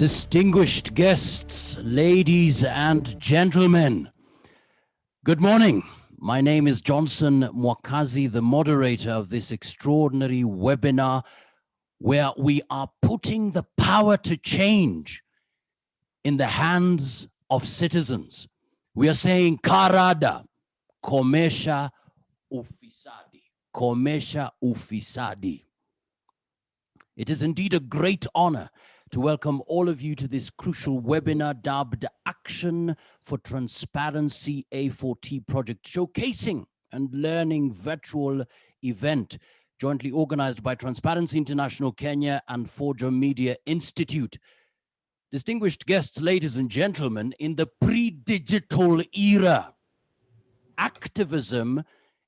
Distinguished guests, ladies and gentlemen, good morning. My name is Johnson Mwakazi, the moderator of this extraordinary webinar where we are putting the power to change in the hands of citizens. We are saying Karada, Komesha Ufisadi, Komesha Ufisadi. It is indeed a great honor to welcome all of you to this crucial webinar dubbed Action for Transparency A4T project, showcasing and learning virtual event jointly organized by Transparency International Kenya and Forger Media Institute. Distinguished guests, ladies and gentlemen, in the pre-digital era, activism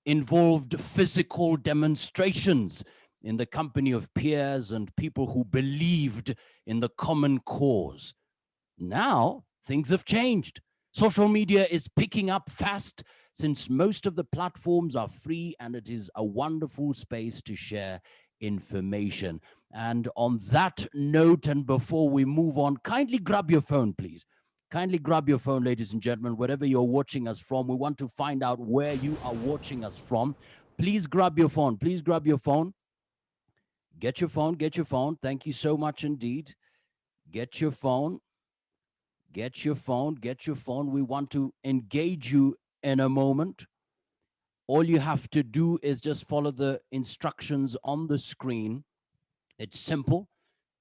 involved physical demonstrations in the company of peers and people who believed in the common cause. Now, things have changed. Social media is picking up fast since most of the platforms are free, and it is a wonderful space to share information. And on that note, and before we move on, kindly grab your phone, please. Kindly grab your phone, ladies and gentlemen, wherever you're watching us from. We want to find out where you are watching us from. Please grab your phone. Please grab your phone. Get your phone, get your phone. Thank you so much indeed. Get your phone, get your phone, get your phone. We want to engage you in a moment. All you have to do is just follow the instructions on the screen. It's simple,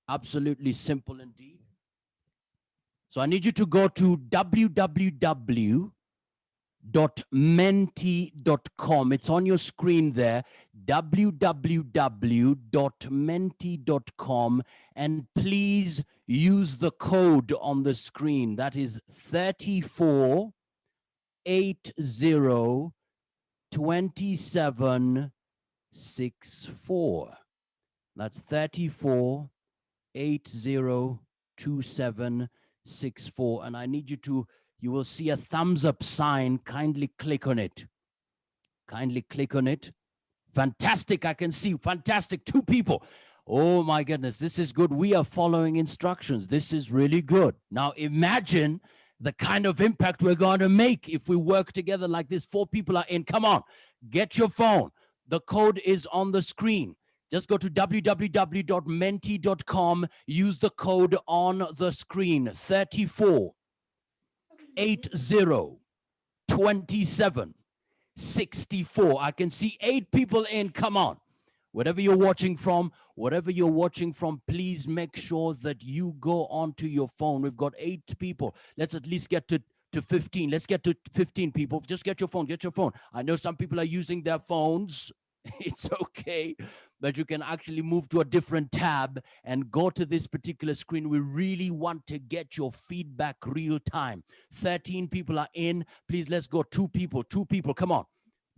absolutely simple indeed. So I need you to go to www.menti.com. It's on your screen there, www.menti.com, and please use the code on the screen. That is 34802764. That's 34802764. And I need you to, you will see a thumbs up sign. Kindly click on it. Kindly click on it. Fantastic. I can see. Fantastic. 2 people. Oh my goodness. This is good. We are following instructions. This is really good. Now imagine the kind of impact we're going to make if we work together like this. 4 people are in. Come on. Get your phone. The code is on the screen. Just go to www.menti.com. Use the code on the screen. 34802764. I can see 8 people in. Come on. Whatever you're watching from, please make sure that you go onto your phone. We've got 8 people. Let's at least get to 15. Let's get to 15 people. Just get your phone. Get your phone. I know some people are using their phones. It's okay, but you can actually move to a different tab and go to this particular screen. We really want to get your feedback real time. 13 people are in. Please, let's go. 2 people. Come on.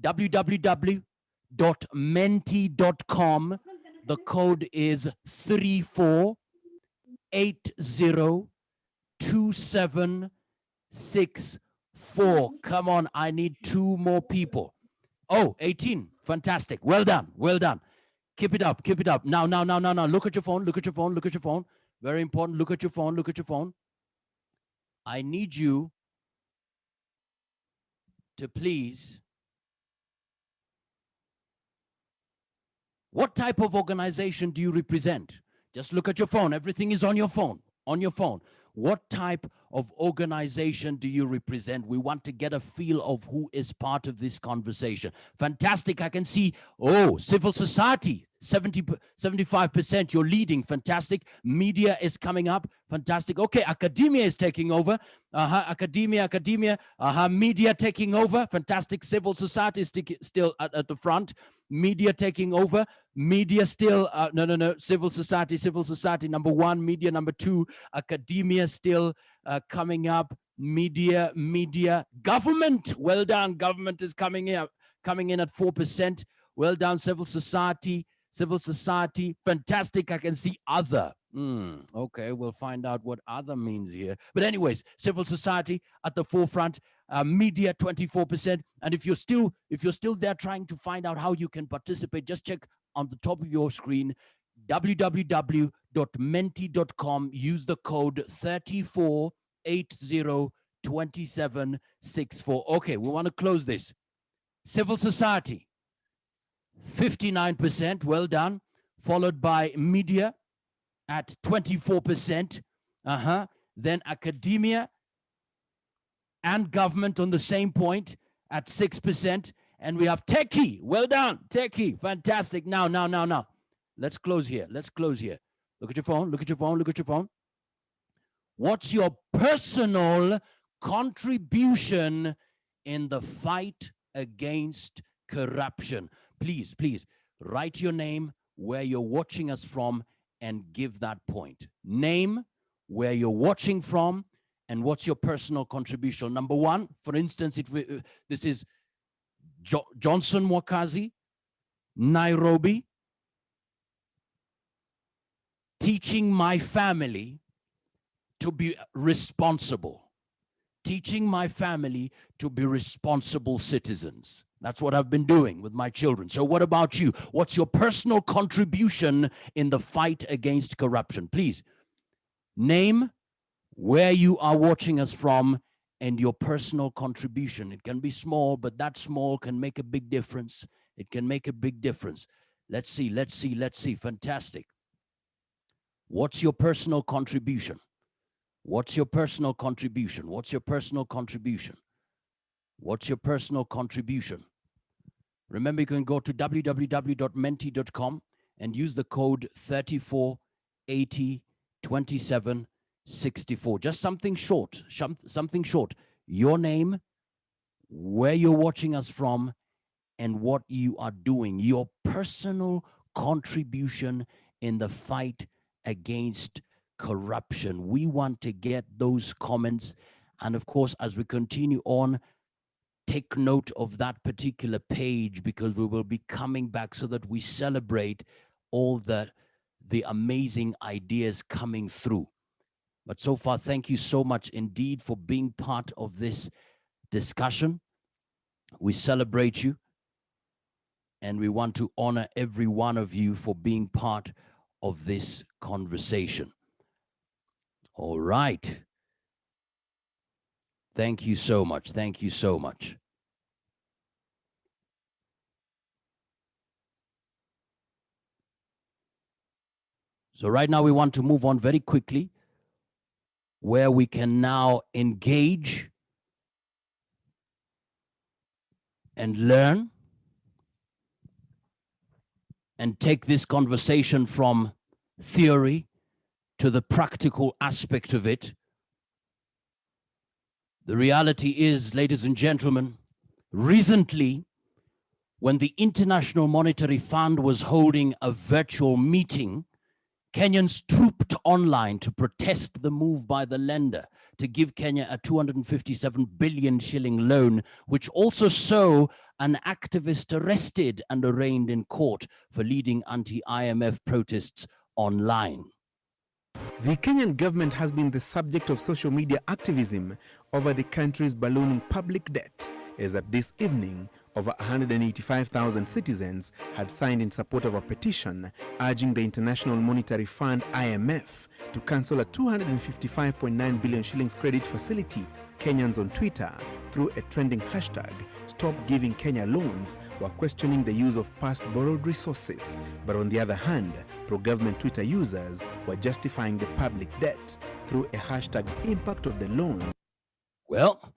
www.menti.com. The code is 34802764. Come on. I need 2 more people. Oh, 18. Fantastic. Well done. Well done. Keep it up. Keep it up. Now. Look at your phone. Look at your phone. Look at your phone. Very important. Look at your phone. Look at your phone. I need you to please. What type of organization do you represent? Just look at your phone. Everything is on your phone. On your phone. What type of organization do you represent? We want to get a feel of who is part of this conversation. Fantastic. I can see, oh, civil society, 75%. You're leading. Fantastic. Media is coming up. Fantastic. Okay, academia is taking over. Academia. Media taking over. Fantastic. Civil society is still at the front. Media taking over. Media still, no. Civil society number 1. Media number 2. Academia still coming up. Media. Government. Well done. Government is coming in at 4%. Well done. Civil society. Fantastic. I can see other. Okay, we'll find out what other means here. But anyways, civil society at the forefront, media 24%. And if you're still there trying to find out how you can participate, just check on the top of your screen www.menti.com. Use the code 34802764. Okay, we want to close this. Civil society, 59%, well done, followed by media at 24%. Then academia and government on the same point at 6%. And we have techie. Well done, techie. Fantastic. Now. Let's close here. Look at your phone. What's your personal contribution in the fight against corruption? Please write your name, where you're watching us from, and give that point. Name, where you're watching from, and what's your personal contribution. Number one, for instance, this is Johnson Mwakazi, Nairobi, teaching my family to be responsible. Teaching my family to be responsible citizens. That's what I've been doing with my children. So what about you? What's your personal contribution in the fight against corruption? Please name, where you are watching us from, and your personal contribution. It can be small, but that small can make a big difference. It can make a big difference. Let's see. Fantastic. What's your personal contribution? What's your personal contribution? What's your personal contribution? What's your personal contribution? Remember, you can go to www.menti.com and use the code 34802764. Just something short, Your name, where you're watching us from, and what you are doing. Your personal contribution in the fight against corruption. We want to get those comments. And of course, as we continue on, take note of that particular page, because we will be coming back so that we celebrate all the amazing ideas coming through. But so far, thank you so much indeed for being part of this discussion. We celebrate you, and we want to honor every one of you for being part of this conversation. All right. Thank you so much. So right now we want to move on very quickly, where we can now engage and learn and take this conversation from theory to the practical aspect of it. The reality is, ladies and gentlemen, recently, when the International Monetary Fund was holding a virtual meeting, Kenyans trooped online to protest the move by the lender to give Kenya a 257 billion shilling loan, which also saw an activist arrested and arraigned in court for leading anti-IMF protests online. The Kenyan government has been the subject of social media activism over the country's ballooning public debt, as at this evening, over 185,000 citizens had signed in support of a petition urging the International Monetary Fund, IMF, to cancel a 255.9 billion shillings credit facility. Kenyans on Twitter, through a trending hashtag, Stop Giving Kenya Loans, were questioning the use of past borrowed resources. But on the other hand, pro-government Twitter users were justifying the public debt through a hashtag impact of the loan. Well,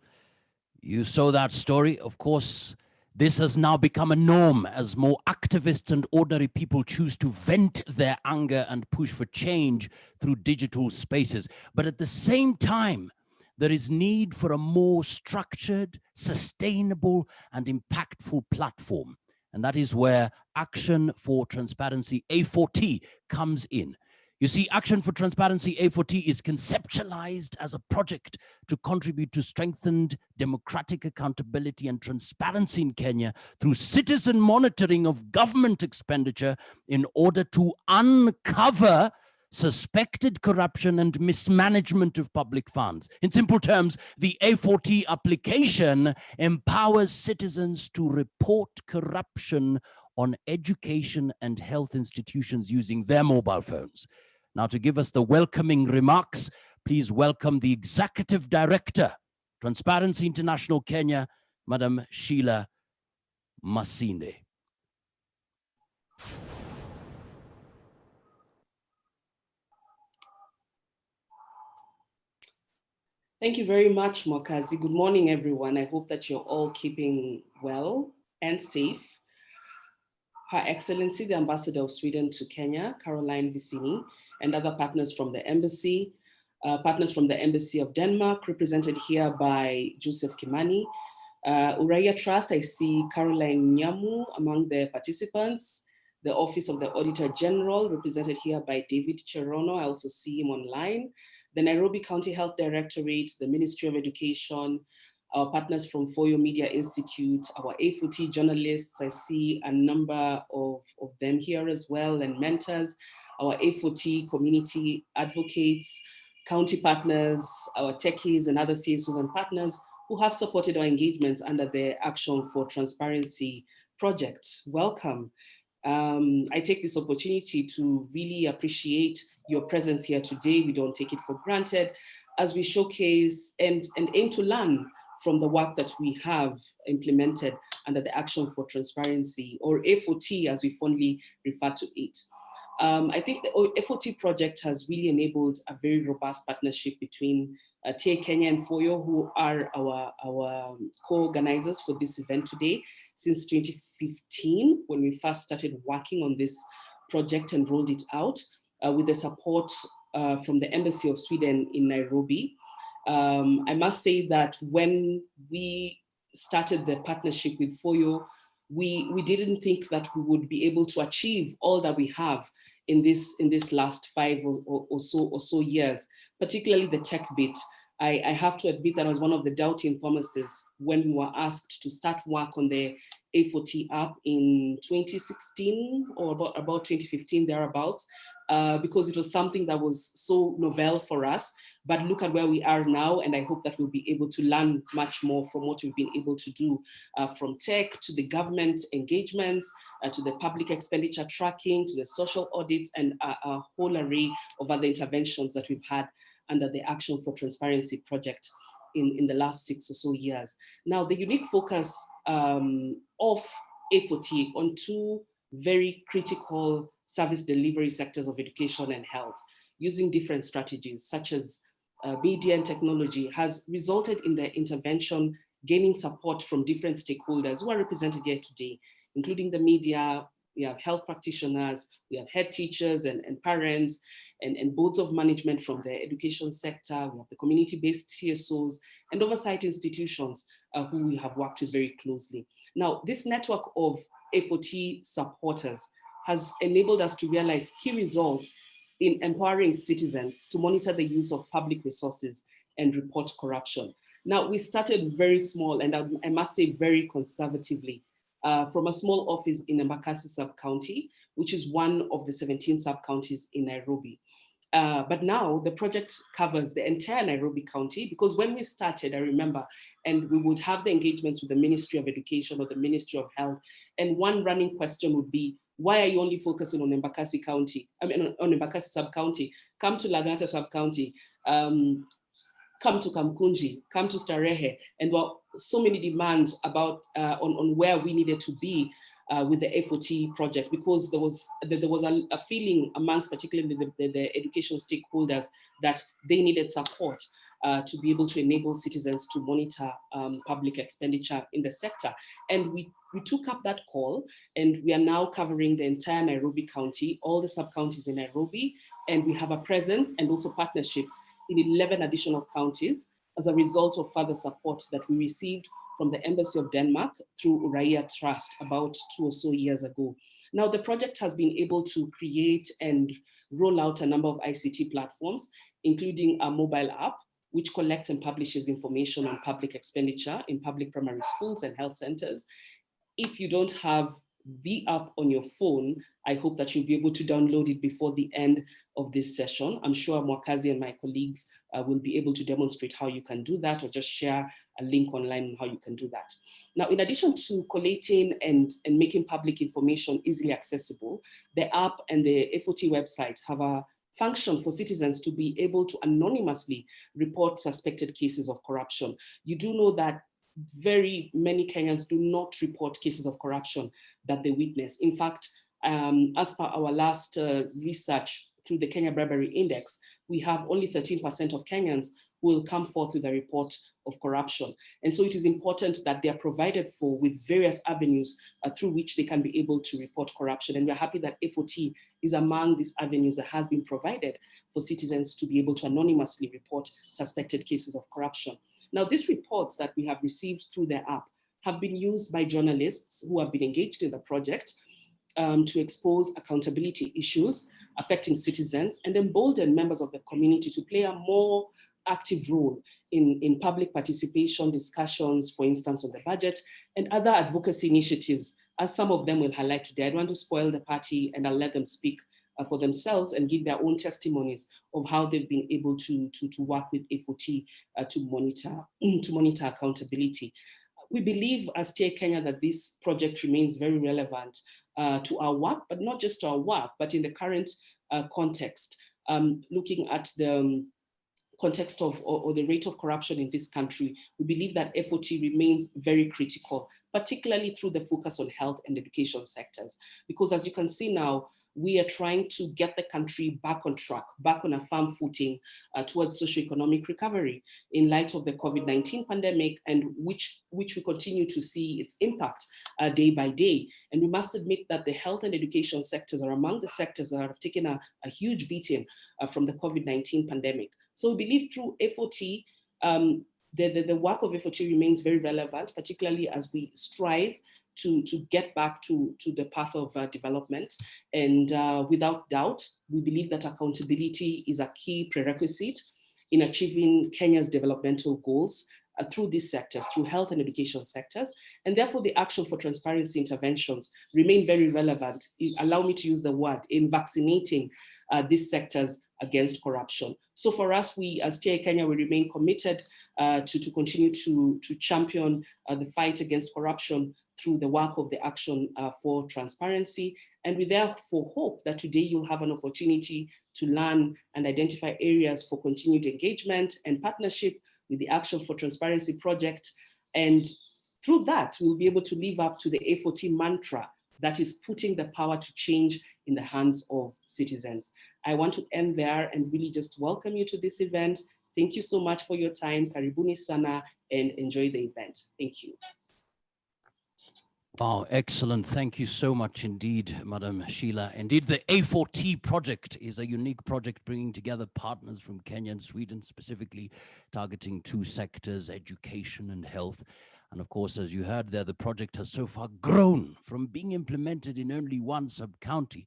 you saw that story. Of course, this has now become a norm as more activists and ordinary people choose to vent their anger and push for change through digital spaces. But at the same time, there is need for a more structured, sustainable, and impactful platform. And that is where Action for Transparency, A4T, comes in. You see, Action for Transparency, A4T, is conceptualized as a project to contribute to strengthened democratic accountability and transparency in Kenya through citizen monitoring of government expenditure in order to uncover suspected corruption and mismanagement of public funds. In simple terms, the A4T application empowers citizens to report corruption on education and health institutions using their mobile phones. Now, to give us the welcoming remarks, please welcome the Executive Director, Transparency International Kenya, Madam Sheila Masinde. Thank you very much, Mokazi. Good morning, everyone. I hope that you're all keeping well and safe. Her Excellency, the Ambassador of Sweden to Kenya, Caroline Vicini, and other partners from the Embassy, of Denmark, represented here by Joseph Kimani. Uraia Trust, I see Caroline Nyamu among the participants. The Office of the Auditor General, represented here by David Cherono. I also see him online. The Nairobi County Health Directorate, the Ministry of Education, our partners from Foyo Media Institute, our A4T journalists, I see a number of them here as well, and mentors, our A4T community advocates, county partners, our techies and other CSOs and partners who have supported our engagements under the Action for Transparency project. Welcome. I take this opportunity to really appreciate your presence here today. We don't take it for granted as we showcase and aim to learn from the work that we have implemented under the Action for Transparency, or A4T as we fondly refer to it. I think the A4T project has really enabled a very robust partnership between TA Kenya and Foyo, who are our co-organizers for this event today, since 2015, when we first started working on this project and rolled it out with the support from the Embassy of Sweden in Nairobi. I must say that when we started the partnership with Foyo, we didn't think that we would be able to achieve all that we have in this last 5 or so years, particularly the tech bit. I have to admit that I was one of the doubting Thomases when we were asked to start work on the A4T app in 2016 or about 2015 thereabouts, because it was something that was so novel for us. But look at where we are now, and I hope that we'll be able to learn much more from what we've been able to do, from tech to the government engagements, to the public expenditure tracking, to the social audits, and a whole array of other interventions that we've had under the Action for Transparency project in the last 6 or so years. Now, the unique focus of A4T on 2 very critical service delivery sectors of education and health, using different strategies such as media and technology, has resulted in the intervention gaining support from different stakeholders who are represented here today, including the media. We have health practitioners, we have head teachers and parents, and boards of management from the education sector. We have the community-based CSOs and oversight institutions who we have worked with very closely. Now, this network of A4T supporters has enabled us to realize key results in empowering citizens to monitor the use of public resources and report corruption. Now, we started very small, and I must say very conservatively, from a small office in Embakasi sub-county, which is one of the 17 sub-counties in Nairobi. But now the project covers the entire Nairobi County, because when we started, I remember, and we would have the engagements with the Ministry of Education or the Ministry of Health, and one running question would be, why are you only focusing on Embakasi County? I mean, on Embakasi sub-county, come to Lagata sub-county, come to Kamkunji, come to Starehe, and there were so many demands about on where we needed to be with the A4T project, because there was a feeling amongst particularly the education stakeholders that they needed support to be able to enable citizens to monitor public expenditure in the sector. And we took up that call, and we are now covering the entire Nairobi County, all the sub-counties in Nairobi, and we have a presence and also partnerships in 11 additional counties as a result of further support that we received from the Embassy of Denmark through Uraia Trust about 2 or so years ago. Now, the project has been able to create and roll out a number of ICT platforms, including a mobile app, which collects and publishes information on public expenditure in public primary schools and health centers. If you don't have the app on your phone. I hope that you'll be able to download it before the end of this session. I'm sure Mwakazi and my colleagues will be able to demonstrate how you can do that, or just share a link online on how you can do that. Now, in addition to collating and making public information easily accessible, the app and the A4T website have a function for citizens to be able to anonymously report suspected cases of corruption. You do know that very many Kenyans do not report cases of corruption that they witness. In fact, as per our last research through the Kenya Bribery Index, we have only 13% of Kenyans who will come forth with a report of corruption. And so it is important that they are provided for with various avenues through which they can be able to report corruption. And we're happy that A4T is among these avenues that has been provided for citizens to be able to anonymously report suspected cases of corruption. Now, these reports that we have received through the app have been used by journalists who have been engaged in the project to expose accountability issues affecting citizens and embolden members of the community to play a more active role in public participation discussions, for instance, on the budget and other advocacy initiatives, as some of them will highlight today. I don't want to spoil the party, and I'll let them speak for themselves and give their own testimonies of how they've been able to work with A4T to monitor accountability. We believe as TIA Kenya that this project remains very relevant to our work, but not just to our work, but in the current context, looking at the context of or the rate of corruption in this country, we believe that A4T remains very critical, particularly through the focus on health and education sectors. Because as you can see now, we are trying to get the country back on track, back on a firm footing towards socioeconomic recovery in light of the COVID-19 pandemic, and which we continue to see its impact day by day. And we must admit that the health and education sectors are among the sectors that have taken a huge beating from the COVID-19 pandemic. So we believe through A4T, the work of A4T remains very relevant, particularly as we strive to get back to the path of development. And without doubt, we believe that accountability is a key prerequisite in achieving Kenya's developmental goals through these sectors, through health and education sectors. And therefore, the action for transparency interventions remain very relevant. Allow me to use the word, in vaccinating these sectors against corruption. So for us, we as TIA Kenya, we remain committed to continue to champion the fight against corruption through the work of the action for transparency. And we therefore hope that today you'll have an opportunity to learn and identify areas for continued engagement and partnership with the Action for Transparency project. And through that, we'll be able to live up to the A4T mantra that is putting the power to change in the hands of citizens. I want to end there and really just welcome you to this event. Thank you so much for your time. Karibuni sana, and enjoy the event. Thank you. Wow, excellent. Thank you so much indeed, Madam Sheila. Indeed, the A4T project is a unique project bringing together partners from Kenya and Sweden, specifically targeting two sectors, education and health. And of course, as you heard there, the project has so far grown from being implemented in only one sub-county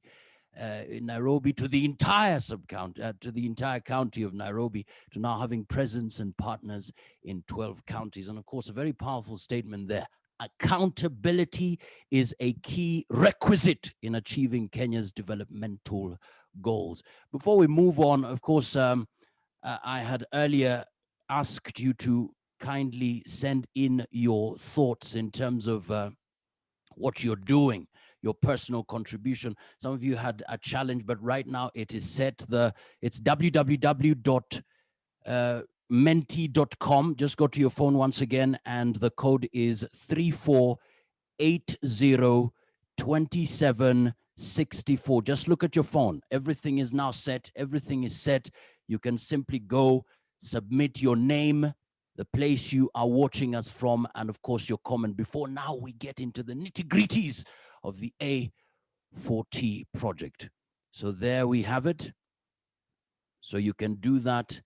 in Nairobi to the entire sub-county, to the entire county of Nairobi, to now having presence and partners in 12 counties. And of course, a very powerful statement there. Accountability is a key requisite in achieving Kenya's developmental goals. Before we move on, of course, I had earlier asked you to kindly send in your thoughts in terms of what you're doing, your personal contribution. Some of you had a challenge, but right now it is set. It's www.menti.com. Just go to your phone once again, and the code is 34802764. Just look at your phone. Everything is now set. Everything is set. You can simply go submit your name, the place you are watching us from, and of course your comment before now we get into the nitty-gritties of the A4T project. So there we have it. So you can do that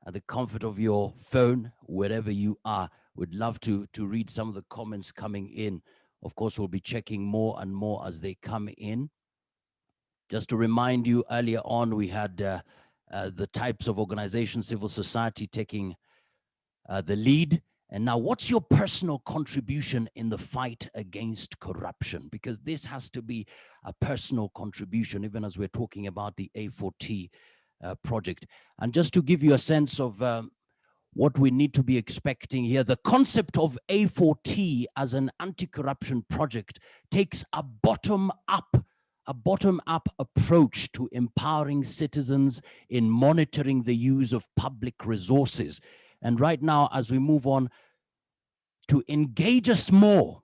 at the comfort of your phone, wherever you are. We'd love to read some of the comments coming in. Of course, we'll be checking more and more as they come in. Just to remind you, earlier on, we had the types of organizations, civil society taking the lead, And now, what's your personal contribution in the fight against corruption? Because this has to be a personal contribution, even as we're talking about the A4T project. And just to give you a sense of what we need to be expecting here, the concept of A4T as an anti-corruption project takes a bottom-up approach to empowering citizens in monitoring the use of public resources. And right now, as we move on, to engage us more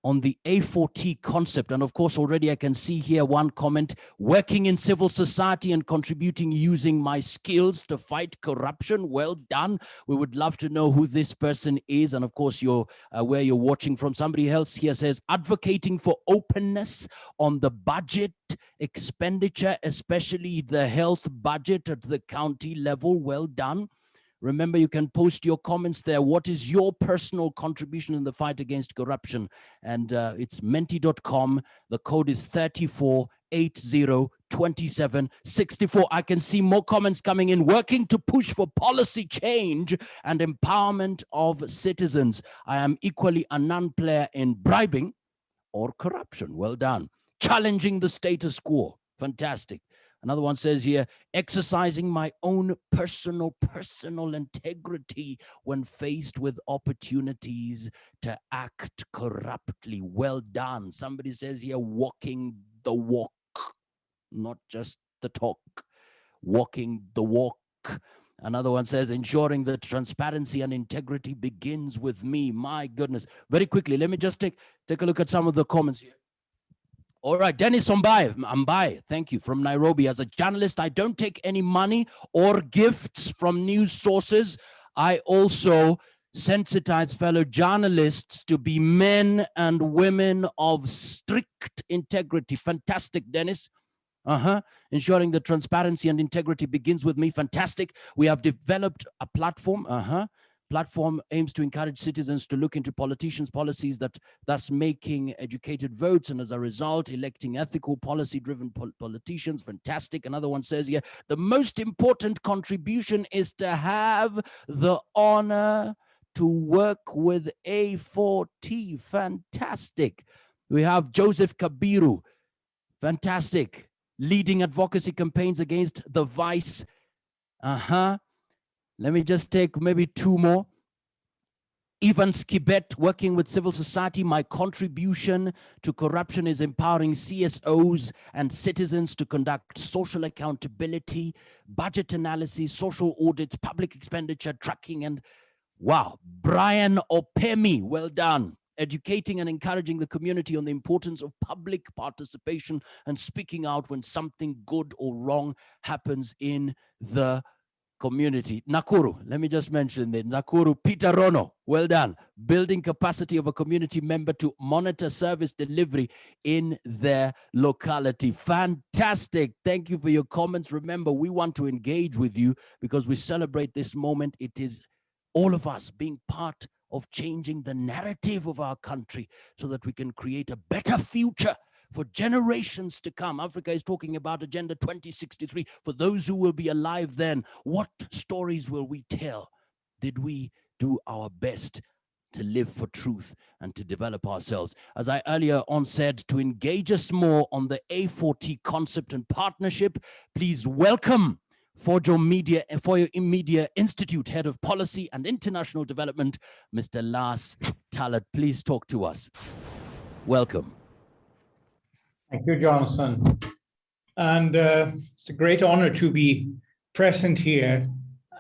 on the A4T concept. And of course, already I can see here one comment: working in civil society and contributing using my skills to fight corruption. Well done. We would love to know who this person is. And of course, where you're watching from. Somebody else here says, advocating for openness on the budget expenditure, especially the health budget at the county level. Well done. Remember, you can post your comments there. What is your personal contribution in the fight against corruption? And it's menti.com. The code is 34802764. I can see more comments coming in. Working to push for policy change and empowerment of citizens. I am equally a non-player in bribing or corruption. Well done. Challenging the status quo. Fantastic. Another one says here, exercising my own personal integrity when faced with opportunities to act corruptly. Well done. Somebody says here, walking the walk, not just the talk, walking the walk. Another one says, ensuring that transparency and integrity begins with me. My goodness. Very quickly, let me just take a look at some of the comments here. All right, Dennis Mbai, thank you, from Nairobi. As a journalist, I don't take any money or gifts from news sources. I also sensitize fellow journalists to be men and women of strict integrity. Fantastic, Dennis. Ensuring that transparency and integrity begins with me. Fantastic. We have developed a platform. Platform aims to encourage citizens to look into politicians' policies, that thus making educated votes, and as a result, electing ethical, policy-driven politicians. Fantastic. Another one says here, the most important contribution is to have the honor to work with A4T. Fantastic. We have Joseph Kabiru. Fantastic. Leading advocacy campaigns against the vice. Let me just take maybe two more. Ivan Skibet, working with civil society. My contribution to corruption is empowering CSOs and citizens to conduct social accountability, budget analysis, social audits, public expenditure tracking, and wow. Brian Opemi, well done. Educating and encouraging the community on the importance of public participation and speaking out when something good or wrong happens in the community. Nakuru, let me just mention that. Nakuru, Peter Rono, well done. Building capacity of a community member to monitor service delivery in their locality. Fantastic. Thank you for your comments. Remember, we want to engage with you because we celebrate this moment. It is all of us being part of changing the narrative of our country so that we can create a better future for generations to come. Africa is talking about Agenda 2063. For those who will be alive then, what stories will we tell? Did we do our best to live for truth and to develop ourselves? As I earlier on said, to engage us more on the A4T concept and partnership, please welcome for your Media Institute Head of Policy and International Development, Mr. Lars Talat. Please talk to us. Welcome. Thank you, Johnson. And it's a great honor to be present here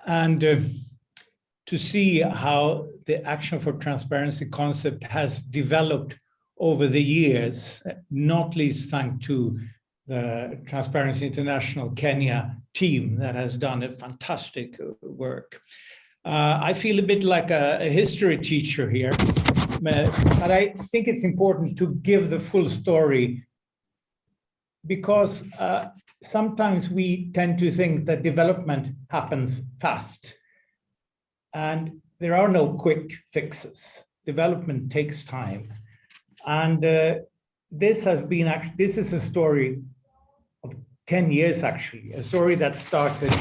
and to see how the Action for Transparency concept has developed over the years, not least thanks to the Transparency International Kenya team that has done a fantastic work. I feel a bit like a history teacher here, but I think it's important to give the full story because sometimes we tend to think that development happens fast and there are no quick fixes. Development takes time. And this is a story of 10 years, actually, a story that started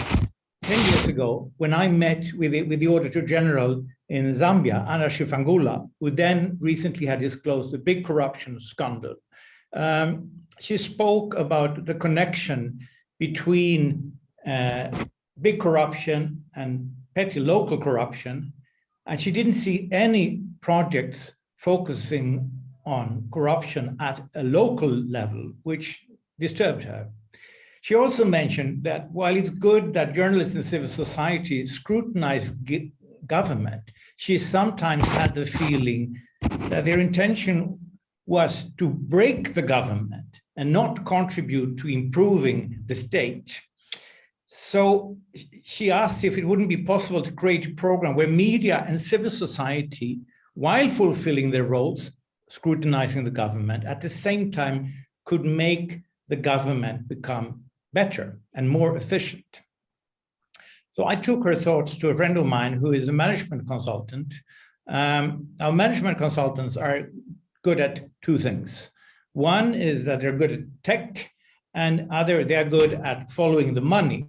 10 years ago when I met with the Auditor General in Zambia, Anna Shifangula, who then recently had disclosed a big corruption scandal. She spoke about the connection between big corruption and petty local corruption, and she didn't see any projects focusing on corruption at a local level, which disturbed her. She also mentioned that while it's good that journalists and civil society scrutinize government, she sometimes had the feeling that their intention was to break the government and not contribute to improving the state. So she asked if it wouldn't be possible to create a program where media and civil society, while fulfilling their roles, scrutinizing the government, at the same time could make the government become better and more efficient. So I took her thoughts to a friend of mine who is a management consultant. Our management consultants are good at two things. One is that they're good at tech, and they're good at following the money.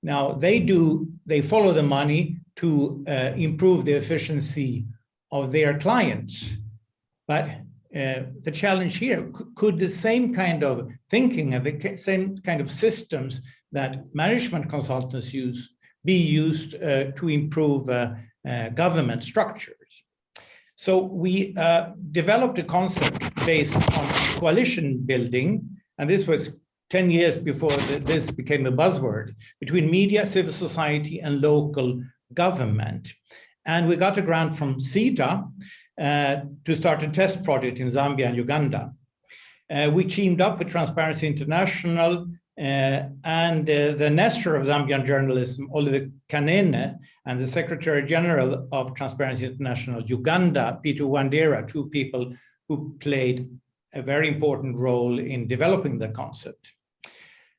Now they follow the money to improve the efficiency of their clients. But the challenge here, could the same kind of thinking and the same kind of systems that management consultants use be used to improve government structures? So we developed a concept based on coalition building, and this was 10 years before this became a buzzword, between media, civil society, and local government. And we got a grant from CETA to start a test project in Zambia and Uganda. We teamed up with Transparency International and the Nestor of Zambian journalism, Oliver Kanene, and the Secretary General of Transparency International Uganda, Peter Wandera, two people who played a very important role in developing the concept.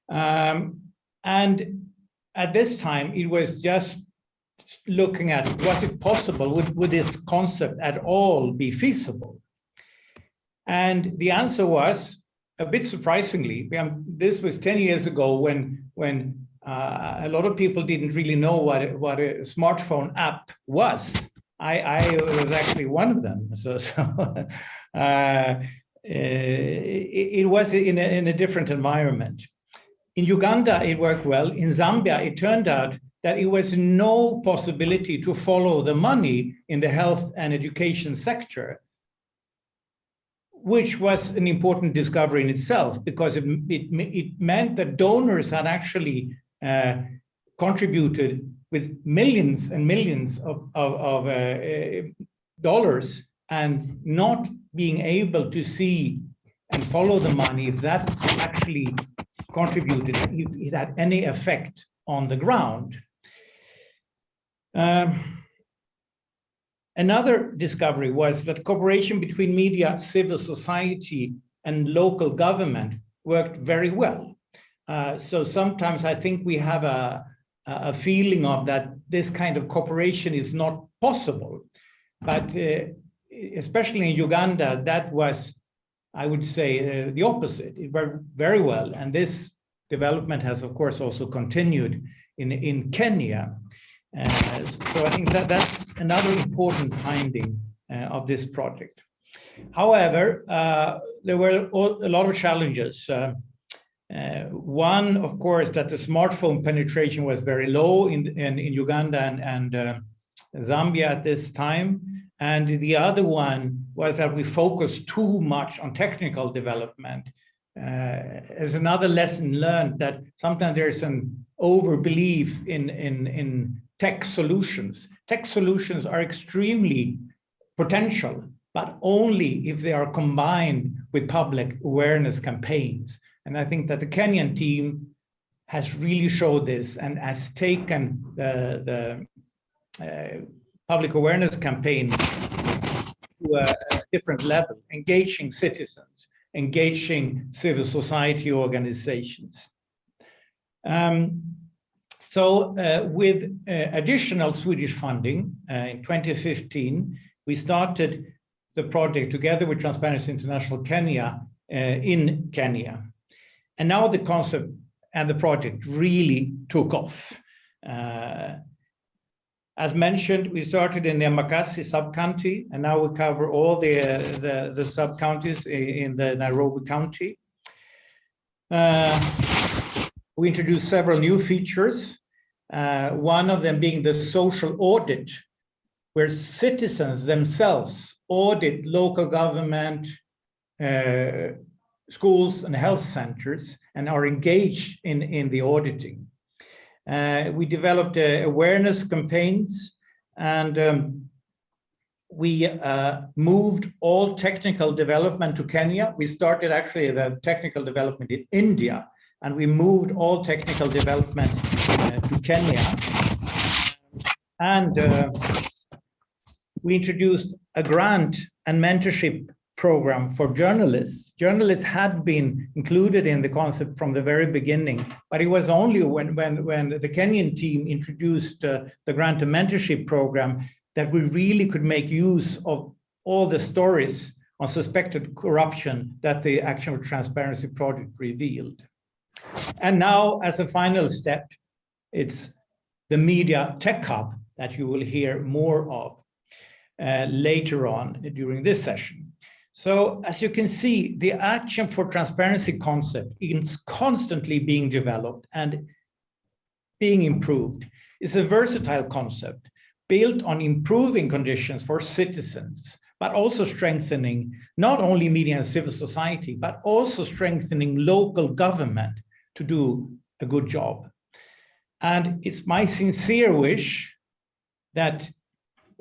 And at this time, it was just looking at, was it possible, would this concept at all be feasible? And the answer was, a bit surprisingly, this was 10 years ago when a lot of people didn't really know what a smartphone app was. I was actually one of them. It was in a different environment. In Uganda, it worked well. In Zambia, it turned out that it was no possibility to follow the money in the health and education sector, which was an important discovery in itself, because it meant that donors had actually contributed with millions and millions of dollars, and not being able to see and follow the money, if that actually contributed, if it had any effect on the ground. Another discovery was that cooperation between media, civil society, and local government worked very well. So sometimes I think we have a feeling of that this kind of cooperation is not possible. But especially in Uganda, that was, I would say, the opposite. It worked very well. And this development has, of course, also continued in Kenya. So I think that's another important finding of this project. However, there were a lot of challenges. One, of course, that the smartphone penetration was very low in Uganda and Zambia at this time. And the other one was that we focused too much on technical development. As another lesson learned, that sometimes there's an overbelief in tech solutions. Tech solutions are extremely potential, but only if they are combined with public awareness campaigns. And I think that the Kenyan team has really showed this and has taken the public awareness campaign to a different level, engaging citizens, engaging civil society organizations. So with additional Swedish funding in 2015, we started the project together with Transparency International Kenya in Kenya. And now the concept and the project really took off. As mentioned, we started in the Embakasi sub-county, and now we cover all the sub-counties in the Nairobi County. We introduced several new features, one of them being the social audit, where citizens themselves audit local government, schools and health centers and are engaged in the auditing. We developed awareness campaigns, and we moved all technical development to Kenya. We started actually the technical development in India, and we moved all technical development to Kenya. And we introduced a grant and mentorship program for journalists. Journalists had been included in the concept from the very beginning, but it was only when the Kenyan team introduced the grant and mentorship program that we really could make use of all the stories on suspected corruption that the Action for Transparency project revealed. And now, as a final step, it's the Media Tech Hub that you will hear more of later on during this session. So as you can see, the Action for Transparency concept is constantly being developed and being improved. It's a versatile concept built on improving conditions for citizens, but also strengthening not only media and civil society, but also strengthening local government to do a good job. And it's my sincere wish that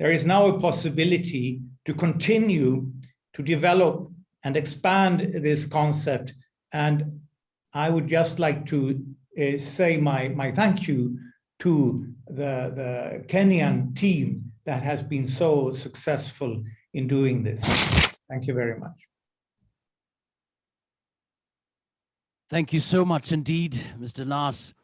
there is now a possibility to continue to develop and expand this concept. And I would just like to say my thank you to the Kenyan team that has been so successful in doing this. Thank you very much. Thank you so much indeed, Mr. Nas.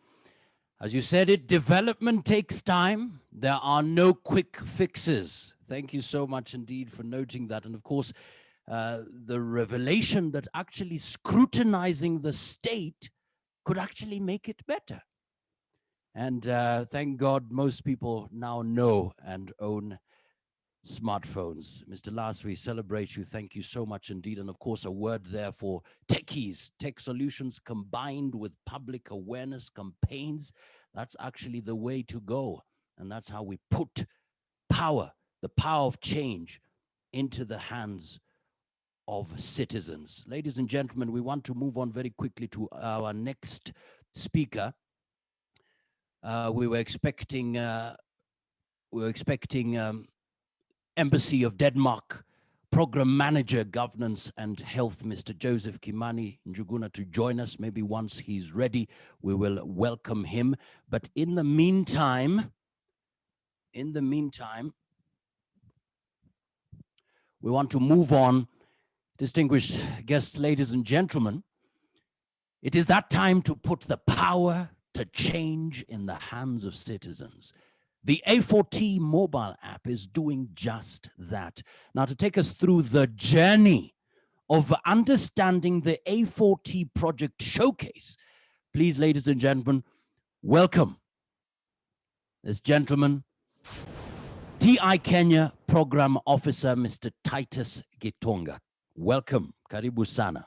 As you said it, development takes time. There are no quick fixes. Thank you so much indeed for noting that. And of course, the revelation that actually scrutinizing the state could actually make it better. And thank God most people now know and own smartphones. Mr. Las, we celebrate you. Thank you so much indeed. And of course, a word there for techies, tech solutions combined with public awareness campaigns. That's actually the way to go. And that's how we put power, the power of change, into the hands of citizens. Ladies and gentlemen, we want to move on very quickly to our next speaker. We were expecting Embassy of Denmark Program Manager, Governance and Health, Mr. Joseph Kimani Njuguna, to join us. Maybe once he's ready, we will welcome him. But in the meantime, we want to move on. Distinguished guests, ladies and gentlemen, it is that time to put the power to change in the hands of citizens. The A4T mobile app is doing just that. Now, to take us through the journey of understanding the A4T project showcase, please, ladies and gentlemen, welcome this gentleman, TI Kenya Program Officer, Mr. Titus Gitonga. Welcome, karibu sana.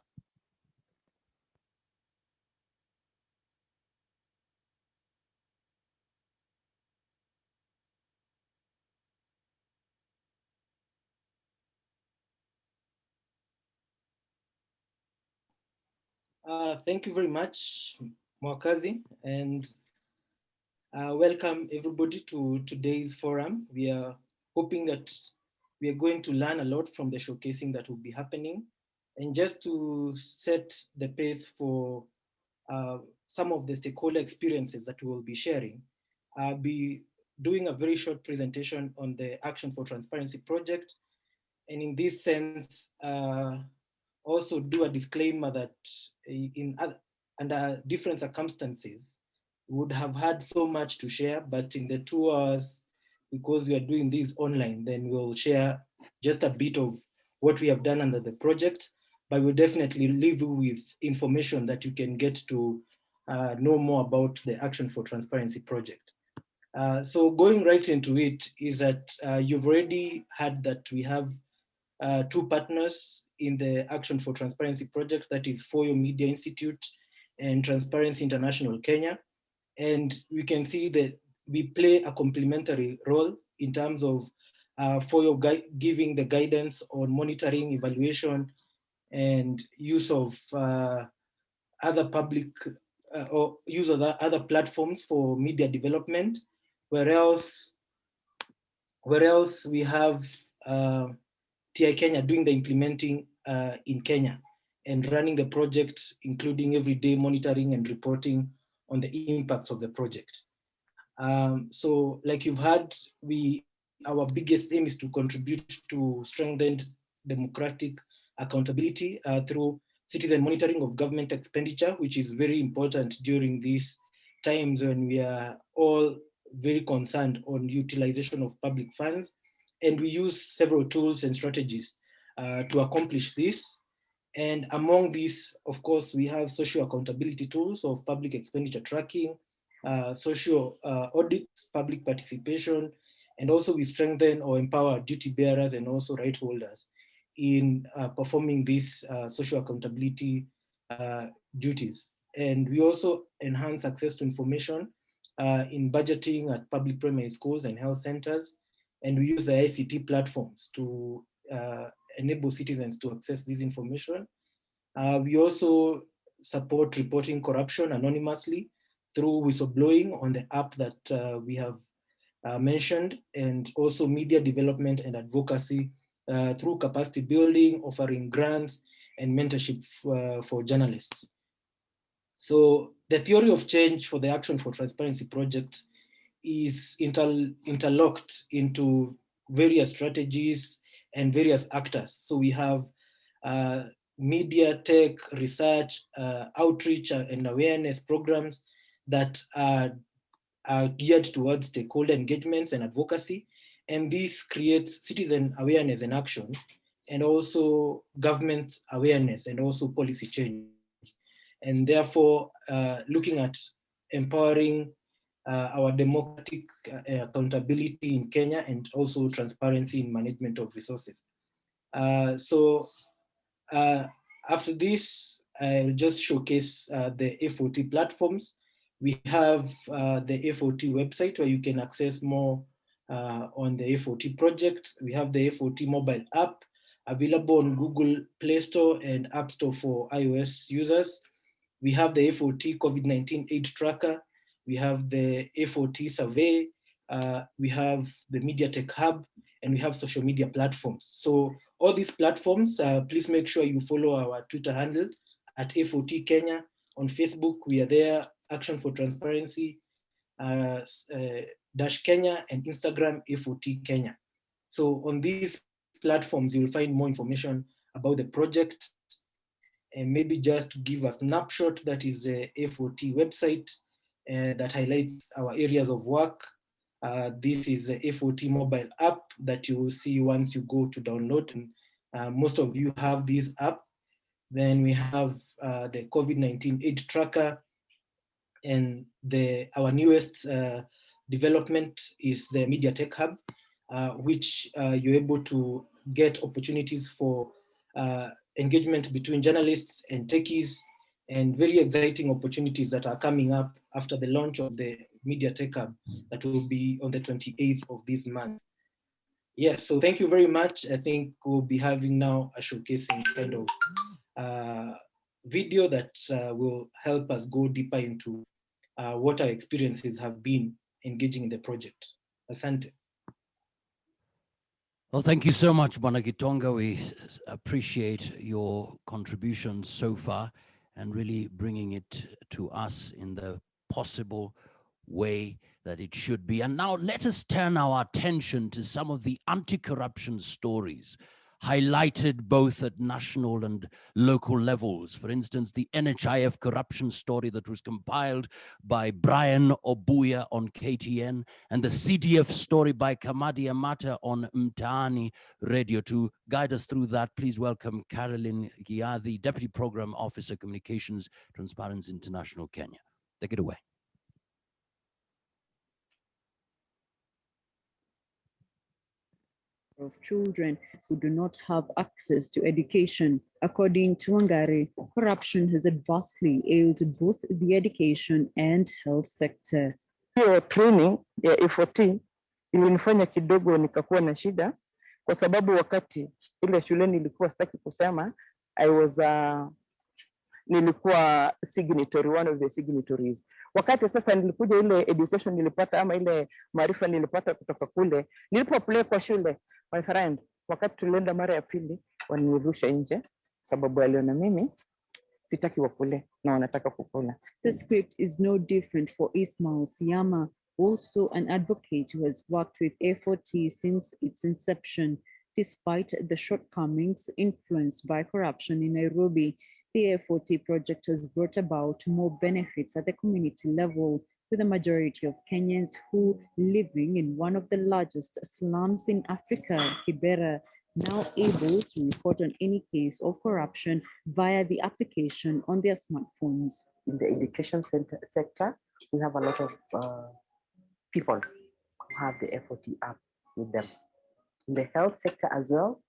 Thank you very much, Mwakazi, and welcome everybody to today's forum. We are hoping that we are going to learn a lot from the showcasing that will be happening. And just to set the pace for some of the stakeholder experiences that we will be sharing, I'll be doing a very short presentation on the Action for Transparency project. And in this sense, also do a disclaimer that under different circumstances, we would have had so much to share, but in the 2 hours, because we are doing this online, then we'll share just a bit of what we have done under the project, but we'll definitely leave you with information that you can get to know more about the Action for Transparency project. So going right into it is that you've already heard that we have two partners in the Action for Transparency project, that is For Your Media Institute and Transparency International Kenya. And we can see that we play a complementary role in terms of For Your giving the guidance on monitoring, evaluation, and use of other public or use of other platforms for media development, whereas we have TI Kenya doing the implementing in Kenya and running the project, including everyday monitoring and reporting on the impacts of the project. So like you've heard, our biggest aim is to contribute to strengthened democratic accountability through citizen monitoring of government expenditure, which is very important during these times when we are all very concerned on utilization of public funds. And we use several tools and strategies to accomplish this. And among these, of course, we have social accountability tools of public expenditure tracking, social audits, public participation, and also we strengthen or empower duty bearers and also right holders in performing these social accountability duties. And we also enhance access to information in budgeting at public primary schools and health centers. And we use the ICT platforms to enable citizens to access this information. We also support reporting corruption anonymously through whistleblowing on the app that we have mentioned, and also media development and advocacy through capacity building, offering grants and mentorship for journalists. So the theory of change for the Action for Transparency project is interlocked into various strategies and various actors. So we have media, tech, research, outreach and awareness programs that are geared towards stakeholder engagements and advocacy. And this creates citizen awareness and action, and also government awareness and also policy change. And therefore, looking at empowering our democratic accountability in Kenya and also transparency in management of resources. So after this, I'll just showcase the A4T platforms. We have the A4T website where you can access more on the A4T project. We have the A4T mobile app available on Google Play Store and App Store for iOS users. We have the A4T COVID-19 aid tracker. We have the A4T survey. We have the Media Tech Hub, and we have social media platforms. So all these platforms, please make sure you follow our Twitter handle at A4T Kenya. On Facebook, we are there, Action for Transparency dash Kenya, and Instagram, A4T Kenya. So on these platforms, you will find more information about the project. And maybe just to give a snapshot, that is the A4T website that highlights our areas of work. This is the A4T mobile app that you will see once you go to download. And most of you have this app. Then we have the COVID-19 aid tracker. And our newest development is the Media Tech Hub, which you're able to get opportunities for engagement between journalists and techies, and very exciting opportunities that are coming up after the launch of the Media Tech Hub that will be on the 28th of this month. Yes, so thank you very much. I think we'll be having now a showcasing kind of video that will help us go deeper into what our experiences have been engaging in the project. Asante. Well, thank you so much, Bwana Gitonga. We appreciate your contributions so far and really bringing it to us in the possible way that it should be. And now let us turn our attention to some of the anti-corruption stories highlighted both at national and local levels. For instance, the NHIF corruption story that was compiled by Brian Obuya on KTN, and the CDF story by Kamadi Amata on Mtaani Radio. To guide us through that, please welcome Caroline Giadhi, Deputy Program Officer, Communications, Transparency International, Kenya. Take it away. of children who do not have access to education. According to Wangari, corruption has adversely ailed both the education and health sector. Hiyo training ya A4T ilinifanya kidogo nikakuwa na shida, kwa sababu wakati ile shule nilikuwa sitaki kusema, nilikuwa signatory, one of the signatories. Wakati sasa nilikuja ile education nilipata ama ile maarifa nilipata kutoka kule, nilipoapply kwa shule, my friend, wakati tulienda mara ya pili wanirusha nje sababu aliona mimi sitaki wakule na wanataka kukula. The script is no different for Ismail Siyama, also an advocate who has worked with A4T since its inception. Despite the shortcomings influenced by corruption in Nairobi, the A4T project has brought about more benefits at the community level, with the majority of Kenyans who living in one of the largest slums in Africa, Kibera, now able to report on any case of corruption via the application on their smartphones. In the education sector, we have a lot of people who have the A4T app with them. In the health sector as well,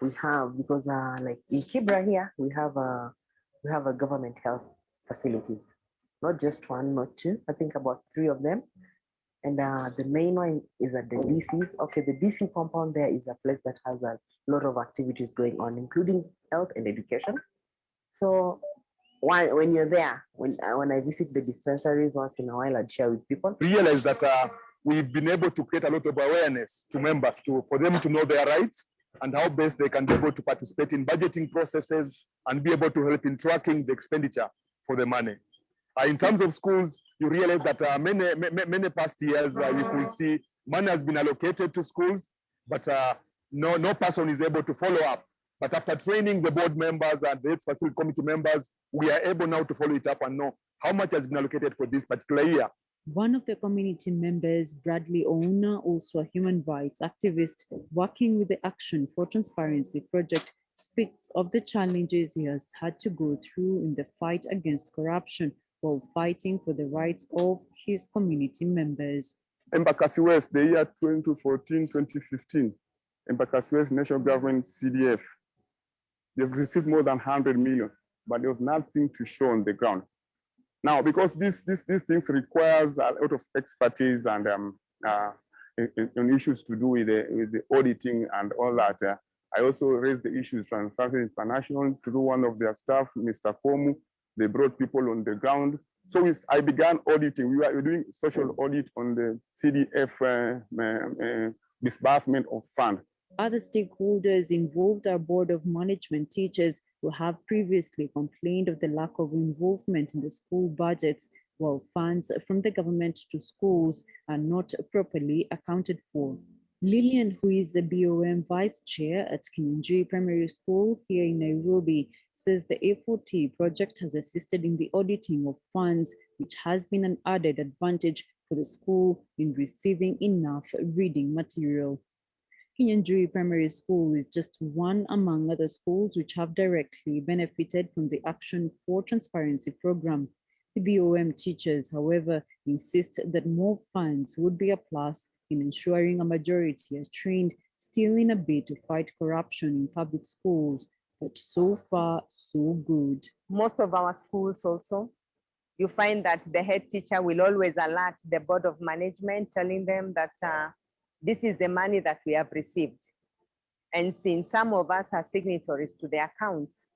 we have, because like in Kibra here, we have a government health facilities, not just one, not two, I think about 3 of them. And the main one is at the DCs. Okay, the DC compound there is a place that has a lot of activities going on, including health and education. So when you're there, when I visit the dispensaries once in a while, I'd share with people. Realize that we've been able to create a lot of awareness to members for them to know their rights and how best they can be able to participate in budgeting processes and be able to help in tracking the expenditure for the money. In terms of schools, you realize that many past years, you could see money has been allocated to schools, but no person is able to follow up. But after training the board members and the facility committee members, we are able now to follow it up and know how much has been allocated for this particular year. One of the community members, Bradley Ouna, also a human rights activist working with the Action for Transparency project, speaks of the challenges he has had to go through in the fight against corruption while fighting for the rights of his community members. Embakasi West, the year 2014-2015, Embakasi West National Government CDF, they've received more than 100 million, but there was nothing to show on the ground. Now, because these things requires a lot of expertise and issues to do with the auditing and all that, I also raised the issues Transparency International to do one of their staff, Mr. Komu. They brought people on the ground. So I began auditing. We were doing social audit on the CDF disbursement of fund. Other stakeholders involved are Board of Management teachers who have previously complained of the lack of involvement in the school budgets, while funds from the government to schools are not properly accounted for. Lillian, who is the BOM Vice Chair at Kinyanjui Primary School here in Nairobi, says the A4T project has assisted in the auditing of funds, which has been an added advantage for the school in receiving enough reading material. Kinyanjui Primary School is just one among other schools which have directly benefited from the Action for Transparency program. The BOM teachers, however, insist that more funds would be a plus in ensuring a majority are trained, still in a bid to fight corruption in public schools. But so far, so good. Most of our schools also, you find that the head teacher will always alert the Board of Management, telling them that this is the money that we have received. And since some of us are signatories to the accounts,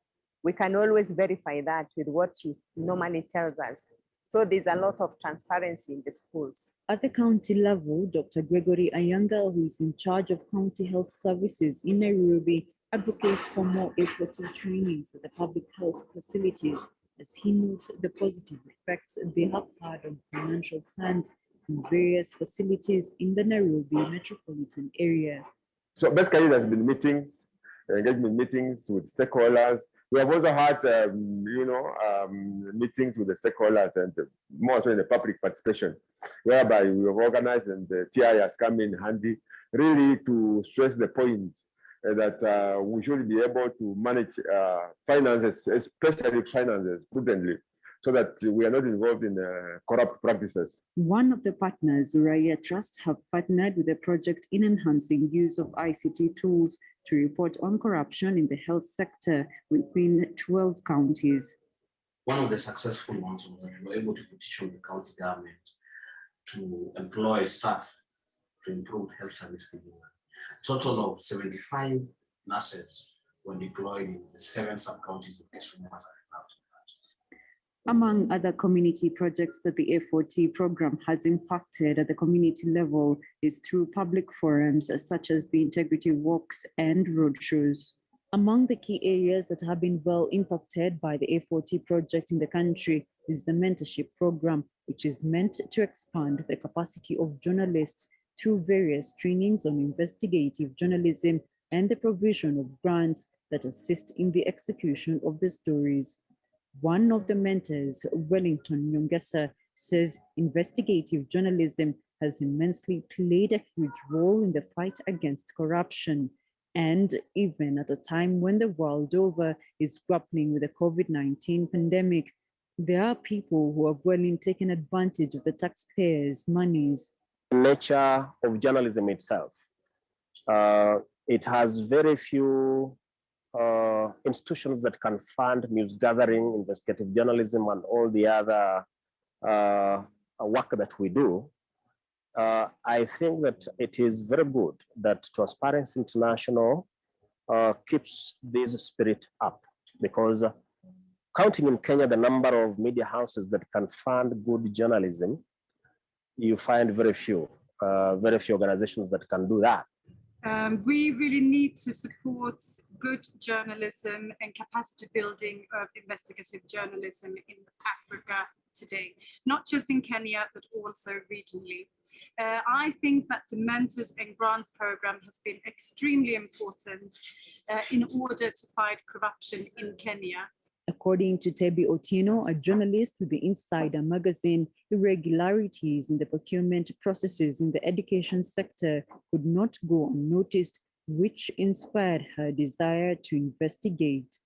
we can always verify that with what she normally tells us. So there's a lot of transparency in the schools. At the county level, Dr. Gregory Ayanga, who is in charge of county health services in Nairobi, advocates for more A4T trainings at the public health facilities, as he notes the positive effects they have had on financial plans in various facilities in the Nairobi metropolitan area. So basically, there's been meetings, engagement meetings with stakeholders. We have also had, meetings with the stakeholders and more so in the public participation, whereby we have organized and the TI has come in handy, really to stress the point that we should be able to manage finances, especially finances, prudently, so that we are not involved in corrupt practices. One of the partners, Uraia Trust, have partnered with the project in enhancing use of ICT tools to report on corruption in the health sector within 12 counties. One of the successful ones was that we were able to petition the county government to employ staff to improve health service delivery. A total of 75 nurses were deployed in the 7 sub-counties of Kisumu as a result. Among other community projects that the A4T program has impacted at the community level is through public forums such as the integrity walks and roadshows. Among the key areas that have been well impacted by the A4T project in the country is the mentorship program, which is meant to expand the capacity of journalists through various trainings on investigative journalism and the provision of grants that assist in the execution of the stories. One of the mentors, Wellington Nyongesa, says investigative journalism has immensely played a huge role in the fight against corruption. And even at a time when the world over is grappling with the COVID-19 pandemic, there are people who have well taken advantage of the taxpayers' monies. The nature of journalism itself. It has very few institutions that can fund news gathering, investigative journalism, and all the other work that we do. I think that it is very good that Transparency International keeps this spirit up, because counting in Kenya the number of media houses that can fund good journalism, you find very few organizations that can do that. We really need to support good journalism and capacity building of investigative journalism in Africa today, not just in Kenya, but also regionally. I think that the Mentors and Grant program has been extremely important in order to fight corruption in Kenya. According to Tebi Otieno, a journalist with the Insider magazine, irregularities in the procurement processes in the education sector could not go unnoticed, which inspired her desire to investigate.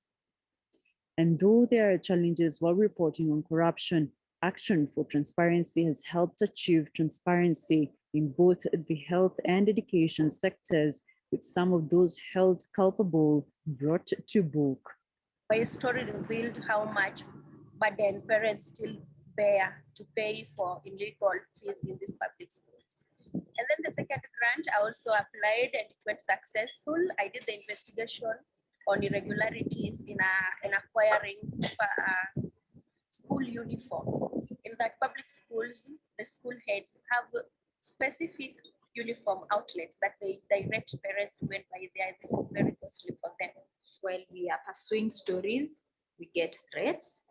And though there are challenges while reporting on corruption, Action for Transparency has helped achieve transparency in both the health and education sectors, with some of those held culpable brought to book. My story revealed how much burden parents still bear to pay for illegal fees in these public schools. And then the second grant, I also applied and it went successful. I did the investigation on irregularities in acquiring school uniforms. In that public schools, the school heads have specific uniform outlets that they direct parents to go and buy there. This is very costly for them. While we are pursuing stories, we get threats,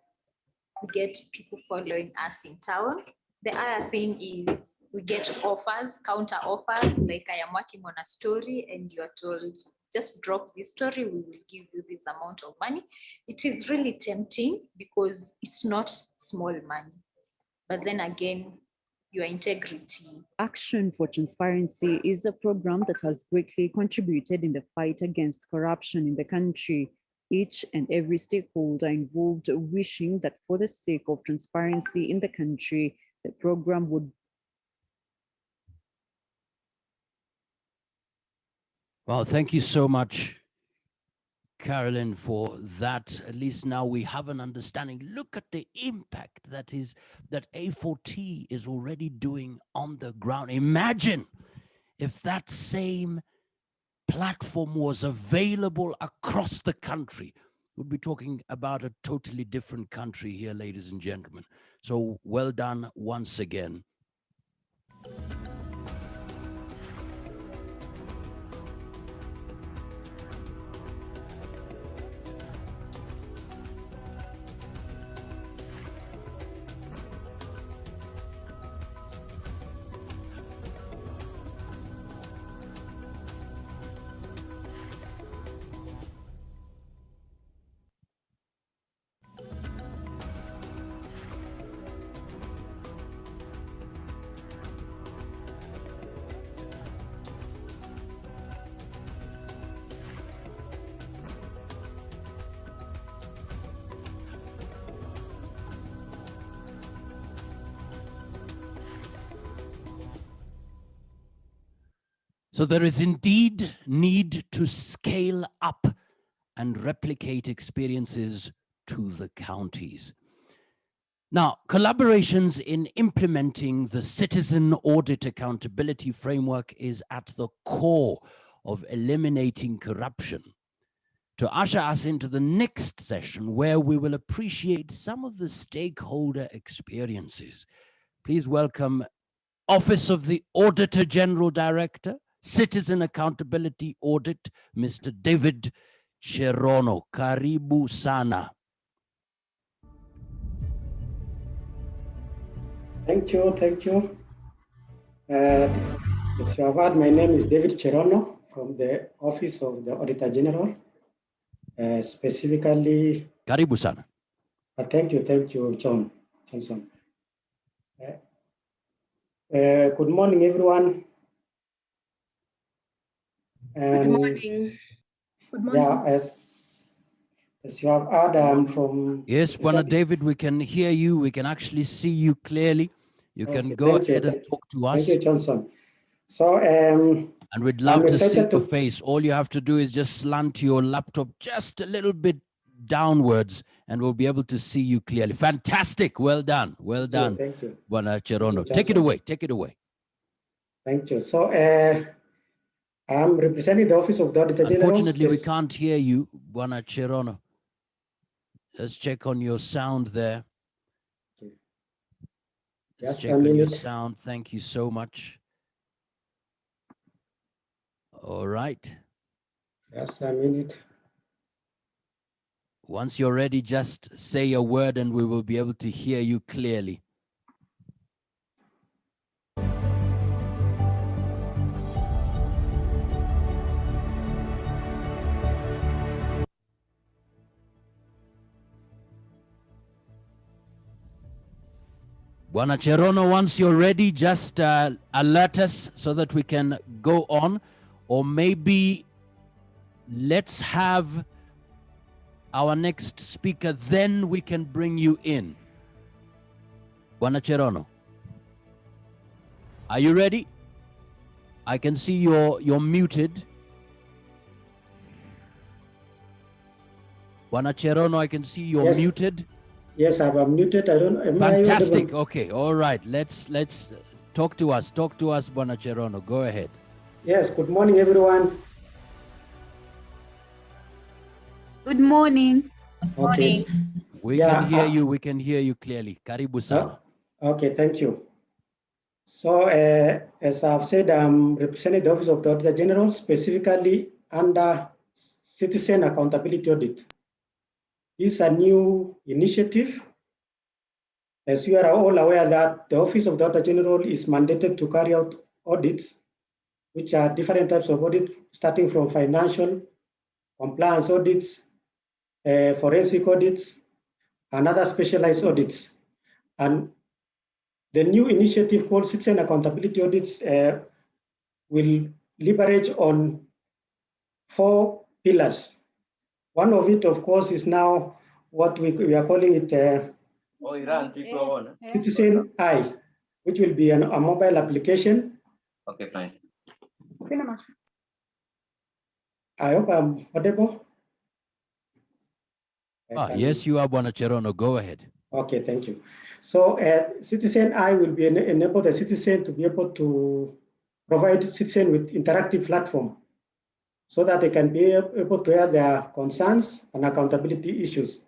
we get people following us in town. The other thing is we get offers, counter offers, like I am working on a story and you're told, just drop this story, we will give you this amount of money. It is really tempting because it's not small money. But then again, your integrity. Action for Transparency is a program that has greatly contributed in the fight against corruption in the country. Each and every stakeholder involved wishing that for the sake of transparency in the country, the program would. Well, thank you so much, Carolyn, for that. At least now we have an understanding. Look at the impact that A4T is already doing on the ground. Imagine if that same platform was available across the country. We'd be talking about a totally different country here, ladies and gentlemen. So well done once again. So there is indeed need to scale up and replicate experiences to the counties. Now, collaborations in implementing the Citizen Audit Accountability Framework is at the core of eliminating corruption. To usher us into the next session, where we will appreciate some of the stakeholder experiences, please welcome Office of the Auditor General Director, Citizen Accountability Audit, Mr. David Cherono. Karibu sana. Thank you, thank you. As you have heard, my name is David Cherono from the Office of the Auditor General. Specifically, Karibu sana. Thank you, Johnson. Good morning, everyone. Good morning. Good morning. Yeah, as you have heard, I'm from... Yes, Bwana David, we can hear you. We can actually see you clearly. You can go ahead and talk to us. Thank you, Johnson. So, and we'd love to see your face. All you have to do is just slant your laptop just a little bit downwards and we'll be able to see you clearly. Fantastic. Well done. Well done. Thank you. Bwana Cherono. Take it away. Take it away. Thank you. So, I'm representing the Office of the Auditor General. Unfortunately, we can't hear you, Bwana Cherono. Let's check on your sound there. Let's check on your sound. Thank you so much. All right. Just a minute. Once you're ready, just say a word and we will be able to hear you clearly. Bwana Cherono, once you're ready, just alert us so that we can go on. Or maybe let's have our next speaker, then we can bring you in. Bwana Cherono, are you ready? I can see you're muted. Bwana Cherono, I can see you're muted. Yes, I'm unmuted. I don't. Fantastic. Okay. All right. Let's talk to us. Talk to us, Bwana Cherono. Go ahead. Yes. Good morning, everyone. Good morning. Okay. We can hear you. We can hear you clearly. Karibu sana. Okay. Thank you. So, as I've said, I'm representing the Office of the Auditor General, specifically under Citizen Accountability Audit. This is a new initiative. As you are all aware that the Office of the Auditor General is mandated to carry out audits, which are different types of audit, starting from financial, compliance audits, forensic audits, and other specialized audits. And the new initiative called Citizen Accountability Audits will leverage on 4 pillars. One of it, of course, is now what we are calling it Citizen I, which will be a mobile application. Okay, fine. I hope I'm audible. Yes, you are, Bwana Cherono. Go ahead. Okay, thank you. So Citizen I will be enable the citizen to be able to provide citizen with interactive platform so that they can be able to air their concerns and accountability issues.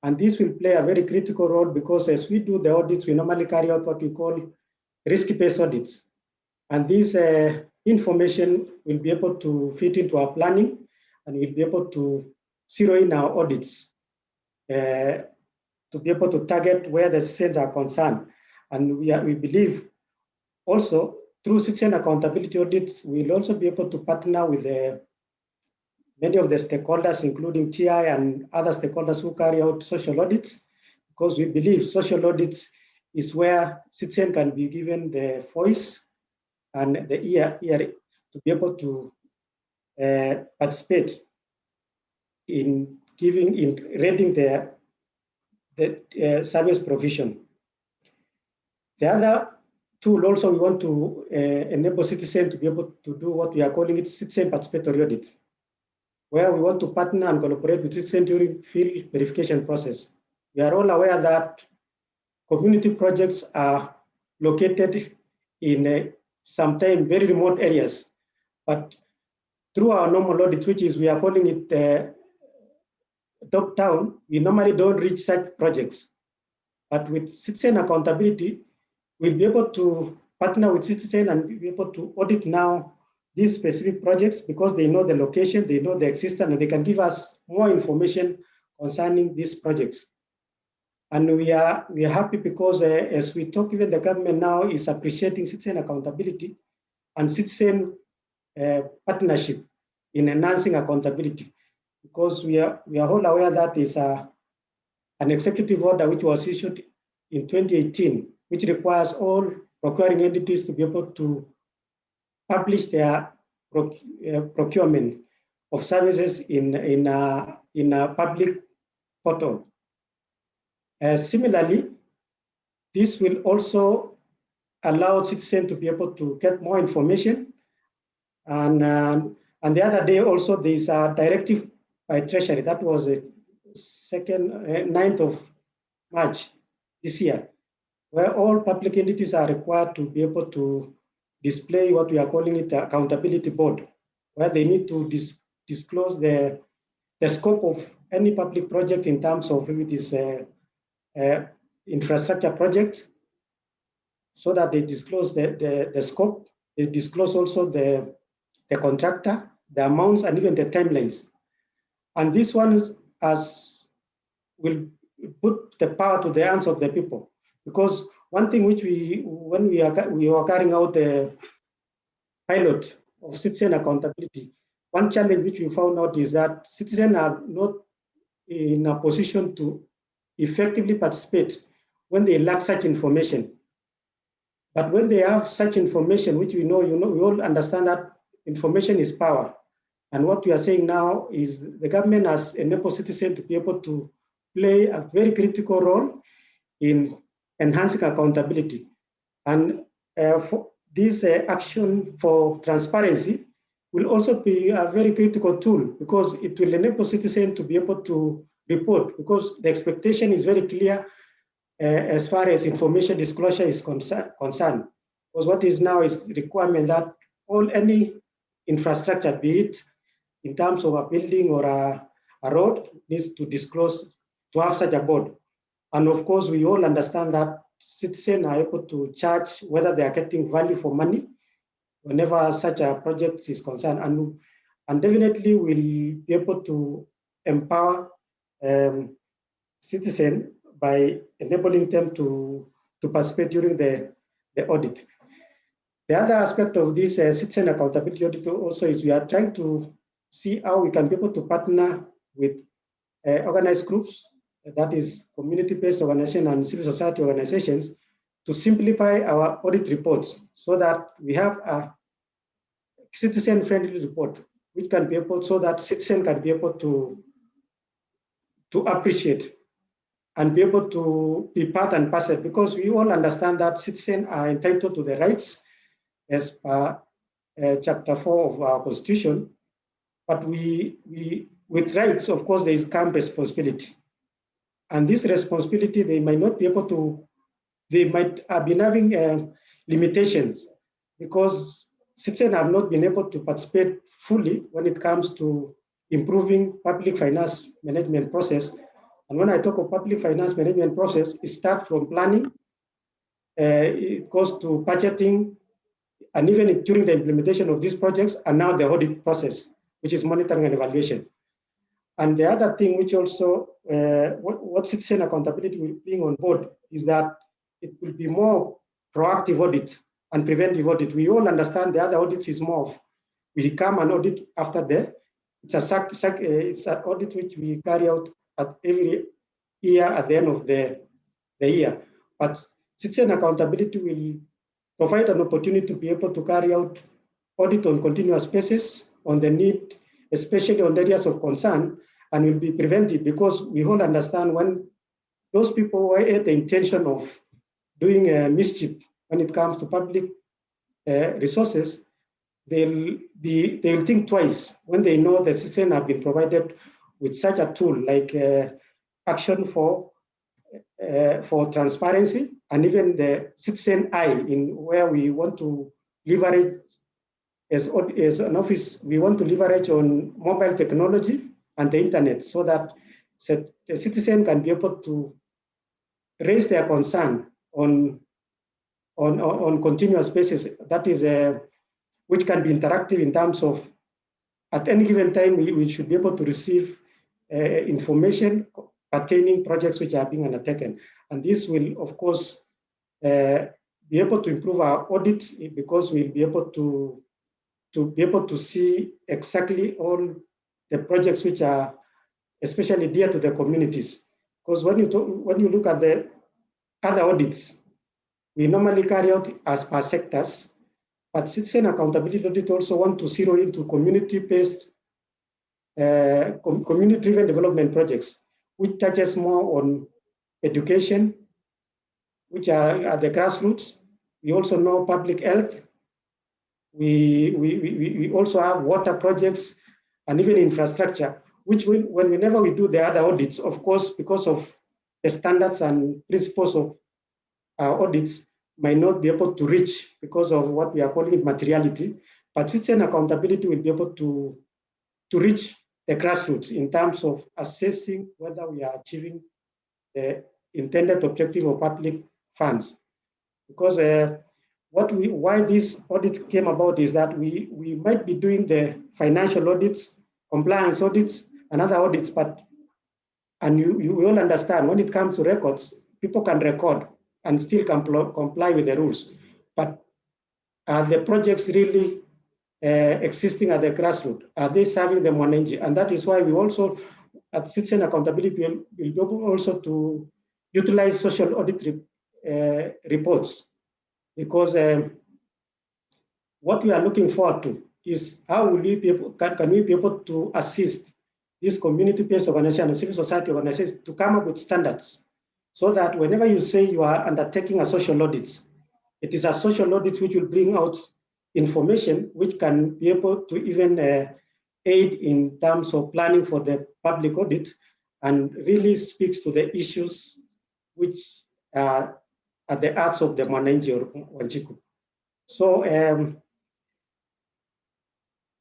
And this will play a very critical role because as we do the audits, we normally carry out what we call risk-based audits. And this information will be able to fit into our planning and we'll be able to zero in our audits to be able to target where the citizens are concerned. And we believe also through citizen accountability audits, we'll also be able to partner with many of the stakeholders, including TI and other stakeholders who carry out social audits, because we believe social audits is where citizens can be given the voice and the ear to be able to participate in rating the service provision. The other tool also, we want to enable citizens to be able to do what we are calling it citizen participatory audit, where we want to partner and collaborate with citizens during field verification process. We are all aware that community projects are located in sometimes very remote areas, but through our normal audit, which is we are calling it top-down, we normally don't reach such projects. But with citizen accountability, we'll be able to partner with citizens and be able to audit now these specific projects because they know the location, they know the existence, and they can give us more information concerning these projects. And we are happy because as we talk, even the government now is appreciating citizen accountability and citizen partnership in enhancing accountability, because we are all aware that is an executive order which was issued in 2018, which requires all procuring entities to be able to publish their procurement of services in a public portal. Similarly, this will also allow citizens to be able to get more information. And the other day also there is a directive by Treasury that was the 9th of March this year, where all public entities are required to be able to display what we are calling it accountability board, where they need to disclose the scope of any public project in terms of if it is infrastructure project, so that they disclose the scope, they disclose also the contractor, the amounts, and even the timelines. And this one will put the power to the hands of the people. Because one thing which when we are carrying out the pilot of citizen accountability, one challenge which we found out is that citizens are not in a position to effectively participate when they lack such information. But when they have such information, which we know, we all understand that information is power. And what we are saying now is the government has enabled citizens to be able to play a very critical role in enhancing accountability. And for this action for transparency will also be a very critical tool, because it will enable citizens to be able to report, because the expectation is very clear as far as information disclosure is concerned. Because what is now is the requirement that any infrastructure, be it in terms of a building or a road, needs to disclose, to have such a board. And of course, we all understand that citizens are able to charge whether they are getting value for money whenever such a project is concerned. And definitely we'll be able to empower citizens by enabling them to participate during the audit. The other aspect of this citizen accountability audit also is we are trying to see how we can be able to partner with organized groups, that is community-based organizations and civil society organizations, to simplify our audit reports so that we have a citizen-friendly report, which can be able, so that citizens can be able to appreciate and be able to be part and parcel, because we all understand that citizens are entitled to the rights as per Chapter 4 of our Constitution. But with rights, of course, there comes responsibility. And this responsibility, they might not be able to, they might have been having limitations, because citizens have not been able to participate fully when it comes to improving public finance management process. And when I talk of public finance management process, it starts from planning, it goes to budgeting, and even during the implementation of these projects, and now the audit process, which is monitoring and evaluation. And the other thing which also, what citizen accountability will bring on board is that it will be more proactive audit and preventive audit. We all understand the other audits is more of, we come and audit after it's an audit which we carry out at every year at the end of the year. But citizen accountability will provide an opportunity to be able to carry out audit on continuous basis on the need, especially on areas of concern, and will be preventive, because we all understand when those people were at the intention of doing mischief, when it comes to public resources, they'll think twice when they know the citizen have been provided with such a tool like action for transparency, and even the citizen eye in where we want to leverage as an office, we want to leverage on mobile technology and the internet so that the citizen can be able to raise their concern on continuous basis. That is which can be interactive in terms of at any given time we should be able to receive information pertaining projects which are being undertaken. And this will, of course, be able to improve our audit because we'll be able to see exactly all the projects which are especially dear to the communities. Because when you look at the other audits, we normally carry out as per sectors, but citizen accountability audit also want to zero into community-based, community-driven development projects, which touches more on education, which are at the grassroots. We also know public health. We also have water projects and even infrastructure, which whenever we do the other audits, of course, because of the standards and principles of our audits, might not be able to reach because of what we are calling it materiality, but citizen accountability will be able to reach the grassroots in terms of assessing whether we are achieving the intended objective of public funds. Because why this audit came about is that we might be doing the financial audits, compliance audits, and other audits, and you all understand when it comes to records, people can record and still comply with the rules. But are the projects really existing at the grassroots? Are they serving the mwananchi? And that is why we also, at Citizen Accountability, will be able also to utilize social audit reports, because what we are looking forward to is how will we be able, can we be able to assist these community-based organizations and civil society organizations to come up with standards, so that whenever you say you are undertaking a social audit, it is a social audit which will bring out information which can be able to even aid in terms of planning for the public audit, and really speaks to the issues which are at the hearts of the mwananchi or Wanjiku. So, and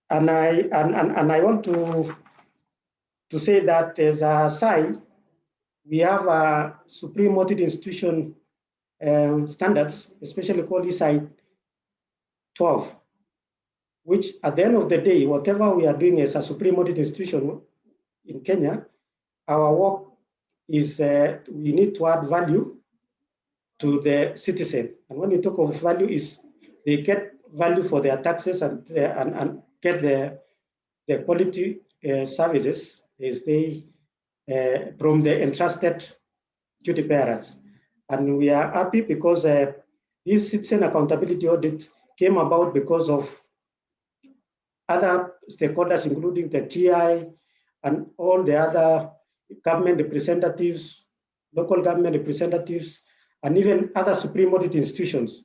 I want to say that as a side, we have a Supreme Audit Institution standards, especially called ESI 12, which at the end of the day, whatever we are doing as a Supreme Audit Institution in Kenya, our work is we need to add value to the citizen. And when you talk of value, is they get value for their taxes and get the quality services is they from the entrusted duty bearers. And we are happy because this citizen accountability audit came about because of other stakeholders, including the TI and all the other government representatives, local government representatives, and even other Supreme Audit institutions,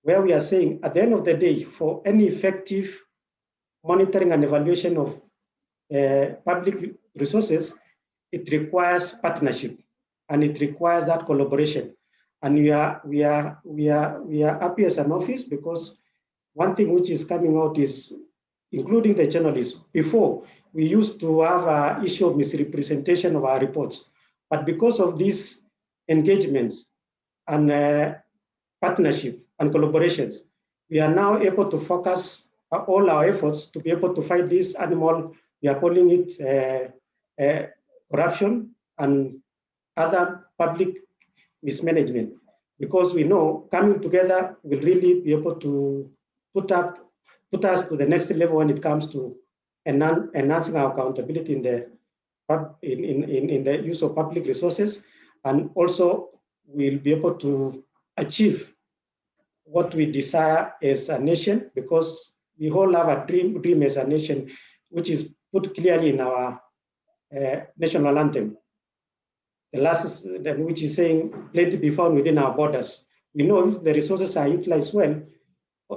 where we are saying at the end of the day, for any effective monitoring and evaluation of public resources, it requires partnership and it requires that collaboration. And we are happy as an office because one thing which is coming out is, including the journalists, before we used to have an issue of misrepresentation of our reports, but because of these engagements and partnership and collaborations, we are now able to focus all our efforts to be able to fight this animal, we are calling it corruption and other public mismanagement, because we know coming together will really be able to put us to the next level when it comes to enhancing our accountability in the use of public resources, and also we'll be able to achieve what we desire as a nation, because we all have a dream as a nation, which is put clearly in our national anthem. The last, which is saying, "Let it be found within our borders." we know if the resources are utilized well,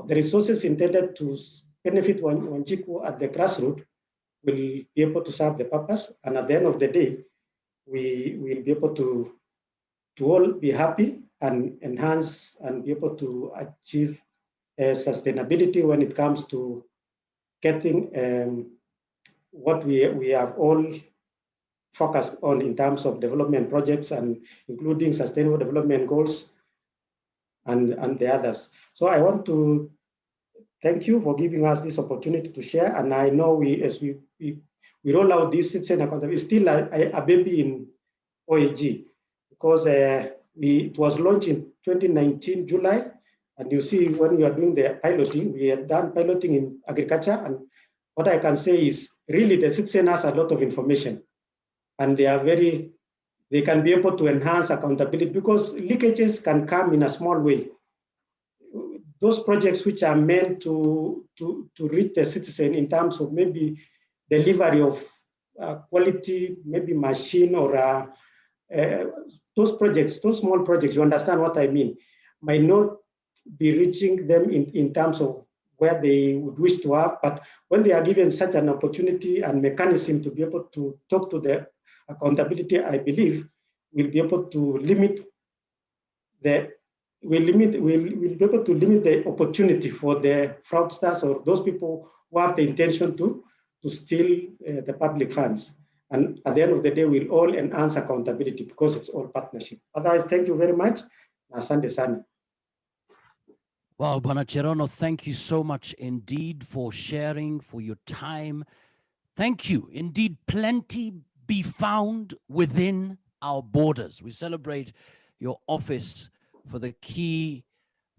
the resources intended to benefit Wanjiku at the grassroots will be able to serve the purpose. And at the end of the day, we will be able to all be happy and enhance and be able to achieve sustainability when it comes to getting what we have all focused on in terms of development projects and including sustainable development goals and the others. So I want to thank you for giving us this opportunity to share. And I know as we roll out this citizen accountability, it's still a baby in OAG because it was launched in 2019 July. And you see when you are doing the piloting, we have done piloting in agriculture. And what I can say is really the citizen has a lot of information and they can be able to enhance accountability because leakages can come in a small way. Those projects which are meant to reach the citizen in terms of maybe delivery of quality, maybe machine or those projects, those small projects, you understand what I mean, might not be reaching them in terms of where they would wish to have, but when they are given such an opportunity and mechanism to be able to talk to the accountability, I believe we'll be able to limit we'll be able to limit the opportunity for the fraudsters or those people who have the intention to steal the public funds. And at the end of the day, we'll all enhance accountability because it's all partnership. Otherwise, thank you very much. Asante sana. Wow, Bwana Cherono, thank you so much indeed for sharing, for your time. Thank you. Indeed, plenty be found within our borders. We celebrate your office for the key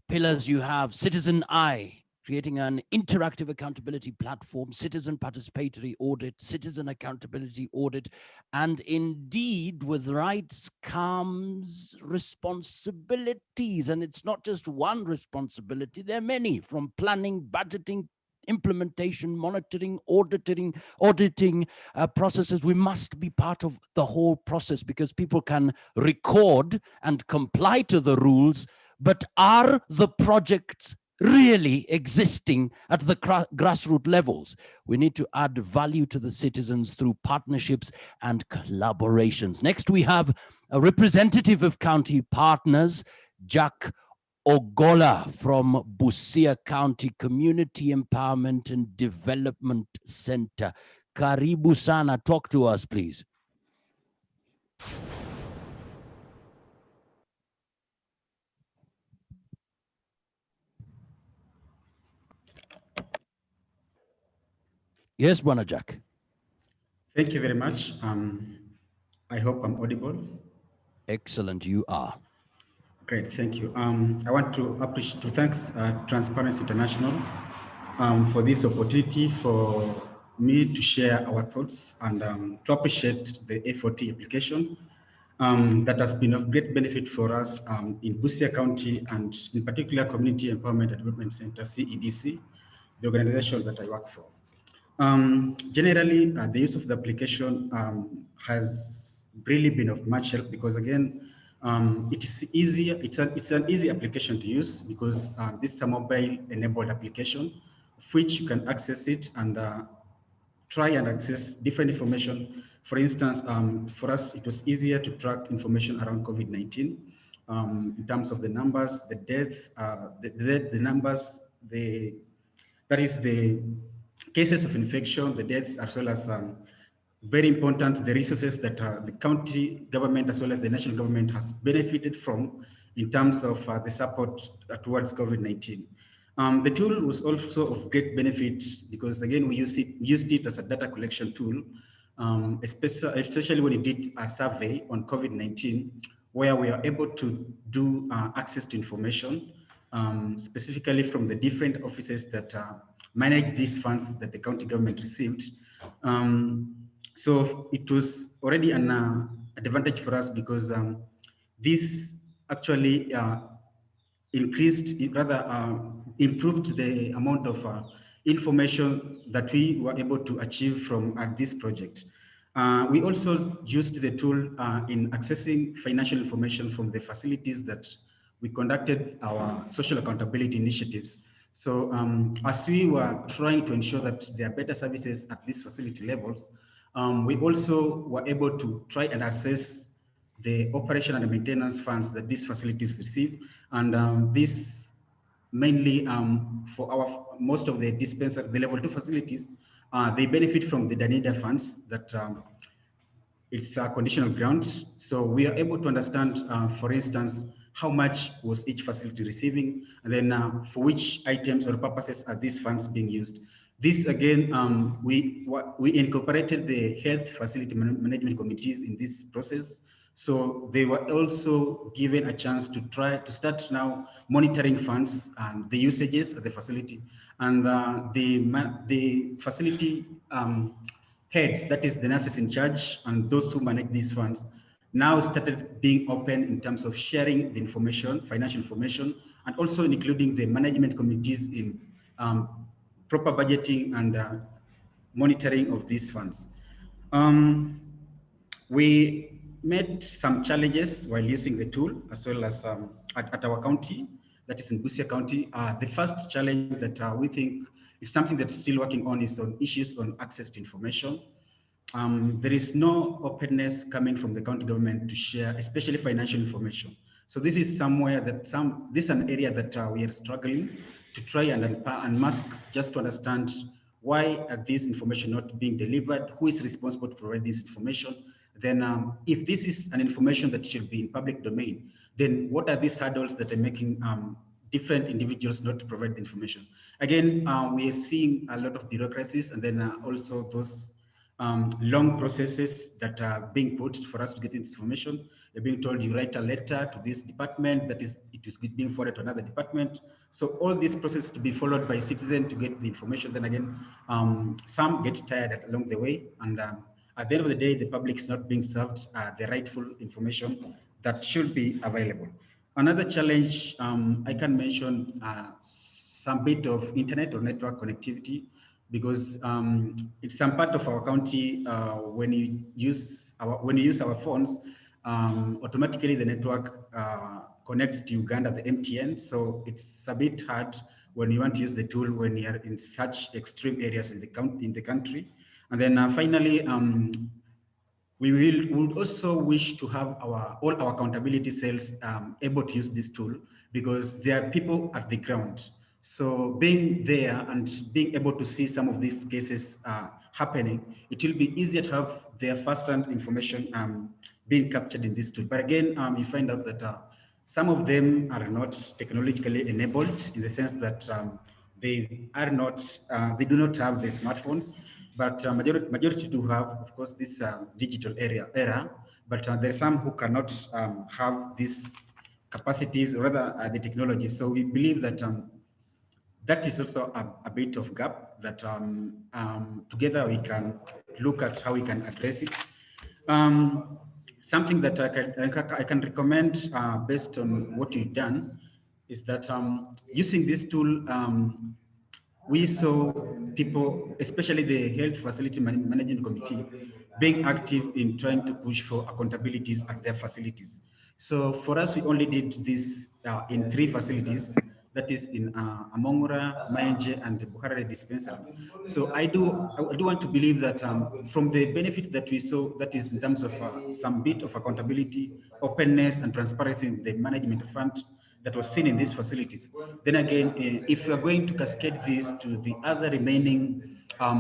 pillars you have. Citizen Eye, creating an interactive accountability platform, citizen participatory audit, citizen accountability audit, and indeed with rights comes responsibilities. And it's not just one responsibility, there are many, from planning, budgeting, implementation, monitoring, auditing processes. We must be part of the whole process because people can record and comply to the rules, but are the projects really existing at the grassroots levels? We need to add value to the citizens through partnerships and collaborations. Next, we have a representative of county partners, Jack Ogola from Busia County Community Empowerment and Development Center. Karibu sana, talk to us, please. Yes, Bwana Jack. Thank you very much. I hope I'm audible. Excellent, you are. Great, thank you. I want to thank Transparency International for this opportunity for me to share our thoughts and to appreciate the A4T application that has been of great benefit for us in Busia County and in particular Community Empowerment and Development Center, CEDC, the organization that I work for. Generally, the use of the application has really been of much help because again, it is easier. It's an easy application to use because this is a mobile-enabled application, of which you can access it and try and access different information. For instance, for us, it was easier to track information around COVID-19 in terms of the numbers, the death, the numbers, that is the cases of infection, the deaths, as well as very important, the resources that the county government as well as the national government has benefited from in terms of the support towards COVID-19. The tool was also of great benefit because again, we used it as a data collection tool, especially when we did a survey on COVID-19, where we are able to do access to information, specifically from the different offices that manage these funds that the county government received. So it was already an advantage for us because this actually improved the amount of information that we were able to achieve from this project. We also used the tool in accessing financial information from the facilities that we conducted our social accountability initiatives. So as we were trying to ensure that there are better services at these facility levels, we also were able to try and assess the operation and maintenance funds that these facilities receive. And this mainly for our most of the dispenser, the level 2 facilities, they benefit from the Danida funds that it's a conditional grant. So we are able to understand, for instance, how much was each facility receiving, and then for which items or purposes are these funds being used. This again, we incorporated the health facility management committees in this process. So they were also given a chance to try to start now monitoring funds and the usages of the facility. And the facility heads, that is the nurses in charge and those who manage these funds, now started being open in terms of sharing the information, financial information, and also including the management committees in proper budgeting and monitoring of these funds. We met some challenges while using the tool, as well as at our county, that is in Busia County. The first challenge that we think is something that's still working on is on issues on access to information. There is no openness coming from the county government to share, especially financial information. So this is somewhere that this is an area that we are struggling to try and unmask, just to understand why are this information not being delivered, who is responsible to provide this information. Then if this is an information that should be in public domain, then what are these hurdles that are making different individuals not to provide the information? Again, we are seeing a lot of bureaucracies, and then also those long processes that are being put for us to get this information. You're being told you write a letter to this department, that is, it is being forwarded to another department. So all these processes to be followed by citizens to get the information. Then again, some get tired along the way, and at the end of the day, the public is not being served the rightful information that should be available. Another challenge, I can mention some bit of internet or network connectivity, because in some part of our county, when you use our phones, automatically the network connects to Uganda, the MTN. So it's a bit hard when you want to use the tool when you are in such extreme areas in the country. And then finally, we would also wish to have all our accountability cells able to use this tool, because there are people at the ground. So being there and being able to see some of these cases happening, it will be easier to have their first-hand information being captured in this tool. But again, you find out that some of them are not technologically enabled, in the sense that they do not have the smartphones, but majority do have, of course, this digital era. But there are some who cannot have these capacities, or rather the technology. So we believe that that is also a bit of gap that together we can look at how we can address it. Something that I can recommend based on what you've done is that using this tool, we saw people, especially the health facility management committee, being active in trying to push for accountabilities at their facilities. So for us, we only did this in 3 facilities, that is in Amongura, Mayenje, and the Bukharare dispensary. So I do want to believe that from the benefit that we saw, that is in terms of some bit of accountability, openness, and transparency in the management fund that was seen in these facilities. Then again, if we are going to cascade this to the other remaining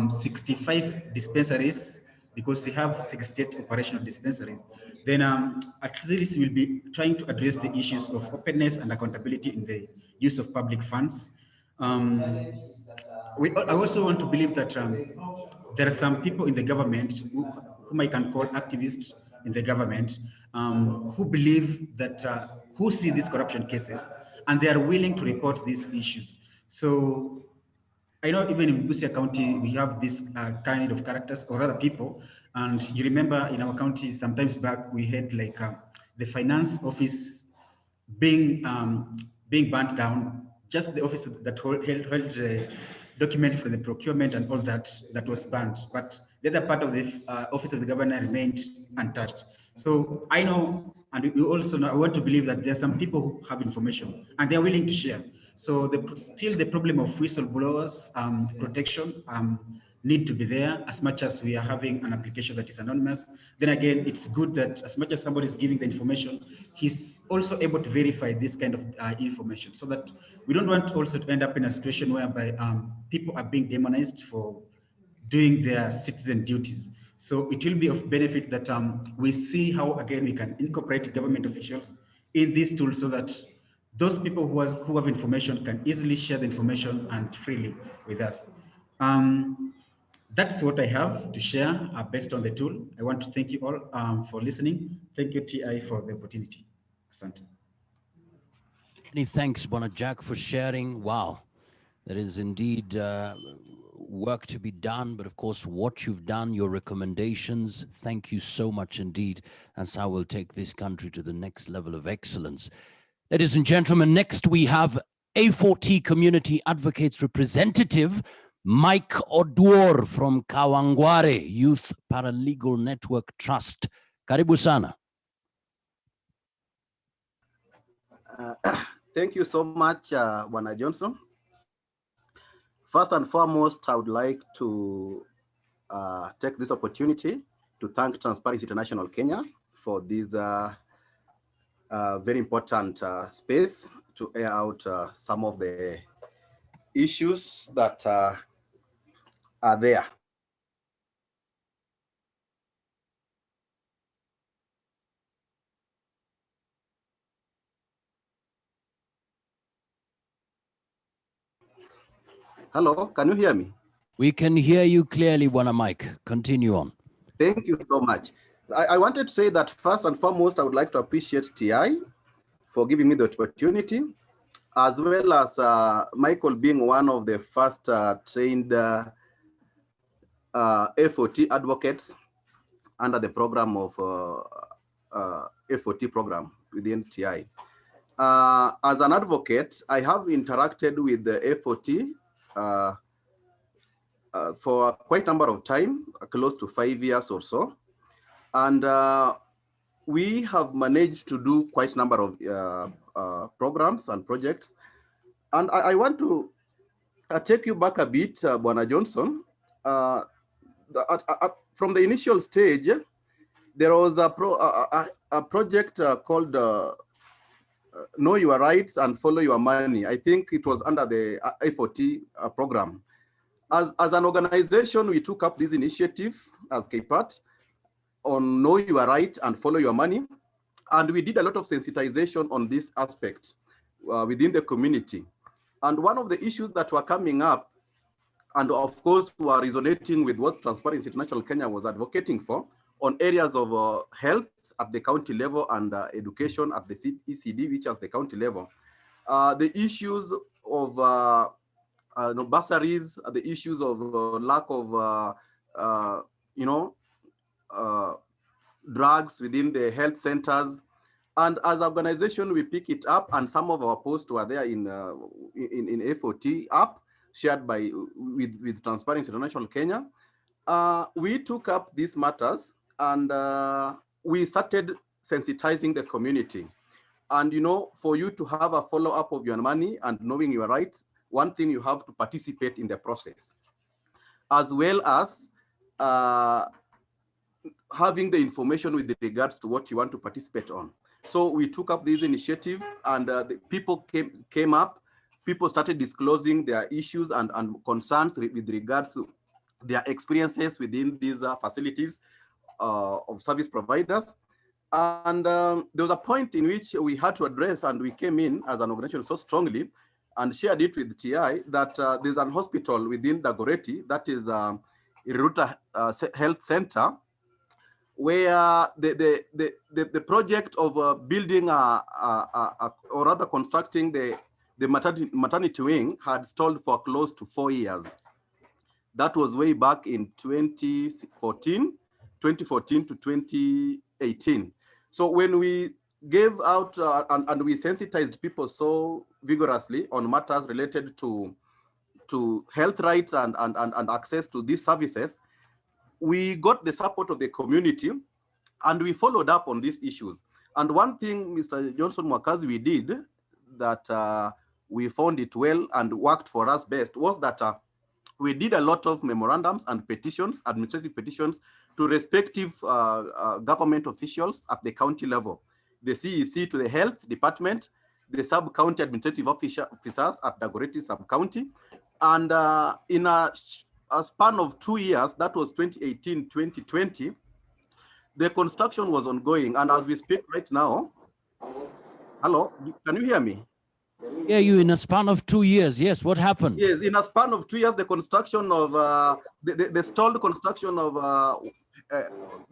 65 dispensaries, because we have 68 operational dispensaries, then at least we'll be trying to address the issues of openness and accountability in the use of public funds. I also want to believe that there are some people in the government whom I can call activists in the government, who believe that, who see these corruption cases, and they are willing to report these issues. So I know even in Busia County, we have this kind of characters or other people. And you remember in our county, sometimes back, we had like the finance office being burnt down, just the office that held the document for the procurement and all that was burnt. But the other part of the office of the governor remained untouched. So I know And we also want to believe that there are some people who have information and they're willing to share. So still the problem of whistleblowers protection need to be there. As much as we are having an application that is anonymous, then again, it's good that as much as somebody is giving the information, he's also able to verify this kind of information, so that we don't want also to end up in a situation whereby people are being demonized for doing their citizen duties. So it will be of benefit that we see how, again, we can incorporate government officials in this tool, so that those people who have information can easily share the information and freely with us. That's what I have to share based on the tool. I want to thank you all for listening. Thank you, TI, for the opportunity. Asante. Many thanks, Bwana Jack, for sharing. Wow, there is indeed work to be done, but of course, what you've done, your recommendations, thank you so much indeed. That's how we'll take this country to the next level of excellence. Ladies and gentlemen, next we have A4T Community Advocates Representative Mike Oduor from Kawangware Youth Paralegal Network Trust. Karibu sana. Thank you so much, Bwana Johnson. First and foremost, I would like to take this opportunity to thank Transparency International Kenya for this very important space to air out some of the issues that are there. Hello, can you hear me? We can hear you clearly, Bwana Mike. Continue on. Thank you so much. I wanted to say that first and foremost, I would like to appreciate TI for giving me the opportunity, as well as Michael being one of the first trained A4T advocates under the program of A4T program within TI. As an advocate, I have interacted with the A4T for quite a number of time, close to 5 years or so. And we have managed to do quite a number of programs and projects. And I want to take you back a bit, Bwana Johnson. From the initial stage, there was a project called Know Your Rights and Follow Your Money. I think it was under the A4T program. As an organization, we took up this initiative as KPAT on Know Your Right and Follow Your Money. And we did a lot of sensitization on this aspect within the community. And one of the issues that were coming up, and of course were resonating with what Transparency International Kenya was advocating for, on areas of health at the county level and education at the ECD, which is the county level. The issues of bursaries, the issues of lack of, drugs within the health centers. And as an organization, we pick it up, and some of our posts were there in A4T app shared by with Transparency International Kenya. We took up these matters and we started sensitizing the community. And for you to have a follow-up of your money and knowing your rights, one thing, you have to participate in the process, as well as having the information with regards to what you want to participate on. So we took up this initiative, and the people came up, people started disclosing their issues and concerns with regards to their experiences within these facilities of service providers. And there was a point in which we had to address, and we came in as an organization so strongly and shared it with TI, that there's an hospital within Dagoretti, that is Iruta Health Center, where the project of building or rather constructing the maternity wing had stalled for close to 4 years. That was way back in 2014 to 2018. So when we gave out and we sensitized people so vigorously on matters related to health rights and access to these services, we got the support of the community, and we followed up on these issues. And one thing, Mr. Johnson Mwakazi, we did that we found it well and worked for us best was that we did a lot of memorandums and petitions, administrative petitions, to respective government officials at the county level, the CEC to the health department, the sub-county administrative officers at Dagoretti sub-county. And in a span of 2 years, that was 2018, 2020, the construction was ongoing. And as we speak right now, hello, can you hear me? Yeah, you in a span of 2 years. Yes, what happened? Yes, in a span of 2 years, the construction of the stalled construction of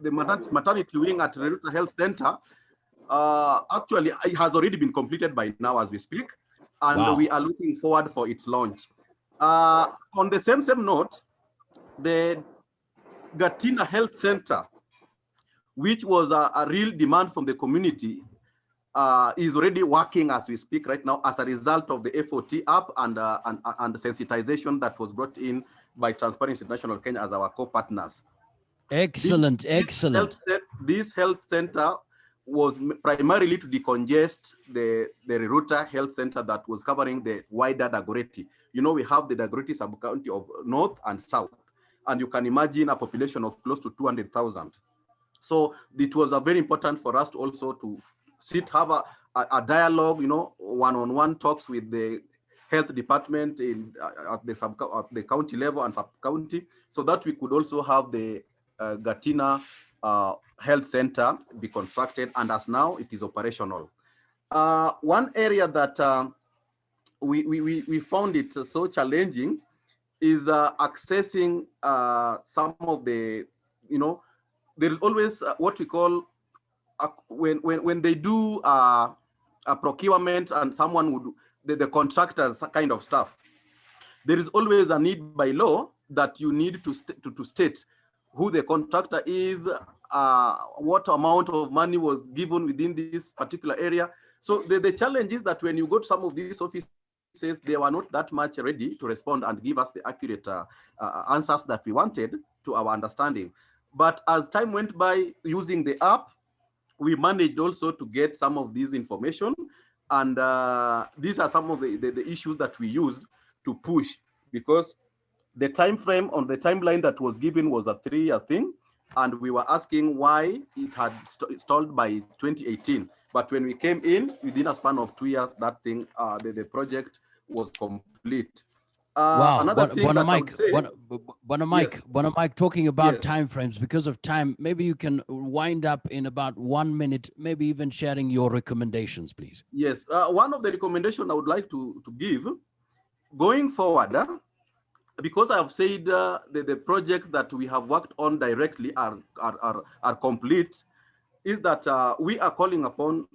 the maternity wing at Reruta Health Center actually it has already been completed by now as we speak, and Wow. we are looking forward for its launch. On the same note, the Gatina Health Center, which was a real demand from the community, is already working as we speak right now as a result of the A4T app and the sensitization that was brought in by Transparency International Kenya as our co-partners. Excellent, excellent. This health center was primarily to decongest the Reruta Health Center that was covering the wider Dagoretti. You know, we have the Dagoretti sub-county of North and South, and you can imagine a population of close to 200,000. So it was very important for us to also to have a dialogue, you know, one-on-one talks with the health department at the county level and sub-county, so that we could also have the Gatina Health Center be constructed, and as now it is operational. One area that we found it so challenging is accessing some of the, you know, there is always what we call when they do a procurement and someone would the contractors kind of stuff. There is always a need by law that you need to state who the contractor is, what amount of money was given within this particular area. So the challenge is that when you go to some of these offices, they were not that much ready to respond and give us the accurate answers that we wanted to our understanding. But as time went by, using the app, we managed also to get some of this information. And these are some of the issues that we used to push, because the time frame on the timeline that was given was a 3-year thing, and we were asking why it had stalled by 2018. But when we came in, within a span of 2 years, that thing, the project was complete. Wow, Another thing that I would say, Mike, talking about Yes. timeframes, because of time, maybe you can wind up in about 1 minute, maybe even sharing your recommendations, please. Yes, one of the recommendations I would like to give, going forward, because I have said the projects that we have worked on directly are complete, is that we are calling upon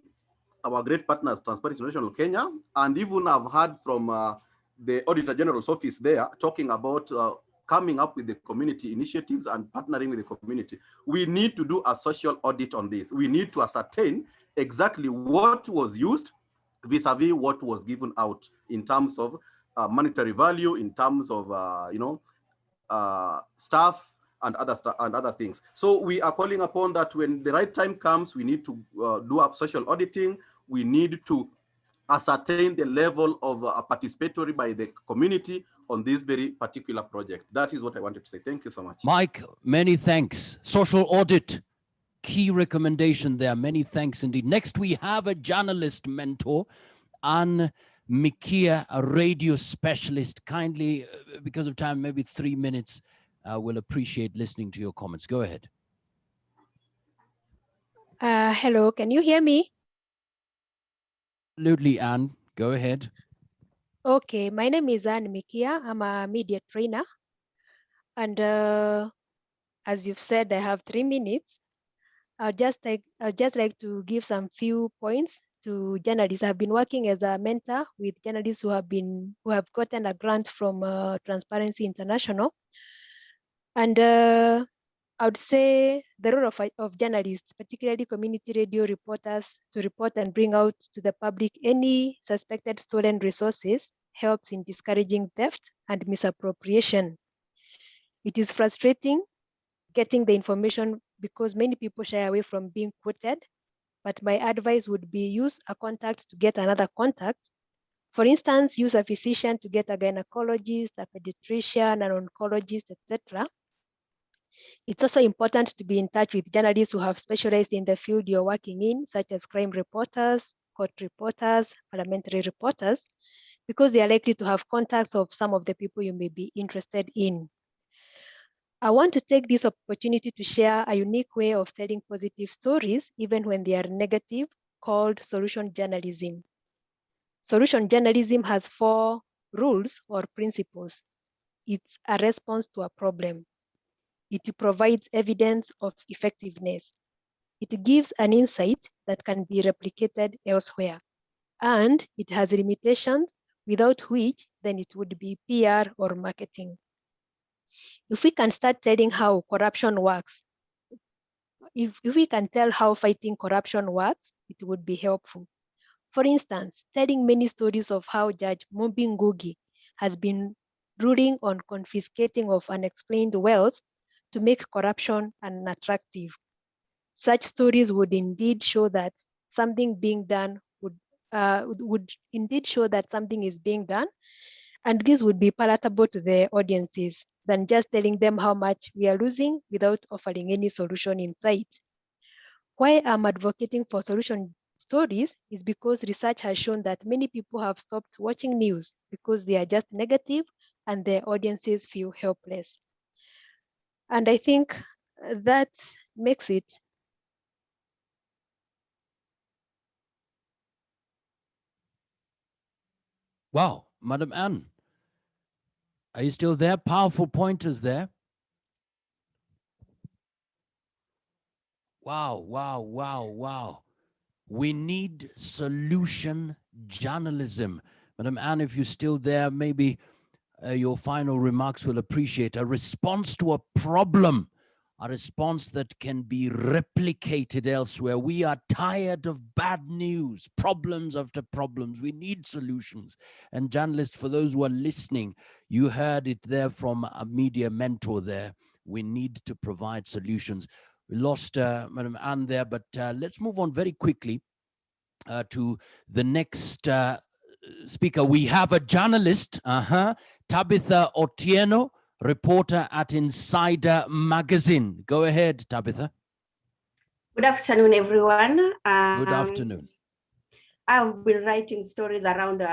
our great partners, Transparency International Kenya, and even I've heard from the Auditor General's office there talking about coming up with the community initiatives and partnering with the community. We need to do a social audit on this. We need to ascertain exactly what was used vis-a-vis what was given out in terms of monetary value, in terms of staff and other things. So we are calling upon that when the right time comes, we need to do a social auditing. We need to ascertain the level of participatory by the community on this very particular project. That is what I wanted to say. Thank you so much. Mike, many thanks. Social audit, key recommendation there. Many thanks indeed. Next, we have a journalist mentor, Anne Mikia, a radio specialist. Kindly, because of time, maybe 3 minutes. We'll appreciate listening to your comments. Go ahead. Hello, can you hear me? Absolutely, Anne. Go ahead. Okay, my name is Anne Mikia. I'm a media trainer. And as you've said, I have 3 minutes. I'd just like to give some few points to journalists. I've been working as a mentor with journalists who have gotten a grant from Transparency International. And I would say the role of journalists, particularly community radio reporters, to report and bring out to the public any suspected stolen resources helps in discouraging theft and misappropriation. It is frustrating getting the information because many people shy away from being quoted, but my advice would be use a contact to get another contact. For instance, use a physician to get a gynecologist, a pediatrician, an oncologist, etc. It's also important to be in touch with journalists who have specialized in the field you're working in, such as crime reporters, court reporters, parliamentary reporters, because they are likely to have contacts of some of the people you may be interested in. I want to take this opportunity to share a unique way of telling positive stories, even when they are negative, called solution journalism. Solution journalism has 4 rules or principles. It's a response to a problem. It provides evidence of effectiveness. It gives an insight that can be replicated elsewhere. And it has limitations without which then it would be PR or marketing. If we can start telling how corruption works, if we can tell how fighting corruption works, it would be helpful. For instance, telling many stories of how Judge Mumbi Ngugi has been ruling on confiscating of unexplained wealth to make corruption unattractive. Such stories would indeed show that something being done would indeed show that something is being done, and this would be palatable to the audiences than just telling them how much we are losing without offering any solution in sight. Why I'm advocating for solution stories is because research has shown that many people have stopped watching news because they are just negative and their audiences feel helpless. And I think that makes it. Wow, Madam Anne, are you still there? Powerful pointers there. Wow, wow, wow, wow. We need solution journalism. Madam Anne, if you're still there, maybe your final remarks will appreciate a response to a problem, a response that can be replicated elsewhere. We are tired of bad news, problems after problems. We need solutions. And journalists, for those who are listening, you heard it there from a media mentor there. We need to provide solutions. We lost Madam Anne there, but let's move on very quickly to the next speaker. We have a journalist, Tabitha Otieno, reporter at Insider Magazine. Go ahead, Tabitha. Good afternoon, everyone. Good afternoon. I've been writing stories around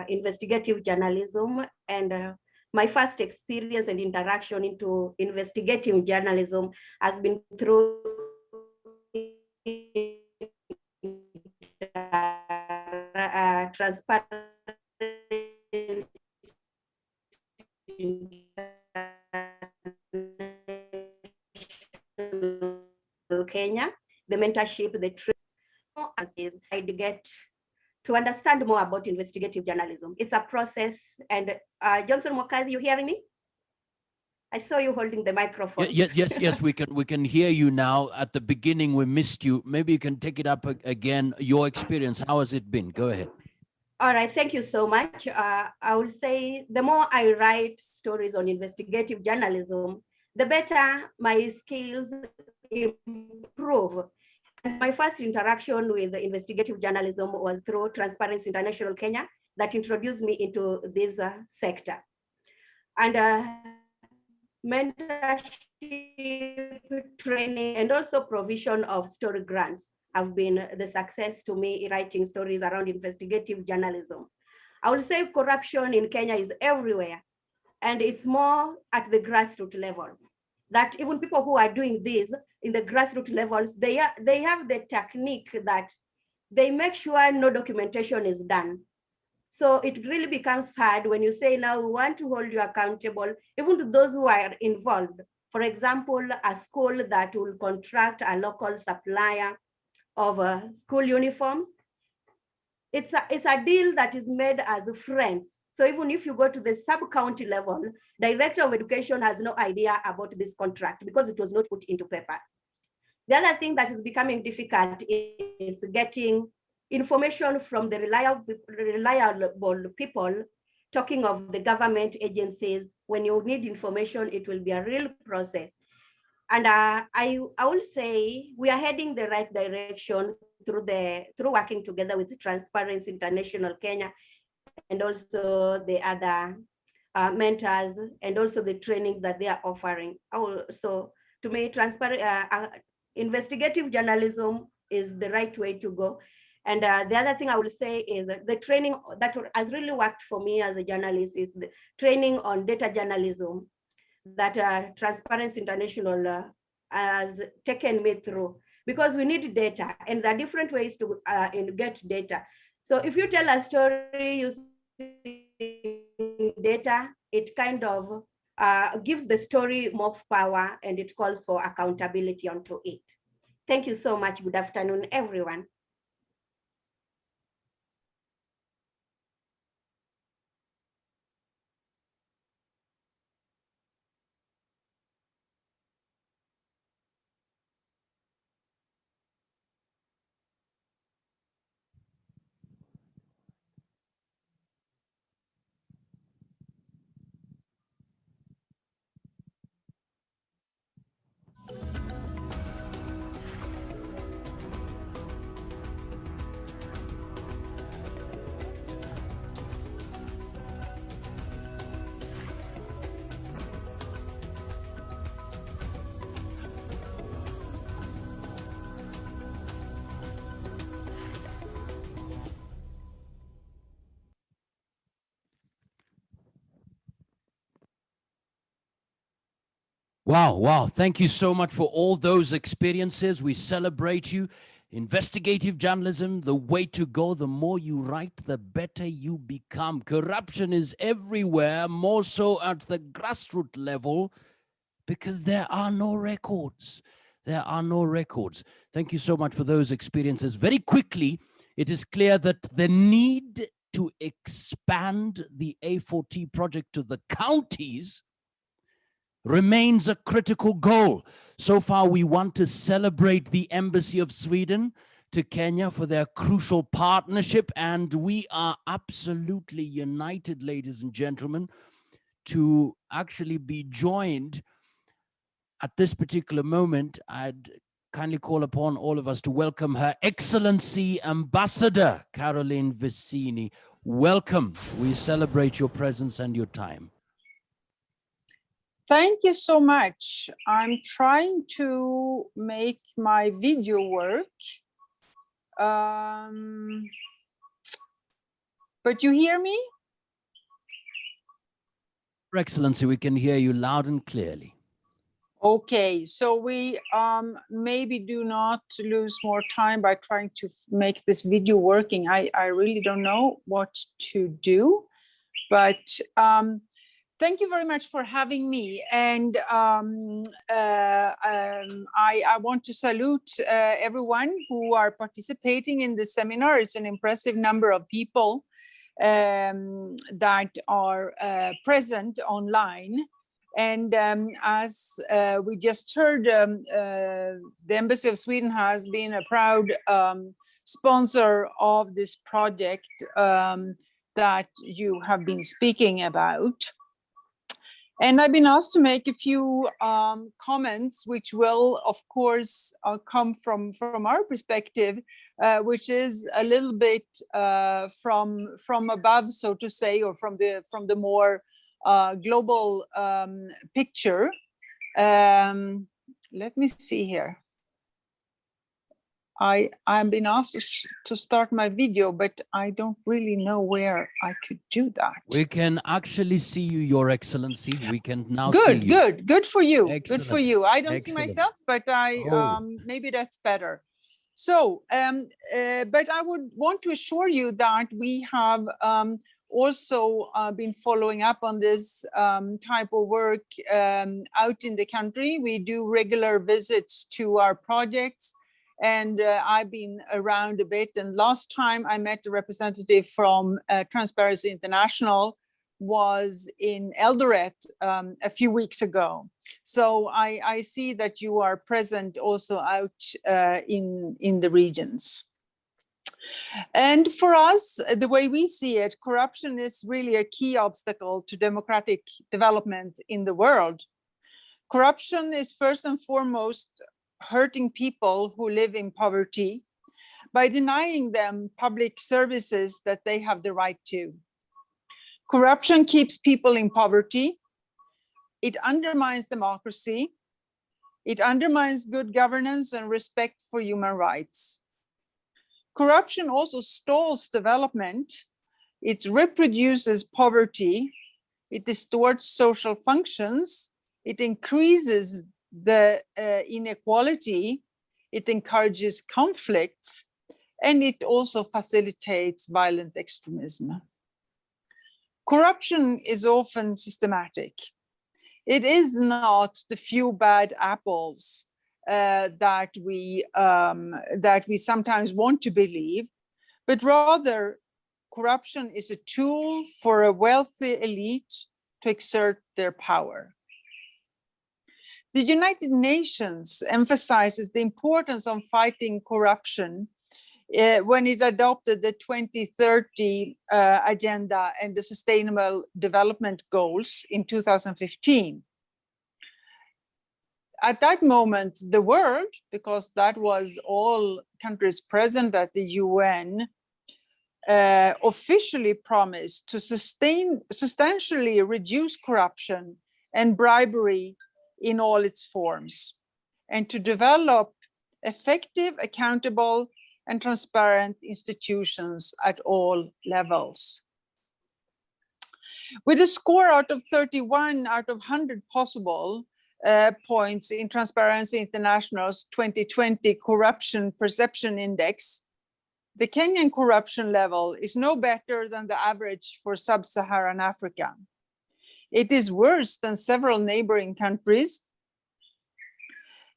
investigative journalism, and my first experience and interaction into investigative journalism has been through Transparency Kenya, the mentorship, the training, I'd get to understand more about investigative journalism. It's a process, and Johnson Mokazi, you hearing me? I saw you holding the microphone. Yes, we can hear you now. At the beginning, we missed you. Maybe you can take it up again. Your experience, how has it been? Go ahead. All right, thank you so much. I will say the more I write stories on investigative journalism, the better my skills improve. And my first interaction with the investigative journalism was through Transparency International Kenya that introduced me into this sector. And mentorship, training, and also provision of story grants have been the success to me writing stories around investigative journalism. I will say corruption in Kenya is everywhere, and it's more at the grassroots level. That even people who are doing this in the grassroots levels, they have the technique that they make sure no documentation is done. So it really becomes hard when you say, now we want to hold you accountable, even to those who are involved. For example, a school that will contract a local supplier of school uniforms. It's a deal that is made as friends. So even if you go to the sub-county level, Director of Education has no idea about this contract because it was not put into paper. The other thing that is becoming difficult is getting information from the reliable people. Talking of the government agencies, when you need information, it will be a real process. And I will say we are heading the right direction through working together with Transparency International Kenya and also the other mentors and also the trainings that they are offering. So to me, investigative journalism is the right way to go. And the other thing I will say is the training that has really worked for me as a journalist is the training on data journalism that Transparency International has taken me through, because we need data and there are different ways to get data. So if you tell a story using data, it kind of gives the story more power and it calls for accountability onto it. Thank you so much. Good afternoon, everyone. Wow, wow. Thank you so much for all those experiences. We celebrate you. Investigative journalism, the way to go. The more you write, the better you become. Corruption is everywhere, more so at the grassroots level, because there are no records. There are no records. Thank you so much for those experiences. Very quickly, it is clear that the need to expand the A4T project to the counties remains a critical goal. So far, we want to celebrate the Embassy of Sweden to Kenya for their crucial partnership, and we are absolutely united, ladies and gentlemen, to actually be joined at this particular moment. I'd kindly call upon all of us to welcome Her Excellency Ambassador Caroline Vicini. Welcome. We celebrate your presence and your time. Thank you so much. I'm trying to make my video work. But you hear me? Your Excellency, we can hear you loud and clearly. Okay, so we maybe do not lose more time by trying to make this video working. I really don't know what to do, but thank you very much for having me. And I want to salute everyone who are participating in this seminar. It's an impressive number of people that are present online. And as we just heard, the Embassy of Sweden has been a proud sponsor of this project that you have been speaking about. And I've been asked to make a few comments, which will, of course, come from our perspective, which is a little bit from above, so to say, or from the more global picture. Let me see here. I'm been asked to start my video, but I don't really know where I could do that. We can actually see you, Your Excellency. We can now see you. Good for you. Excellent. Good for you. I don't see Excellent. myself, but maybe that's better. So, but I would want to assure you that we have also been following up on this type of work out in the country. We do regular visits to our projects, and I've been around a bit. And last time I met a representative from Transparency International was in Eldoret a few weeks ago. So I see that you are present also out in the regions. And for us, the way we see it, corruption is really a key obstacle to democratic development in the world. Corruption is first and foremost hurting people who live in poverty by denying them public services that they have the right to. Corruption keeps people in poverty. It undermines democracy. It undermines good governance and respect for human rights. Corruption also stalls development. It reproduces poverty. It distorts social functions. It increases the inequality. It encourages conflicts, and it also facilitates violent extremism. Corruption is often systematic. It is not the few bad apples that we sometimes want to believe, but rather corruption is a tool for a wealthy elite to exert their power. The United Nations emphasizes the importance of fighting corruption when it adopted the 2030 agenda and the Sustainable Development Goals in 2015. At that moment, the world, because that was all countries present at the UN, officially promised to substantially reduce corruption and bribery in all its forms, and to develop effective, accountable, and transparent institutions at all levels. With a score out of 31 out of 100 possible points in Transparency International's 2020 Corruption Perception Index, the Kenyan corruption level is no better than the average for sub-Saharan Africa. It is worse than several neighboring countries,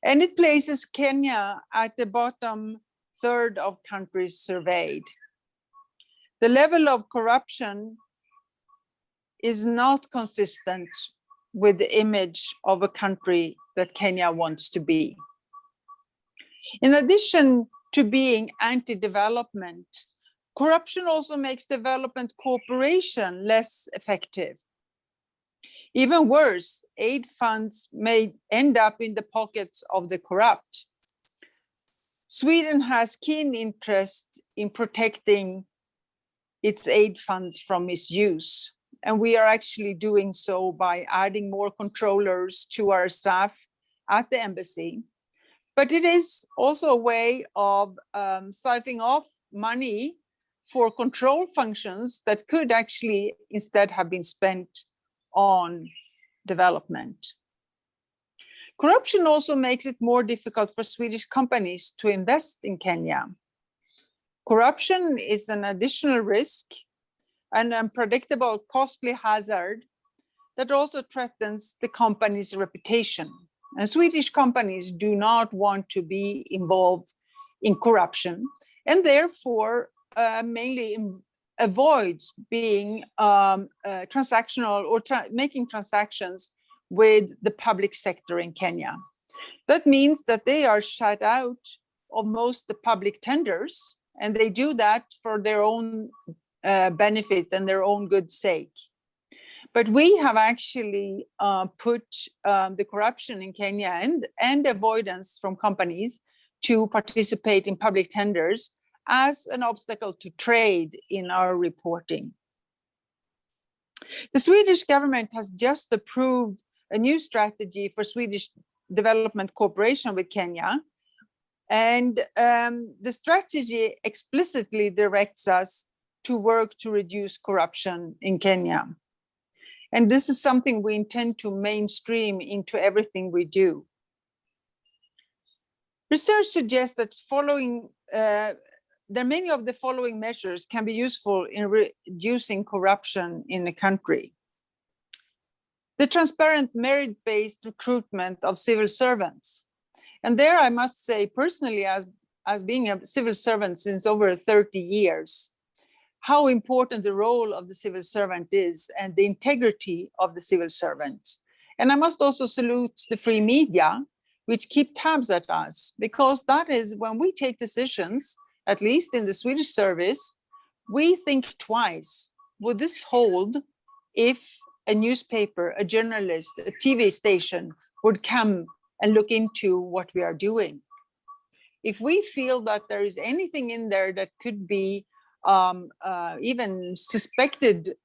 and it places Kenya at the bottom third of countries surveyed. The level of corruption is not consistent with the image of a country that Kenya wants to be. In addition to being anti-development, corruption also makes development cooperation less effective. Even worse, aid funds may end up in the pockets of the corrupt. Sweden has keen interest in protecting its aid funds from misuse. And we are actually doing so by adding more controllers to our staff at the embassy. But it is also a way of siphoning off money for control functions that could actually instead have been spent on development. Corruption also makes it more difficult for Swedish companies to invest in Kenya. Corruption is an additional risk, an unpredictable, costly hazard that also threatens the company's reputation. And Swedish companies do not want to be involved in corruption, and therefore mainly avoids being transactional or making transactions with the public sector in Kenya. That means that they are shut out of most of the public tenders, and they do that for their own benefit and their own good sake. But we have actually put the corruption in Kenya and avoidance from companies to participate in public tenders as an obstacle to trade in our reporting. The Swedish government has just approved a new strategy for Swedish development cooperation with Kenya. And the strategy explicitly directs us to work to reduce corruption in Kenya. And this is something we intend to mainstream into everything we do. Research suggests that many of the following measures can be useful in reducing corruption in a country. The transparent merit-based recruitment of civil servants. And there I must say personally, as being a civil servant since over 30 years, how important the role of the civil servant is and the integrity of the civil servant. And I must also salute the free media, which keep tabs at us, because that is when we take decisions, at least in the Swedish service, we think twice. Would this hold if a newspaper, a journalist, a TV station, would come and look into what we are doing. If we feel that there is anything in there that could be even suspected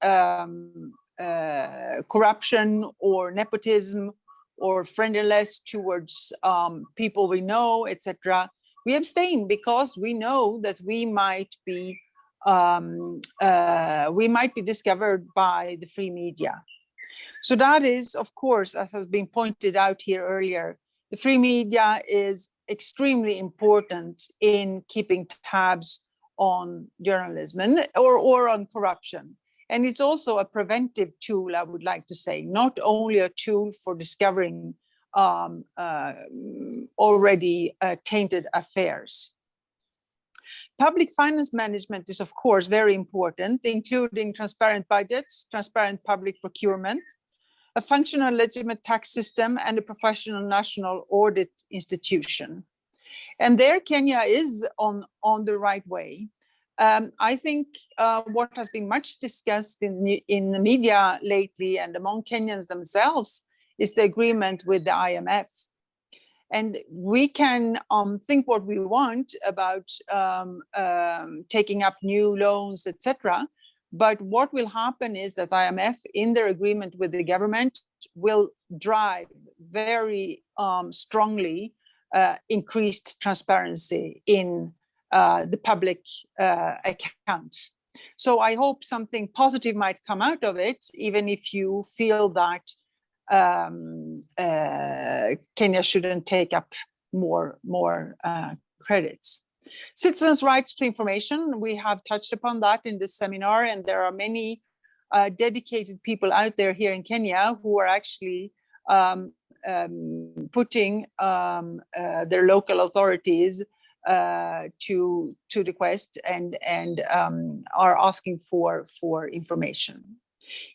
corruption or nepotism or friendliness towards people we know, etc., we abstain, because we know that we might be discovered by the free media. So that is, of course, as has been pointed out here earlier, the free media is extremely important in keeping tabs on journalism or on corruption. And it's also a preventive tool, I would like to say, not only a tool for discovering already tainted affairs. Public finance management is, of course, very important, including transparent budgets, transparent public procurement, a functional legitimate tax system, and a professional national audit institution. And there Kenya is on the right way. I think what has been much discussed in the media lately and among Kenyans themselves is the agreement with the IMF. And we can think what we want about taking up new loans, etc. But what will happen is that IMF, in their agreement with the government, will drive very strongly increased transparency in the public accounts. So I hope something positive might come out of it, even if you feel that Kenya shouldn't take up more credits. Citizens' rights to information, we have touched upon that in this seminar, and there are many dedicated people out there here in Kenya who are actually putting their local authorities to the quest and are asking for information.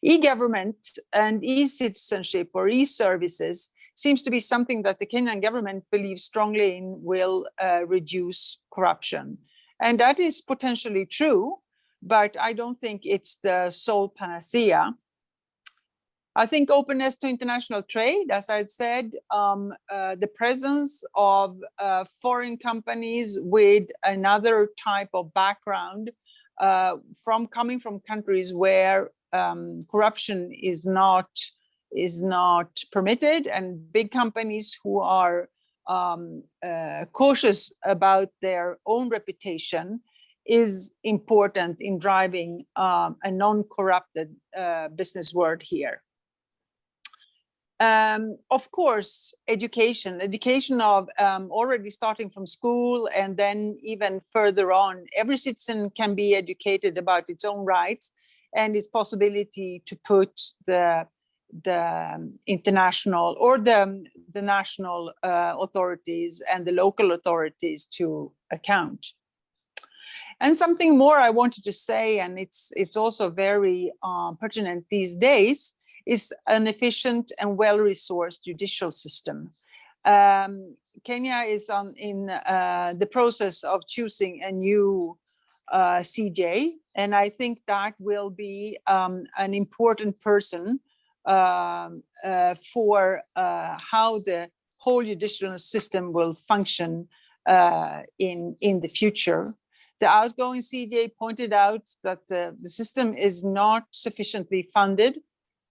E-government and e-citizenship or e-services seems to be something that the Kenyan government believes strongly in will reduce corruption. And that is potentially true, but I don't think it's the sole panacea. I think openness to international trade, as I said, the presence of foreign companies with another type of background coming from countries where corruption is not permitted, and big companies who are cautious about their own reputation is important in driving a non-corrupted business world here. Of course, education of already starting from school and then even further on, every citizen can be educated about its own rights and its possibility to put the international or the national authorities and the local authorities to account. And something more I wanted to say, and it's also very pertinent these days, is an efficient and well-resourced judicial system. Kenya is in the process of choosing a new CJ, and I think that will be an important person for how the whole judicial system will function in the future. The outgoing CJ pointed out that the system is not sufficiently funded.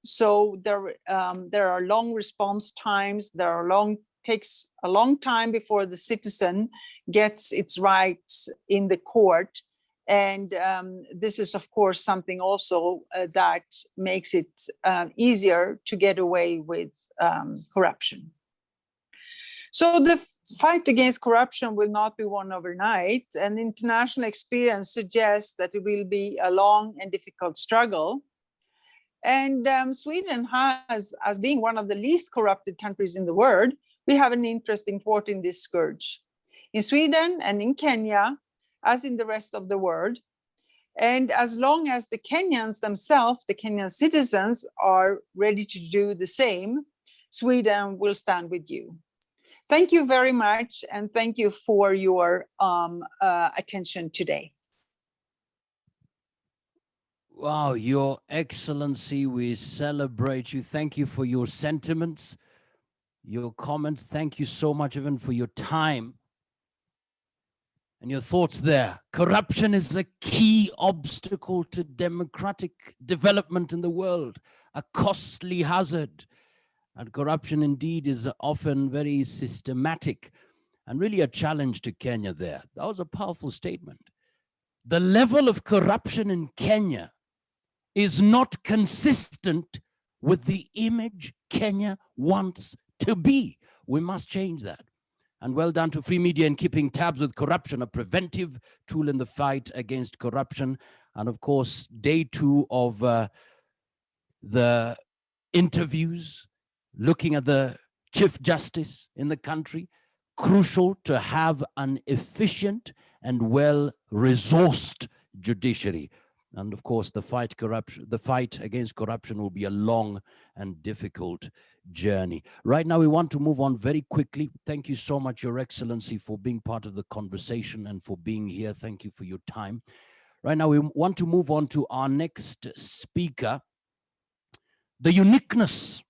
So there are long response times. Takes a long time before the citizen gets its rights in the court, and this is of course something also that makes it easier to get away with corruption. So the fight against corruption will not be won overnight, and international experience suggests that it will be a long and difficult struggle. And Sweden has, as being one of the least corrupted countries in the world, we have an interest in thwarting this scourge in Sweden and in Kenya, as in the rest of the world. And as long as the Kenyans themselves, the Kenyan citizens, are ready to do the same, Sweden will stand with you. Thank you very much, and thank you for your attention today. Wow, Your Excellency, we celebrate you. Thank you for your sentiments. your comments. Thank you so much, even for your time and your thoughts there. Corruption is a key obstacle to democratic development in the world, a costly hazard. And corruption indeed is often very systematic and really a challenge to Kenya there. That was a powerful statement. The level of corruption in Kenya is not consistent with the image Kenya wants to be. We must change that. And well done to Free Media in keeping tabs with corruption, a preventive tool in the fight against corruption. And of course, day 2 of the interviews, looking at the Chief Justice in the country, crucial to have an efficient and well-resourced judiciary. And of course, the fight against corruption will be a long and difficult journey. Right now, we want to move on very quickly. Thank you so much, Your Excellency, for being part of the conversation and for being here. Thank you for your time. Right now, we want to move on to our next speaker. The uniqueness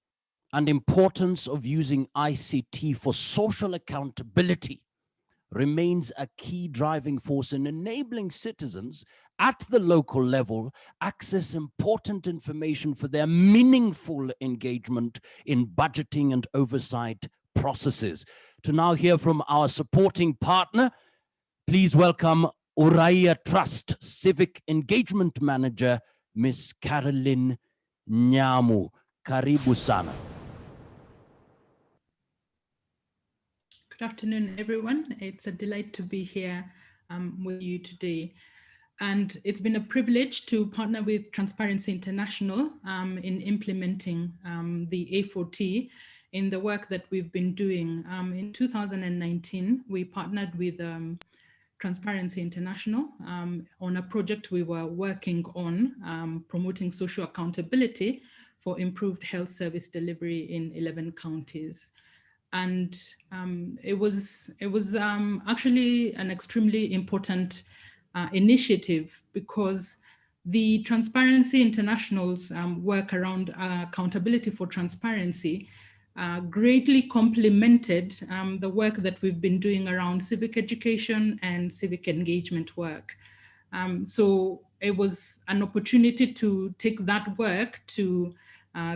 and importance of using ICT for social accountability remains a key driving force in enabling citizens at the local level access important information for their meaningful engagement in budgeting and oversight processes. To now hear from our supporting partner, please welcome Uraia Trust Civic Engagement Manager, Ms. Caroline Nyamu. Karibu sana. Good afternoon, everyone. It's a delight to be here with you today. And it's been a privilege to partner with Transparency International in implementing the A4T in the work that we've been doing. In 2019, we partnered with Transparency International on a project we were working on promoting social accountability for improved health service delivery in 11 counties. And it was actually an extremely important initiative because the Transparency International's work around accountability for transparency greatly complemented the work that we've been doing around civic education and civic engagement work. So it was an opportunity to take that work to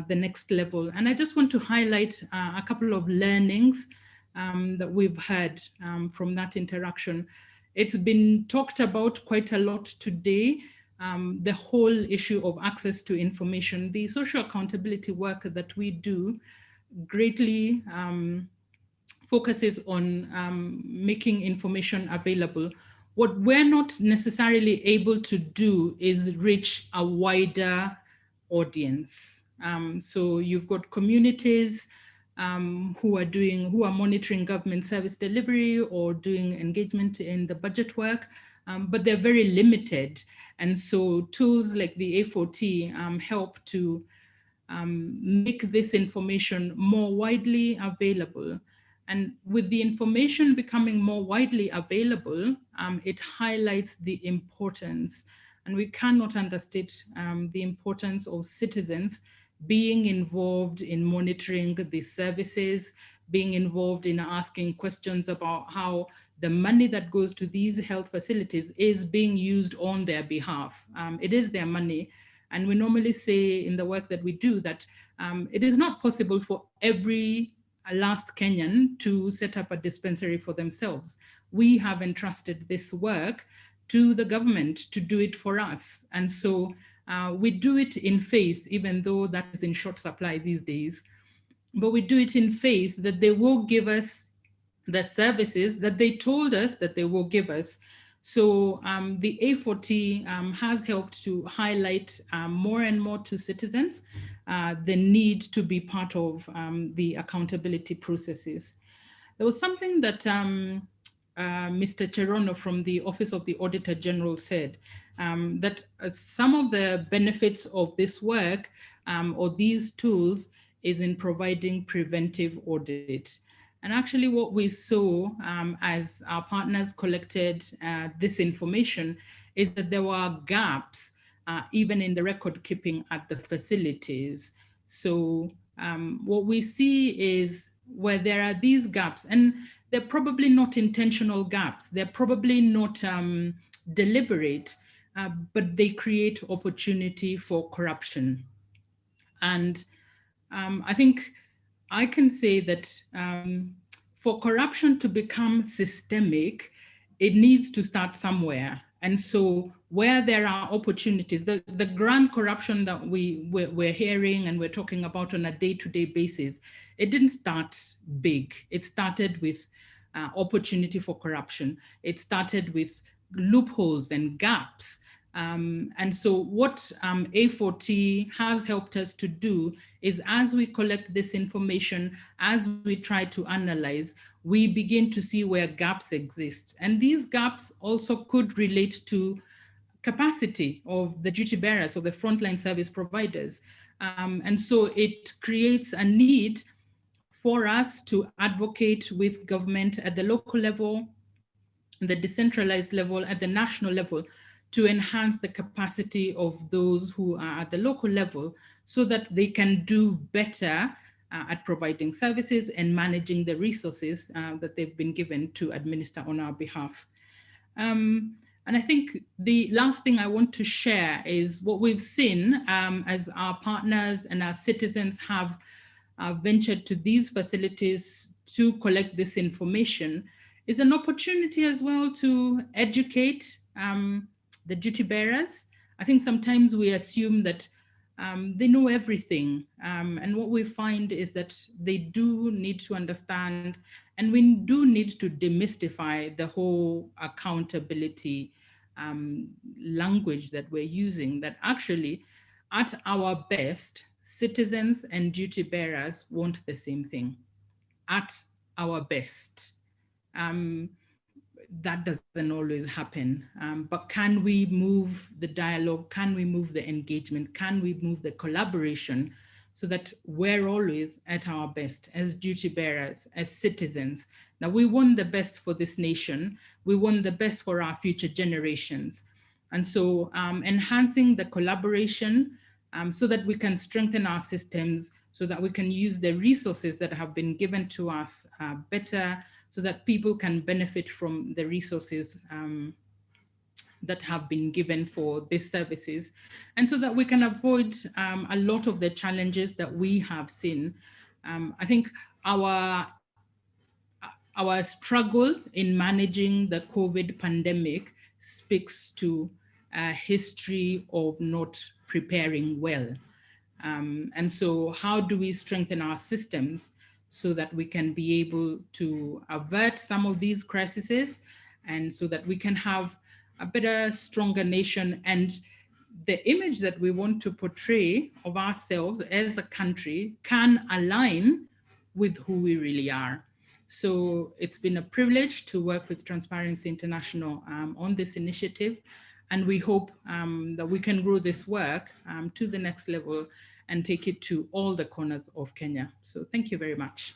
the next level. And I just want to highlight a couple of learnings that we've had from that interaction. It's been talked about quite a lot today, the whole issue of access to information. The social accountability work that we do greatly focuses on making information available. What we're not necessarily able to do is reach a wider audience. So you've got communities who are monitoring government service delivery or doing engagement in the budget work, but they're very limited. And so tools like the A4T help to make this information more widely available. And with the information becoming more widely available, it highlights the importance, and we cannot understate the importance of citizens being involved in monitoring the services, being involved in asking questions about how the money that goes to these health facilities is being used on their behalf. It is their money. And we normally say in the work that we do that it is not possible for every last Kenyan to set up a dispensary for themselves. We have entrusted this work to the government to do it for us. And so we do it in faith, even though that is in short supply these days. But we do it in faith that they will give us the services that they told us that they will give us. So the A4T has helped to highlight more and more to citizens the need to be part of the accountability processes. There was something that Mr. Cherono from the Office of the Auditor General said, that some of the benefits of this work or these tools is in providing preventive audit. And actually what we saw as our partners collected this information is that there were gaps even in the record keeping at the facilities. So what we see is where there are these gaps, and they're probably not intentional gaps. They're probably not deliberate, but they create opportunity for corruption. And I think I can say that for corruption to become systemic, it needs to start somewhere. And so where there are opportunities, the grand corruption that we're hearing and we're talking about on a day-to-day basis, it didn't start big. It started with opportunity for corruption. It started with loopholes and gaps. And so what A4T has helped us to do is, as we collect this information, as we try to analyze, we begin to see where gaps exist. And these gaps also could relate to capacity of the duty bearers or the frontline service providers. And so it creates a need for us to advocate with government at the local level, the decentralized level, at the national level, to enhance the capacity of those who are at the local level so that they can do better at providing services and managing the resources that they've been given to administer on our behalf. And I think the last thing I want to share is what we've seen as our partners and our citizens have ventured to these facilities to collect this information is an opportunity as well to educate the duty bearers. I think sometimes we assume that they know everything. And what we find is that they do need to understand, and we do need to demystify the whole accountability language that we're using, that actually at our best, citizens and duty bearers want the same thing. At our best. That doesn't always happen, but can we move the dialogue? Can we move the engagement? Can we move the collaboration so that we're always at our best as duty bearers, as citizens? Now, we want the best for this nation. We want the best for our future generations. And so enhancing the collaboration so that we can strengthen our systems, so that we can use the resources that have been given to us better, so that people can benefit from the resources that have been given for these services, and so that we can avoid a lot of the challenges that we have seen. I think our struggle in managing the COVID pandemic speaks to a history of not preparing well. And so how do we strengthen our systems so that we can be able to avert some of these crises, and so that we can have a better, stronger nation, and the image that we want to portray of ourselves as a country can align with who we really are. So it's been a privilege to work with Transparency International on this initiative, and we hope that we can grow this work to the next level and take it to all the corners of Kenya. So thank you very much.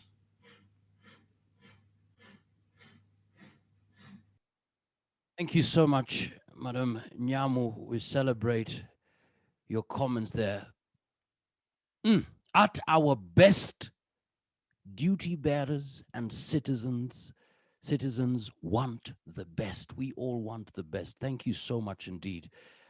Thank you so much, Madam Nyamu. We celebrate your comments there. At our best, duty bearers and citizens want the best. We all want the best. Thank you so much indeed.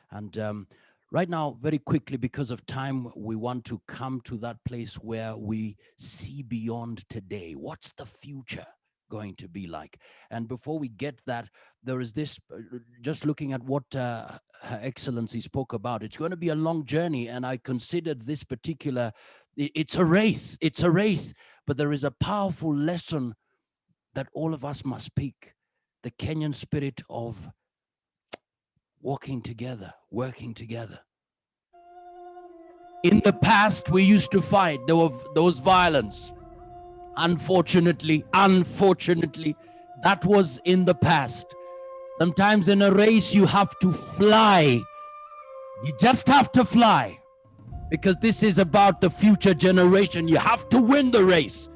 And right now, very quickly, because of time, we want to come to that place where we see beyond today. What's the future going to be like? And before we get that, there is this, just looking at what Her Excellency spoke about, it's going to be a long journey. And I considered this particular, it's a race, but there is a powerful lesson that all of us must speak, the Kenyan spirit of walking together, working together. In the past, we used to fight. There was violence. Unfortunately, that was in the past. Sometimes in a race, you have to fly. You just have to fly, because this is about the future generation. You have to win the race.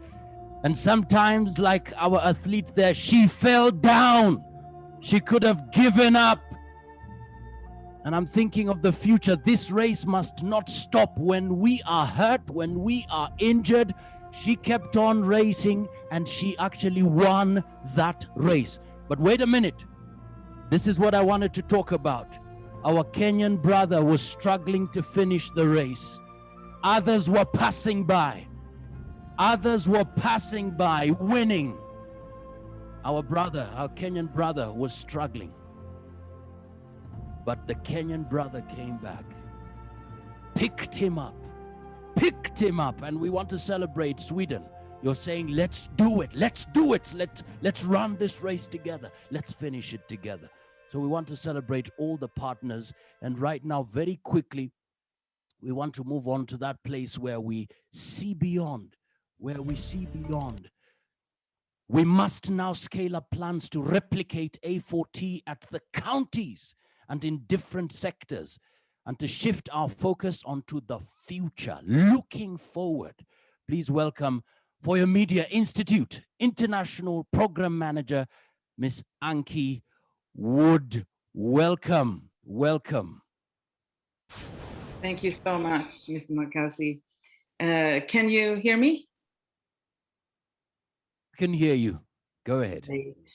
And sometimes, like our athlete there, she fell down. She could have given up. And I'm thinking of the future. This race must not stop when we are hurt, when we are injured. She kept on racing and she actually won that race. But wait a minute. This is what I wanted to talk about. Our Kenyan brother was struggling to finish the race. Others were passing by. Others were passing by, winning. Our brother, our Kenyan brother was struggling. But the Kenyan brother came back, picked him up, and we want to celebrate Sweden. You're saying, let's do it, let's do it, let's run this race together, let's finish it together. So we want to celebrate all the partners, and right now, very quickly, we want to move on to that place where we see beyond, We must now scale up plans to replicate A4T at the counties and in different sectors, and to shift our focus onto the future, looking forward. Please welcome, for your Media Institute International Program Manager, Miss Anki Wood. Welcome, welcome. Thank you so much, Mr. Markazi. Can you hear me? I can hear you. Go ahead. Great.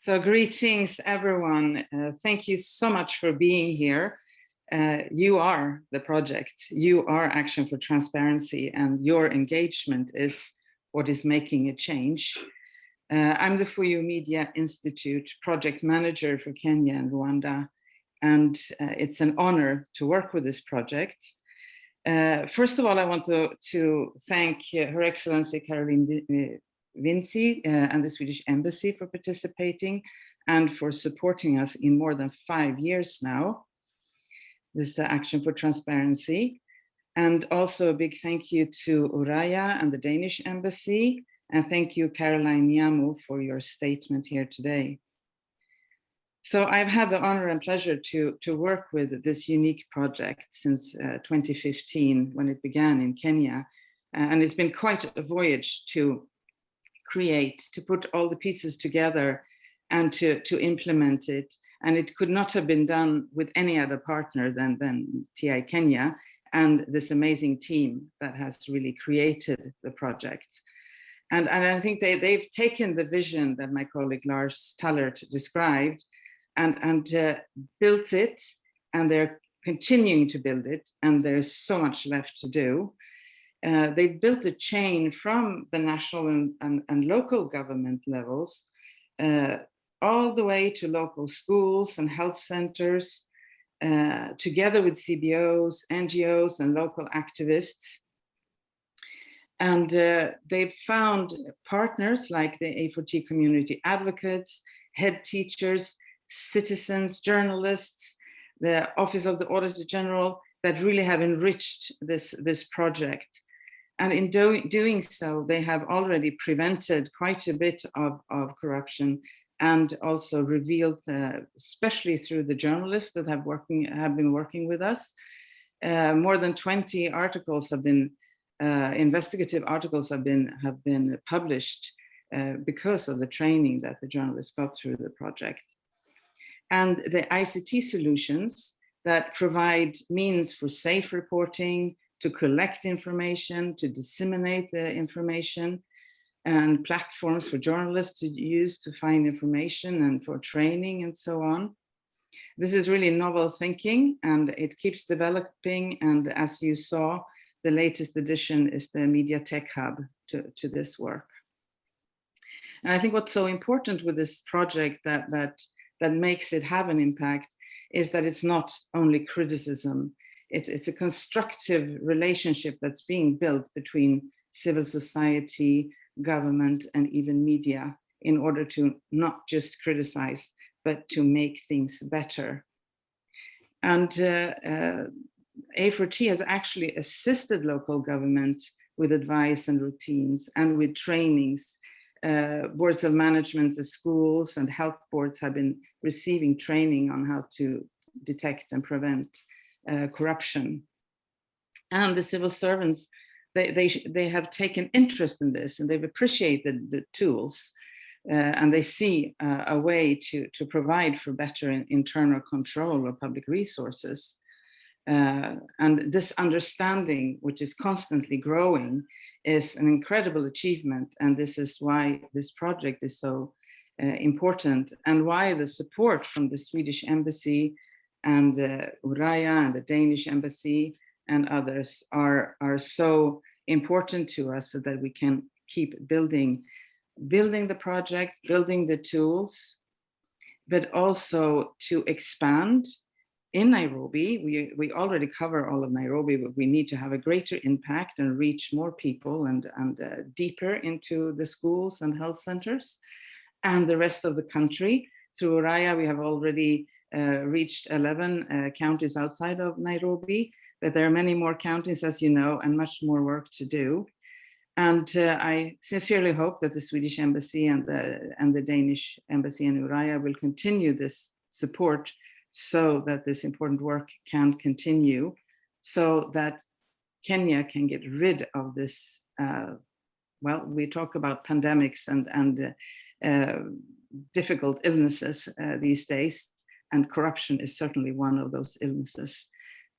So greetings, everyone. Thank you so much for being here. You are the project. You are Action for Transparency, and your engagement is what is making a change. I'm the For You Media Institute project manager for Kenya and Rwanda, and it's an honor to work with this project. First of all, I want to thank Her Excellency Caroline Vinci and the Swedish Embassy for participating and for supporting us in more than 5 years now, this Action for Transparency. And also a big thank you to Uraya and the Danish Embassy. And thank you, Caroline Nyamu, for your statement here today. So I've had the honor and pleasure to work with this unique project since 2015, when it began in Kenya. And it's been quite a voyage to create, to put all the pieces together and to implement it. And it could not have been done with any other partner than TI Kenya and this amazing team that has really created the project. And I think they've taken the vision that my colleague Lars Tallert described and built it, and they're continuing to build it, and there's so much left to do. They've built a chain from the national and local government levels all the way to local schools and health centers, together with CBOs, NGOs, and local activists. And they've found partners like the A4T community advocates, head teachers, citizens, journalists, the Office of the Auditor General, that really have enriched this project. And in doing so, they have already prevented quite a bit of corruption, and also revealed, especially through the journalists that have been working with us, more than 20 articles have been, investigative articles have been published because of the training that the journalists got through the project. And the ICT solutions that provide means for safe reporting, to collect information, to disseminate the information, and platforms for journalists to use to find information and for training and so on. This is really novel thinking, and it keeps developing. And as you saw, the latest edition is the Media Tech Hub to this work. And I think what's so important with this project that makes it have an impact is that it's not only criticism. It's a constructive relationship that's being built between civil society, government, and even media, in order to not just criticize, but to make things better. And A4T has actually assisted local government with advice and routines and with trainings. Boards of management, the schools and health boards have been receiving training on how to detect and prevent corruption. And the civil servants, they have taken interest in this, and they've appreciated the tools, and they see a way to provide for better internal control of public resources. And this understanding, which is constantly growing, is an incredible achievement. And this is why this project is so important, and why the support from the Swedish Embassy and Uraya and the Danish Embassy and others are so important to us, so that we can keep building the project, building the tools, but also to expand in Nairobi. We already cover all of Nairobi, but we need to have a greater impact and reach more people and deeper into the schools and health centers and the rest of the country. Through Uraya, we have already reached 11 counties outside of Nairobi, but there are many more counties, as you know, and much more work to do. And I sincerely hope that the Swedish Embassy and the Danish Embassy in Uraya will continue this support, so that this important work can continue, so that Kenya can get rid of this, well, we talk about pandemics and difficult illnesses these days, and corruption is certainly one of those illnesses.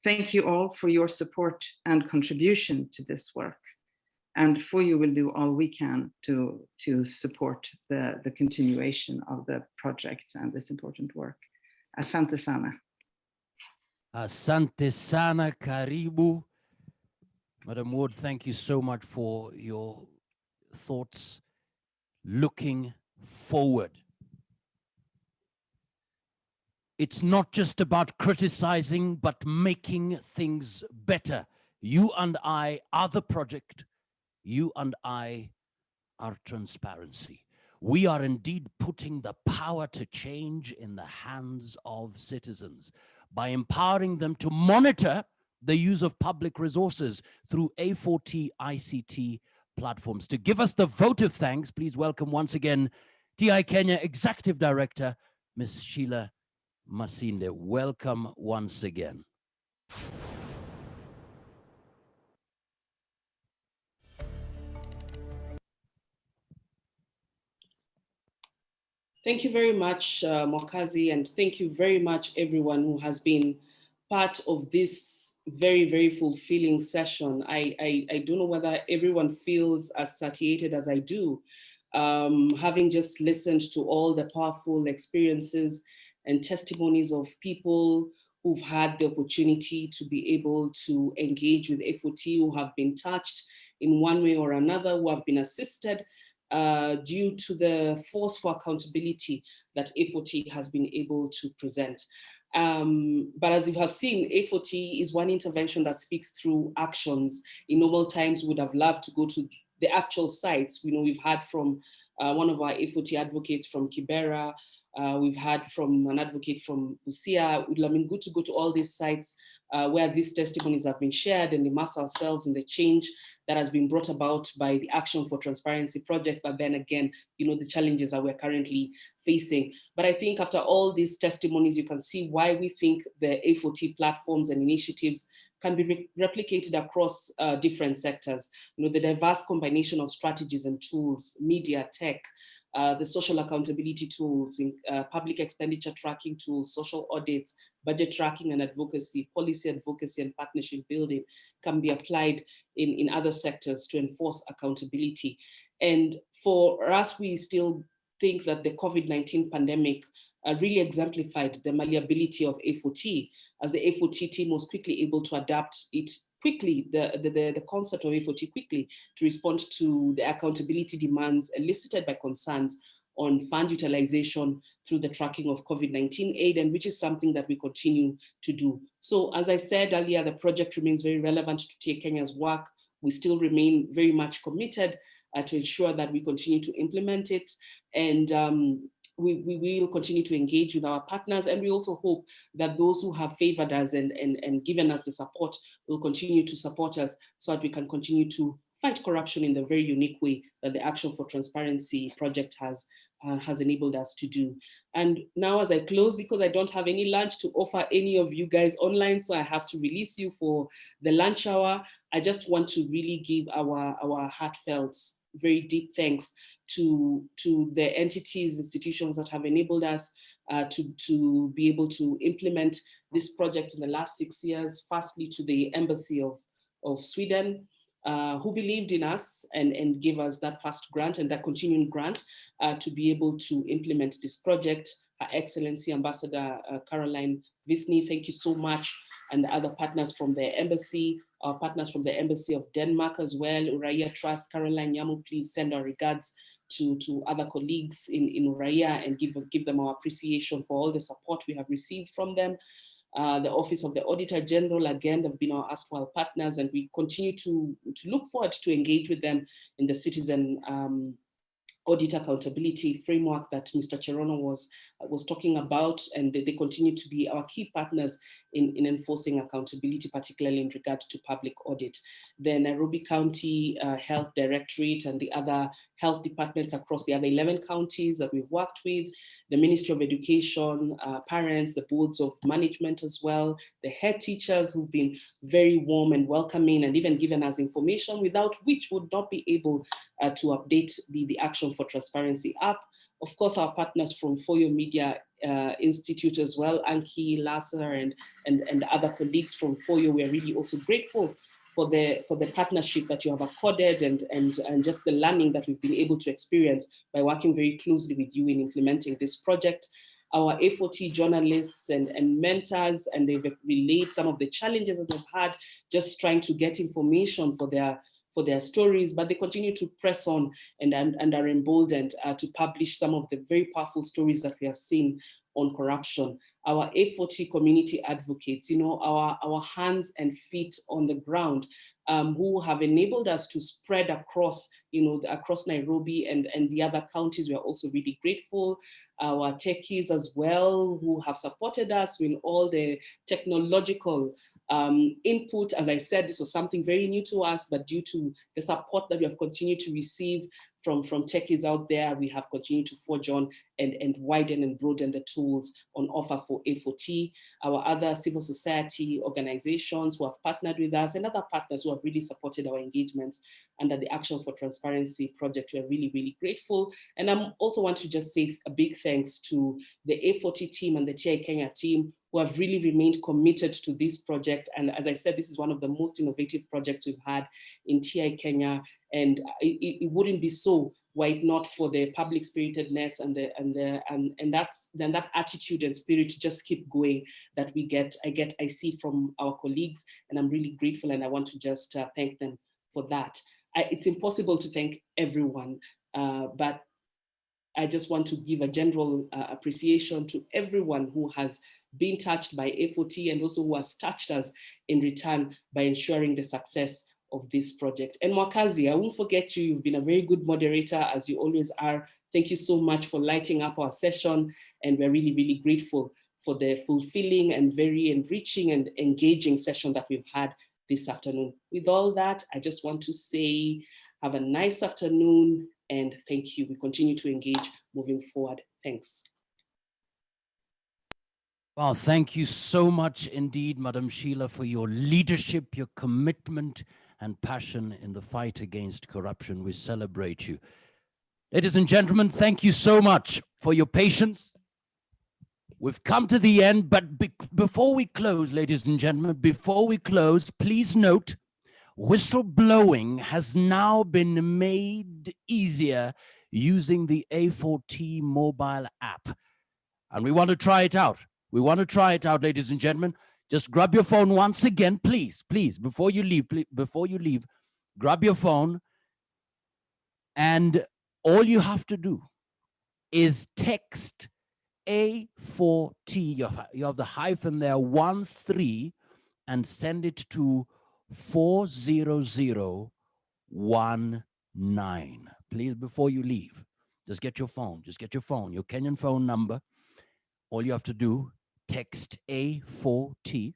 Thank you all for your support and contribution to this work. And FOYU will do all we can to support the continuation of the project and this important work. Asante sana. Asante sana, karibu. Madam Ward, thank you so much for your thoughts. Looking forward. It's not just about criticizing, but making things better. You and I are the project. You and I are transparency. We are indeed putting the power to change in the hands of citizens by empowering them to monitor the use of public resources through A4T ICT platforms. To give us the vote of thanks, please welcome once again TI Kenya Executive Director, Ms. Sheila Masinde. Welcome once again. Thank you very much, Mwakazi, and thank you very much everyone who has been part of this very, very fulfilling session. I don't know whether everyone feels as satiated as I do, having just listened to all the powerful experiences and testimonies of people who've had the opportunity to be able to engage with A4T, who have been touched in one way or another, who have been assisted due to the force for accountability that A4T has been able to present. But as you have seen, A4T is one intervention that speaks through actions. In normal times, we would have loved to go to the actual sites. You know, we've heard from one of our A4T advocates from Kibera. We've heard from an advocate from Busia. It would have been good to go to all these sites where these testimonies have been shared and immerse ourselves in the change that has been brought about by the Action for Transparency project, but then again, you know, the challenges that we're currently facing. But I think after all these testimonies, you can see why we think the A4T platforms and initiatives can be replicated across different sectors. You know, the diverse combination of strategies and tools, media, tech, the social accountability tools, public expenditure tracking tools, social audits, budget tracking and advocacy, policy advocacy and partnership building can be applied in other sectors to enforce accountability. And for us, we still think that the COVID-19 pandemic really exemplified the malleability of A4T, as the A4T team was quickly able to adapt it quickly, the concept of A4T quickly, to respond to the accountability demands elicited by concerns on fund utilization through the tracking of COVID-19 aid, and which is something that we continue to do. So as I said earlier, the project remains very relevant to TI Kenya's work. We still remain very much committed to ensure that we continue to implement it. And we will continue to engage with our partners, and we also hope that those who have favored us and given us the support will continue to support us so that we can continue to fight corruption in the very unique way that the Action for Transparency project has enabled us to do. And now as I close, because I don't have any lunch to offer any of you guys online, so I have to release you for the lunch hour, I just want to really give our heartfelt, very deep thanks to the entities, institutions that have enabled us to be able to implement this project in the last 6 years, firstly to the Embassy of Sweden, who believed in us and gave us that first grant and that continuing grant to be able to implement this project. Her Excellency Ambassador Caroline Visny, thank you so much, and the other partners from the embassy, our partners from the Embassy of Denmark as well, Uraia Trust, Caroline Yamu, please send our regards to other colleagues in Uraia and give them our appreciation for all the support we have received from them. The Office of the Auditor General, again, they've been our erstwhile partners, and we continue to look forward to engage with them in the citizen audit accountability framework that Mr. Cherono was talking about, and they continue to be our key partners in enforcing accountability, particularly in regard to public audit. The Nairobi County Health Directorate and the other health departments across the other 11 counties that we've worked with, the Ministry of Education, parents, the boards of management as well, the head teachers who've been very warm and welcoming and even given us information without which would not be able to update the Action for Transparency app. Of course, our partners from Foyo Media Institute as well, Anki, Lasser, and other colleagues from Foyo, we are really also grateful for the partnership that you have accorded and just the learning that we've been able to experience by working very closely with you in implementing this project. Our A4T journalists and mentors, and they've relayed some of the challenges that they've had just trying to get information for their stories, but they continue to press on and are emboldened to publish some of the very powerful stories that we have seen on corruption. Our A4T community advocates, our hands and feet on the ground, who have enabled us to spread across, across Nairobi and the other counties. We are also really grateful. Our techies as well, who have supported us in all the technological input. As I said, this was something very new to us, but due to the support that we have continued to receive from techies out there, we have continued to forge on and widen and broaden the tools on offer for A4T. Our other civil society organizations who have partnered with us and other partners who have really supported our engagements under the Action for Transparency project, we are really, really grateful. And I also want to just say a big thanks to the A4T team and the TI Kenya team, who have really remained committed to this project. And as I said, this is one of the most innovative projects we've had in TI Kenya. And it wouldn't be so were it not for the public spiritedness and that attitude and spirit to just keep going that I see from our colleagues, and I'm really grateful, and I want to just thank them for that. It's impossible to thank everyone, but I just want to give a general appreciation to everyone who has been touched by A4T and also who has touched us in return by ensuring the success of this project. And Mwakazi, I won't forget you. You've been a very good moderator, as you always are. Thank you so much for lighting up our session. And we're really, really grateful for the fulfilling and very enriching and engaging session that we've had this afternoon. With all that, I just want to say, have a nice afternoon and thank you. We continue to engage moving forward. Thanks. Well, thank you so much indeed, Madam Sheila, for your leadership, your commitment and passion in the fight against corruption. We celebrate you. Ladies and gentlemen, thank you so much for your patience. We've come to the end, but before we close, ladies and gentlemen, before we close, please note, whistleblowing has now been made easier using the A4T mobile app. And we want to try it out. We want to try it out, ladies and gentlemen. Just grab your phone once again, please, before you leave, grab your phone, and all you have to do is text A4T, you have the hyphen there, 13, and send it to 40019. Please, before you leave, just get your phone, your Kenyan phone number. All you have to do, text A4T.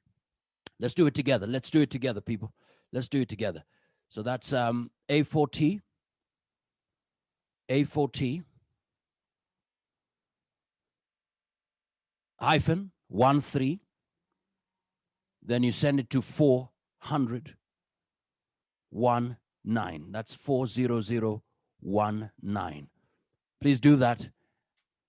Let's do it together. Let's do it together, people. Let's do it together. So that's A4T, hyphen 13. Then you send it to 40019. That's 40019. Please do that,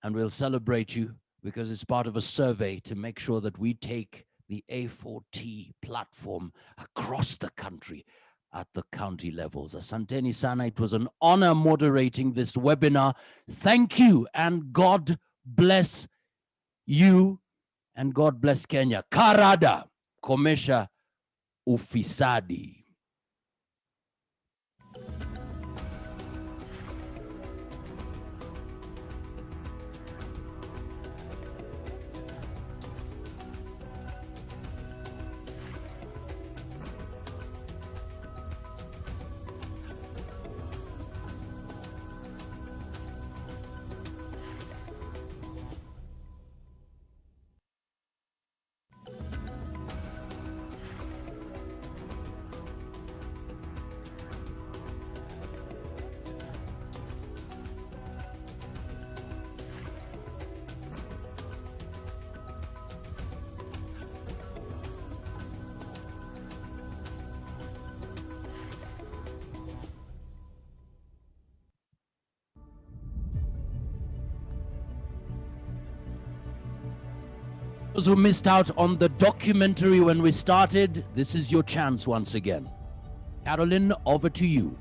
and we'll celebrate you because it's part of a survey to make sure that we take the A4T platform across the country at the county levels. Asanteni sana, it was an honor moderating this webinar. Thank you, and God bless you, and God bless Kenya. Karada, komesha ufisadi. Those who missed out on the documentary when we started, this is your chance once again. Carolyn, over to you.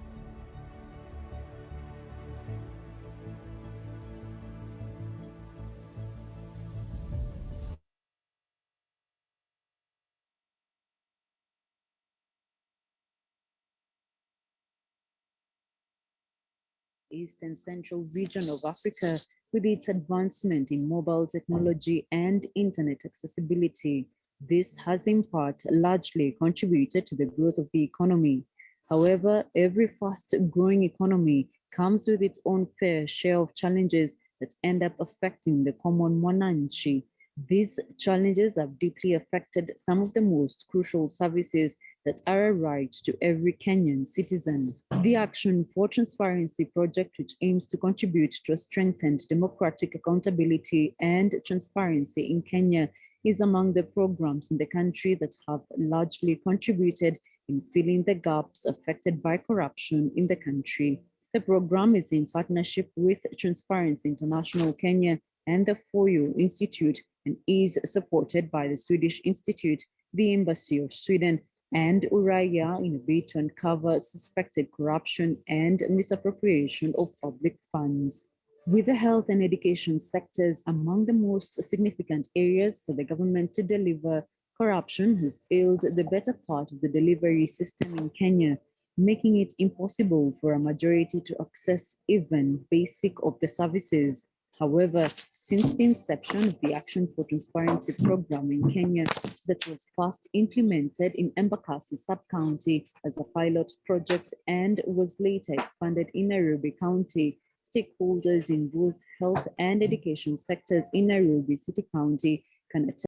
East and Central region of Africa with its advancement in mobile technology and internet accessibility. This has in part largely contributed to the growth of the economy. However, every fast-growing economy comes with its own fair share of challenges that end up affecting the common mwananchi. These challenges have deeply affected some of the most crucial services that are a right to every Kenyan citizen. The Action for Transparency project, which aims to contribute to a strengthened democratic accountability and transparency in Kenya, is among the programs in the country that have largely contributed in filling the gaps affected by corruption in the country. The program is in partnership with Transparency International Kenya and the For Institute and is supported by the Swedish Institute, the Embassy of Sweden, and Uraya in a bid to uncover suspected corruption and misappropriation of public funds. With the health and education sectors among the most significant areas for the government to deliver, corruption has ailed the better part of the delivery system in Kenya, making it impossible for a majority to access even basic of the services. However, since the inception of the Action for Transparency program in Kenya that was first implemented in Embakasi sub-county as a pilot project and was later expanded in Nairobi County, stakeholders in both health and education sectors in Nairobi City County can attest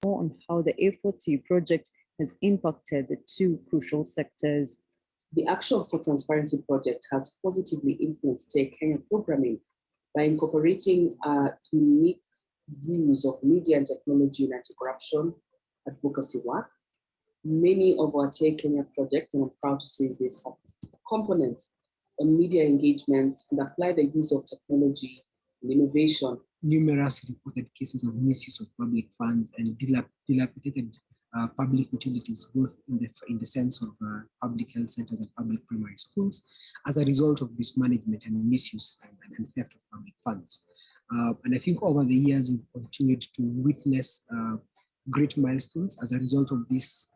more on how the A4T project has impacted the two crucial sectors. The Action for Transparency project has positively influenced Take Kenya programming by incorporating a unique use of media and technology in anti-corruption advocacy work. Many of our Take Kenya projects, and I'm proud to say this, have components on media engagements and apply the use of technology and innovation. Numerous reported cases of misuse of public funds and dilapidated public utilities, both in the sense of public health centers and public primary schools, as a result of mismanagement and misuse and theft of public funds. And I think over the years, we've continued to witness great milestones as a result of this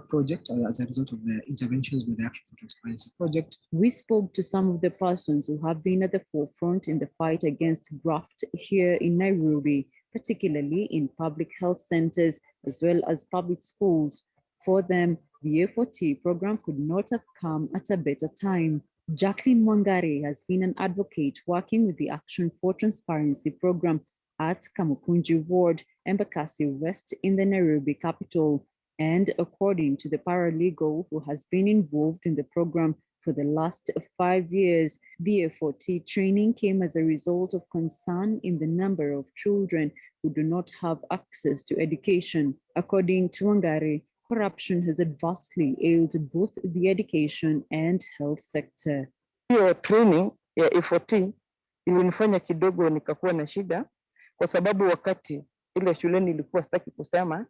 project, or as a result of the interventions with the Action for Transparency project. We spoke to some of the persons who have been at the forefront in the fight against graft here in Nairobi, particularly in public health centers as well as public schools. For them, the A4T program could not have come at a better time. Jacqueline Wangari has been an advocate working with the Action for Transparency program at Kamukunji Ward, Embakasi West in the Nairobi capital. And according to the paralegal who has been involved in the program for the last 5 years, the A4T training came as a result of concern in the number of children who do not have access to education. According to Wangari, corruption has adversely ailed both the education and health sector. Hiyo training ya A4T ilinifanya kidogo nikakuwa na shida, kwa sababu wakati ile shuleni nilikuwa sitaki kusema,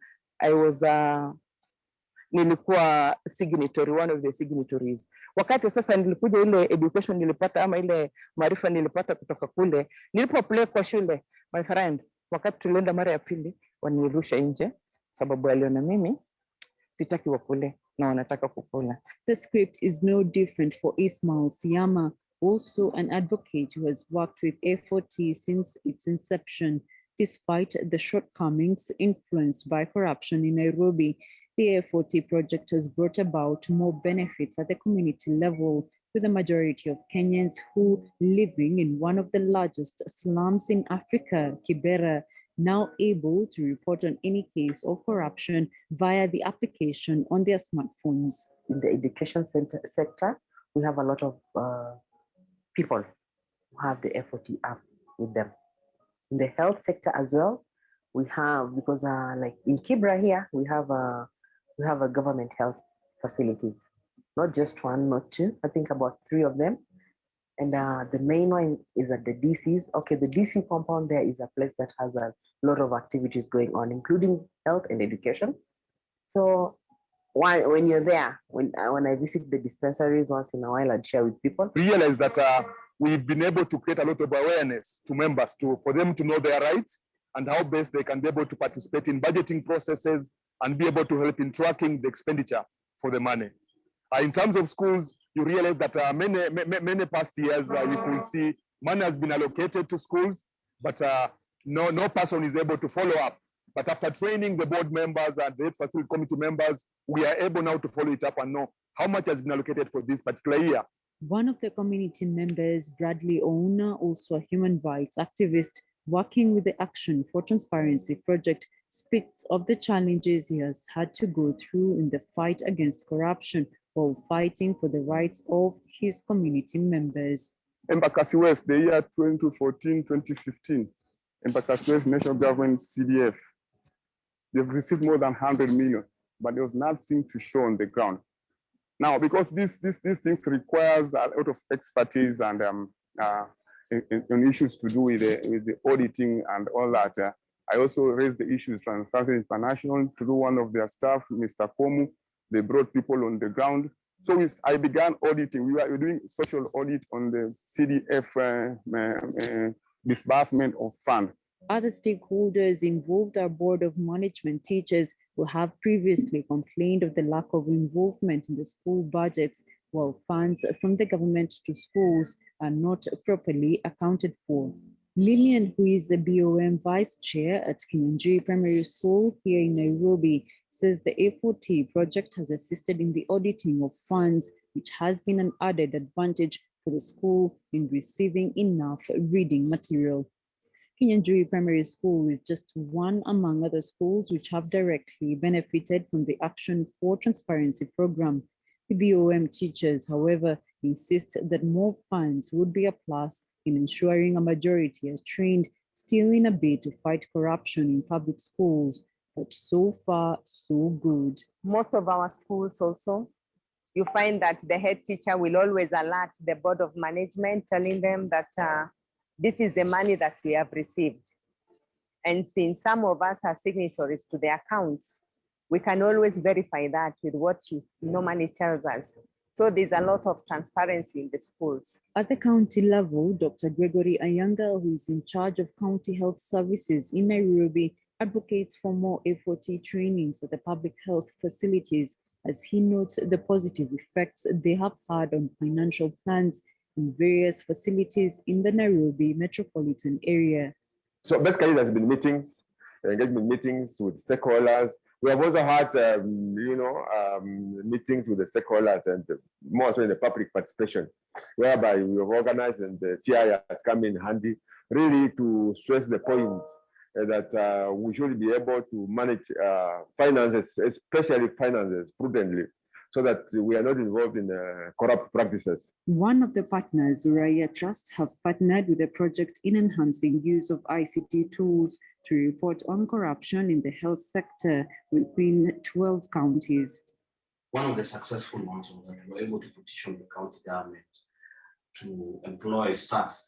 nilikuwa signatory, one of the signatories. Wakati sasa nilikuja ile education nilipata ama ile maarifa nilipata kutoka kule, nilipoapply kwa shule, my friend, wakati tulienda mara ya pili wanirusha nje sababu aliona mimi sitaki wakule na wanataka kukula. The script is no different for Ismail Siyama, also an advocate who has worked with A4T since its inception. Despite the shortcomings influenced by corruption in Nairobi, the A4T project has brought about more benefits at the community level, with the majority of Kenyans who living in one of the largest slums in Africa, Kibera, now able to report on any case of corruption via the application on their smartphones. In the education sector, we have a lot of people who have the A4T app with them. In the health sector as well, we have, because like in Kibra here, we have a government health facilities, not just one, not two, I think about 3 of them. And the main one is at the DCs. Okay, the DC compound there is a place that has a lot of activities going on, including health and education. So when you're there, when I visit the dispensaries once in a while, I'd share with people. Realize that we've been able to create a lot of awareness to members for them to know their rights and how best they can be able to participate in budgeting processes and be able to help in tracking the expenditure for the money. In terms of schools, you realize that many past years, you could see money has been allocated to schools, but no person is able to follow up. But after training the board members and the facility committee members, we are able now to follow it up and know how much has been allocated for this particular year. One of the community members, Bradley Ouna, also a human rights activist working with the Action for Transparency project, speaks of the challenges he has had to go through in the fight against corruption while fighting for the rights of his community members. Embakasi West, the year 2014-2015, Embakasi West National Government CDF, they've received more than 100 million, but there was nothing to show on the ground. Now, because these things requires a lot of expertise and issues to do with the auditing and all that, I also raised the issues Transparency International to do one of their staff, Mr. Komu. They brought people on the ground. So I began auditing. We were doing social audit on the CDF disbursement of fund. Other stakeholders involved are Board of Management teachers who have previously complained of the lack of involvement in the school budgets, while funds from the government to schools are not properly accounted for. Lillian, who is the BOM Vice Chair at Kinyanjui Primary School here in Nairobi, says the A4T project has assisted in the auditing of funds, which has been an added advantage for the school in receiving enough reading material. Kinyanjui Primary School is just one among other schools which have directly benefited from the Action for Transparency program. The BOM teachers, however, insist that more funds would be a plus in ensuring a majority are trained, still in a bid to fight corruption in public schools. But so far, so good. Most of our schools also, you find that the head teacher will always alert the Board of Management, telling them that this is the money that we have received. And since some of us are signatories to the accounts, we can always verify that with what she normally tells us. So there's a lot of transparency in the schools. At the county level, Dr. Gregory Ayanga, who is in charge of county health services in Nairobi, advocates for more A4T trainings at the public health facilities, as he notes the positive effects they have had on financial plans in various facilities in the Nairobi metropolitan area. So basically, there's been meetings, engagement meetings with stakeholders. We have also had, meetings with the stakeholders and more so in the public participation, whereby we have organized and the TI has come in handy, really to stress the point that we should be able to manage finances, especially finances, prudently, so that we are not involved in corrupt practices. One of the partners, Raya Trust, have partnered with the project in enhancing use of ICT tools to report on corruption in the health sector within 12 counties. One of the successful ones was that we were able to petition the county government to employ staff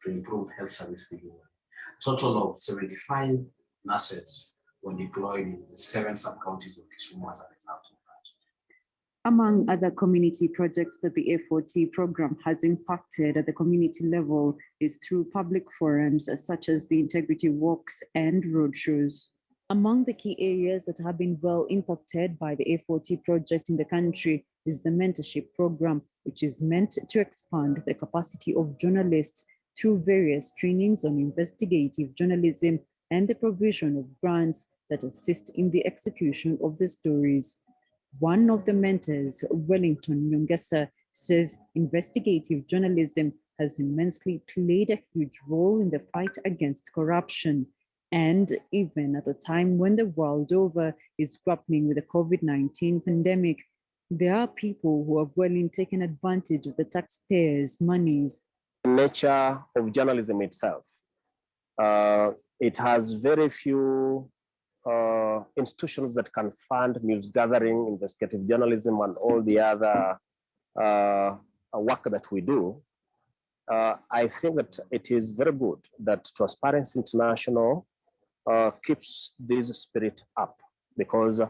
to improve health service delivery. A total of 75 nurses were deployed in the 7 sub-counties of Kisumu as a result of that. Among other community projects that the A4T program has impacted at the community level is through public forums such as the integrity walks and roadshows. Among the key areas that have been well impacted by the A4T project in the country is the mentorship program, which is meant to expand the capacity of journalists through various trainings on investigative journalism and the provision of grants that assist in the execution of the stories. One of the mentors, Wellington Nyongesa, says investigative journalism has immensely played a huge role in the fight against corruption. And even at a time when the world over is grappling with the COVID-19 pandemic, there are people who have well taken advantage of the taxpayers' monies. The nature of journalism itself. It has very few institutions that can fund news gathering, investigative journalism, and all the other work that we do. I think that it is very good that Transparency International keeps this spirit up, because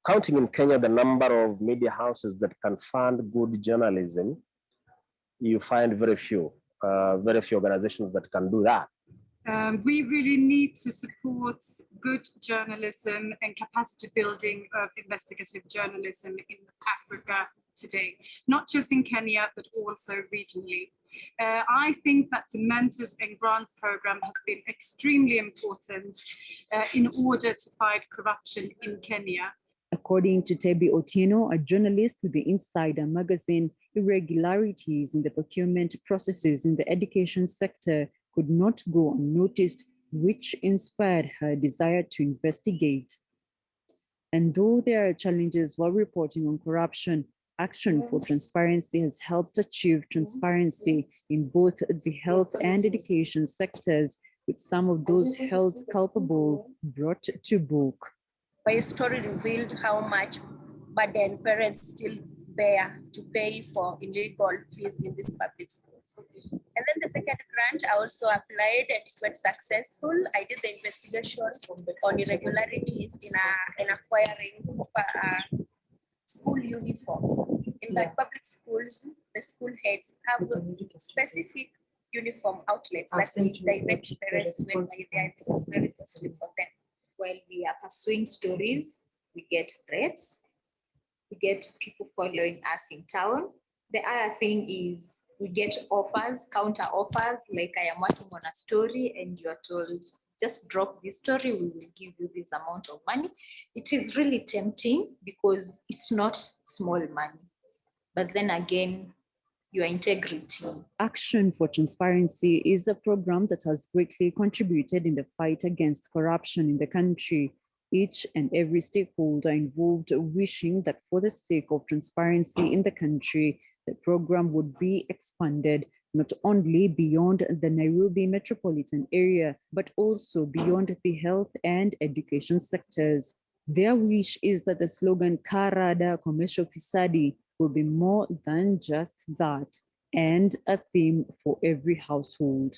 counting in Kenya the number of media houses that can fund good journalism, you find very few organizations that can do that. We really need to support good journalism and capacity building of investigative journalism in Africa today, not just in Kenya, but also regionally. I think that the Mentors and Grant program has been extremely important in order to fight corruption in Kenya. According to Tebi Otieno, a journalist with the Insider magazine, irregularities in the procurement processes in the education sector could not go unnoticed, which inspired her desire to investigate. And though there are challenges while reporting on corruption, Action for Transparency has helped achieve transparency in both the health and education sectors, with some of those held culpable brought to book. My story revealed how much burden parents still bear to pay for illegal fees in these public schools. And then the second grant, I also applied and it went successful. I did the investigation on irregularities in acquiring school uniforms. In the public schools, the school heads have specific uniform outlets that they direct parents to buy there. This is very costly for them. While we are pursuing stories, we get threats, we get people following us in town. The other thing is we get offers, counter offers, like I am working on a story and you're told, just drop this story, we will give you this amount of money. It is really tempting because it's not small money. But then again, your integrity. Action for Transparency is a program that has greatly contributed in the fight against corruption in the country. Each and every stakeholder involved wishing that for the sake of transparency in the country, the program would be expanded not only beyond the Nairobi metropolitan area, but also beyond the health and education sectors. Their wish is that the slogan Karada Commercial Fisadi will be more than just that, and a theme for every household.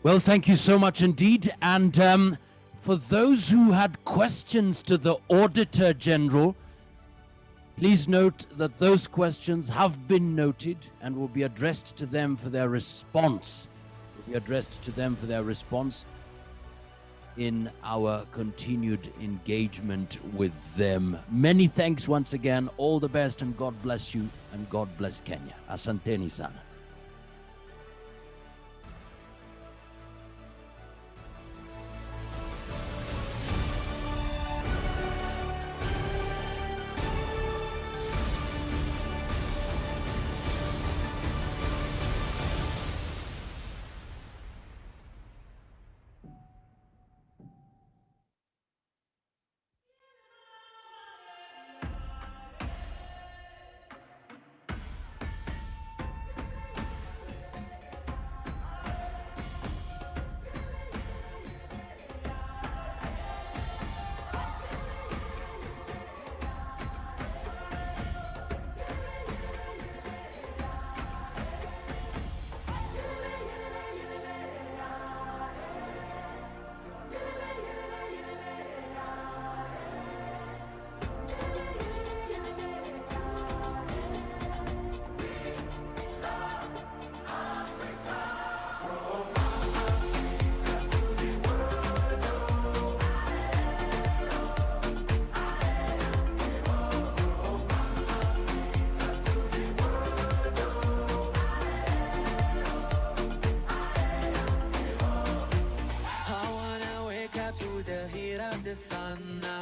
Well, thank you so much indeed. And for those who had questions to the Auditor General, please note that those questions have been noted and will be addressed to them for their response be addressed to them for their response in our continued engagement with them. Many thanks once again. All the best, and God bless you, and God bless Kenya. Asanteni sana.